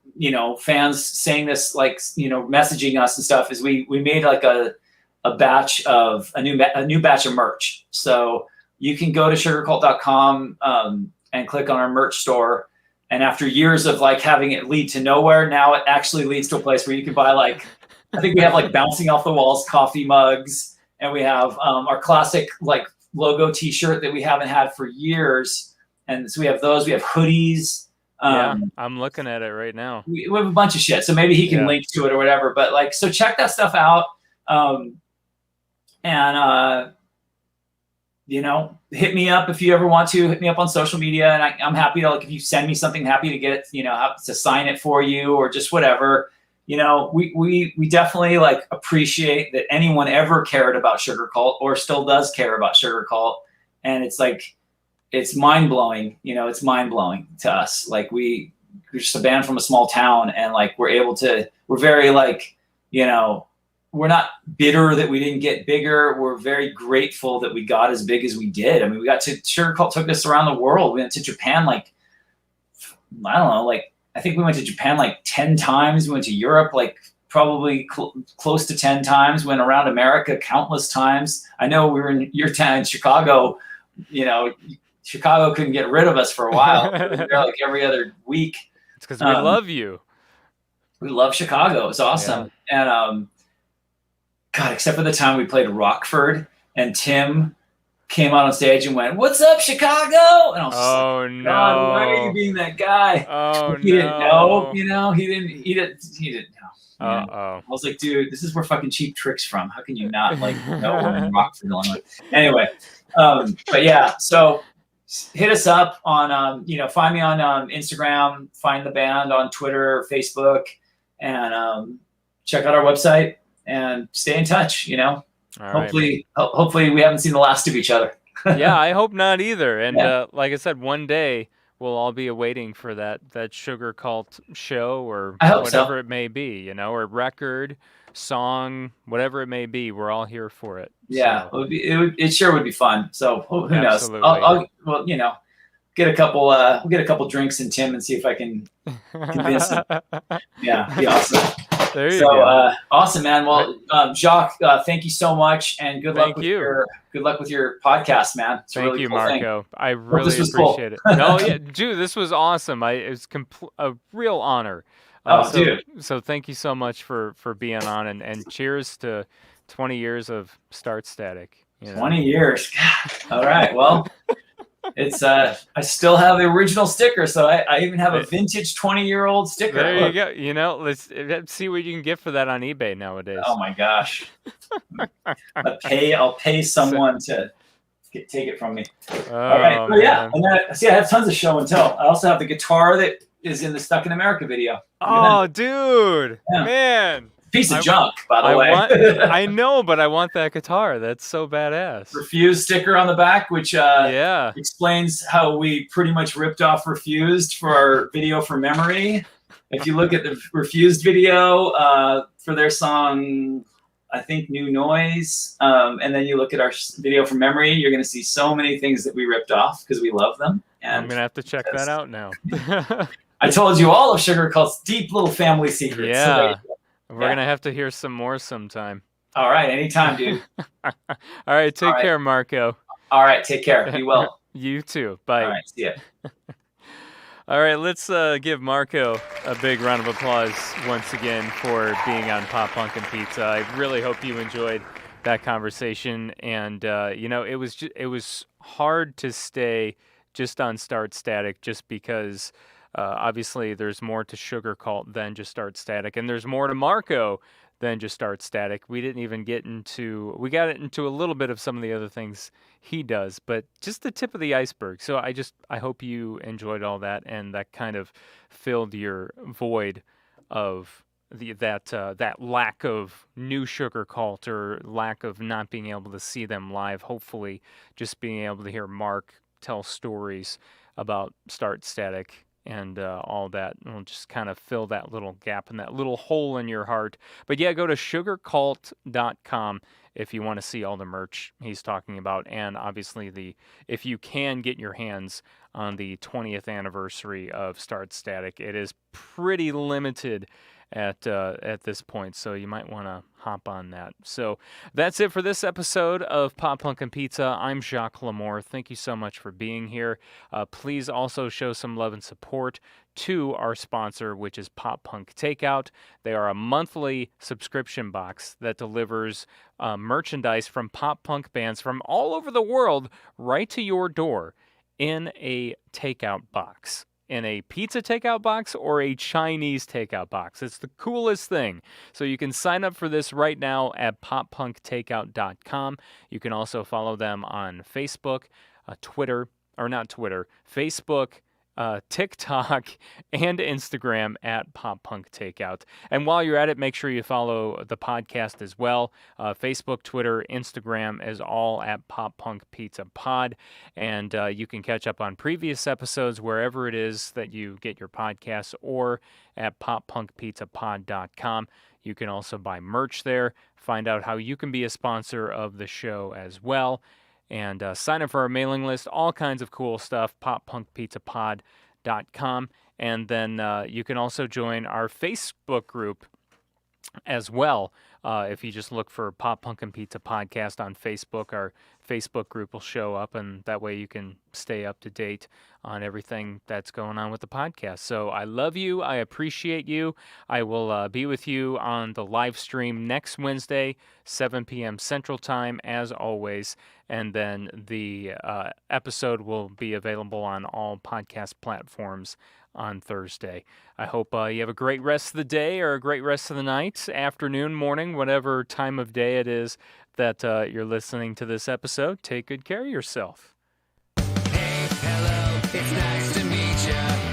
fans saying this, messaging us and stuff, is we made a new batch of merch. So you can go to sugarcult.com and click on our merch store. And after years of having it lead to nowhere, now it actually leads to a place where you can buy I think we have bouncing off the walls coffee mugs, and we have our classic logo T-shirt that we haven't had for years. And so we have those. We have hoodies. I'm looking at it right now. We have a bunch of shit, so maybe he can link to it or whatever. But so check that stuff out. hit me up if you ever want to. Hit me up on social media, and I'm happy to, like, if you send me something, happy to get to sign it for you or just whatever. We definitely like appreciate that anyone ever cared about Sugarcult or still does care about Sugarcult, and it's like it's mind blowing. It's mind blowing to us. Like we're just a band from a small town, and like we're very like we're not bitter that we didn't get bigger. We're very grateful that we got as big as we did. I mean, Sugarcult took us around the world. We went to Japan, like, I don't know, like, I think we went to Japan like 10 times. We went to Europe, like probably close to 10 times. Went around America countless times. I know we were in your town in Chicago. Chicago couldn't get rid of us for a while. We were there like every other week. It's because we love you. We love Chicago. It's awesome. Yeah. And, God, except for the time we played Rockford and Tim came out on stage and went, "What's up, Chicago?" And I was just like, God, why are you being that guy? He didn't know, he didn't know. I was like, dude, this is where fucking Cheap Trick's from. How can you not like know we're in Rockford, Illinois? Anyway, but yeah, so hit us up on, find me on Instagram, find the band on Twitter, Facebook, and check out our website. And stay in touch, hopefully we haven't seen the last of each other. Yeah, I hope not either. And like I said, one day we'll all be awaiting for that Sugarcult show or whatever it may be, or record, song, whatever it may be. We're all here for it. Yeah, so. It sure would be fun. So who knows? I'll get a couple drinks in Tim and see if I can convince him. Yeah, be awesome. There you go. Awesome, man. Well, Jacques, thank you so much, and good luck with your podcast, man. It's thank a really you, cool Marco. Thing. I really appreciate it. No, yeah, dude, this was awesome. It was a real honor. Dude. So thank you so much for being on, and cheers to 20 years of Start Static. 20 years. God. All right. Well. It's I still have the original sticker, so I even have a vintage 20-year-old sticker. There you go. Let's see what you can get for that on eBay nowadays. Oh my gosh. I'll pay someone to take it from me. All right. So yeah, and then I have tons of show and tell. I also have the guitar that is in the Stuck in America video. Oh, dude. Yeah. Man. Piece of junk, by the way. I know, but I want that guitar. That's so badass. Refused sticker on the back, which explains how we pretty much ripped off Refused for our video for Memory. If you look at the Refused video for their song, I think New Noise, and then you look at our video for Memory, you're going to see so many things that we ripped off because we love them. And I'm going to have to check that out now. I told you all of Sugarcult's deep little family secrets. Yeah. We're going to have to hear some more sometime. All right. Anytime, dude. All right. Take care, Marco. All right. Take care. Be well. You too. Bye. All right. See ya. All right. Let's give Marco a big round of applause once again for being on Pop Punk and Pizza. I really hope you enjoyed that conversation. And, it was hard to stay just on Start Static just because obviously there's more to Sugarcult than just Start Static, and there's more to Marco than just Start Static. We got into a little bit of some of the other things he does, but just the tip of the iceberg. So I hope you enjoyed all that, and that kind of filled your void of that lack of new Sugarcult or lack of not being able to see them live. Hopefully just being able to hear Mark tell stories about Start Static and all that will just kind of fill that little gap and that little hole in your heart. But yeah, go to sugarcult.com if you want to see all the merch he's talking about, and obviously if you can get your hands on the 20th anniversary of Start Static. It is pretty limited at this point, so you might want to hop on that. So that's it for this episode of Pop Punk and Pizza. I'm Jacques Lamour. Thank you so much for being here. Please also show some love and support to our sponsor, which is Pop Punk Takeout. They are a monthly subscription box that delivers merchandise from pop punk bands from all over the world right to your door in a takeout box. in a pizza takeout box or a Chinese takeout box. It's the coolest thing. So you can sign up for this right now at poppunktakeout.com. You can also follow them on Facebook, Facebook, TikTok, and Instagram at Pop Punk Takeout. And while you're at it, make sure you follow the podcast as well. Facebook, Twitter, Instagram is all at Pop Punk Pizza Pod. And you can catch up on previous episodes wherever it is that you get your podcasts or at poppunkpizzapod.com. You can also buy merch there, find out how you can be a sponsor of the show as well. And sign up for our mailing list, all kinds of cool stuff, poppunkpizzapod.com. And then you can also join our Facebook group as well. If you just look for Pop Punk and Pizza Podcast on Facebook, our Facebook group will show up, and that way you can stay up to date on everything that's going on with the podcast. So I love you. I appreciate you. I will be with you on the live stream next Wednesday, 7 p.m. Central Time, as always. And then the episode will be available on all podcast platforms on Thursday. I hope you have a great rest of the day or a great rest of the night, afternoon, morning, whatever time of day it is that you're listening to this episode. Take good care of yourself. Hey, hello, it's nice to meet ya.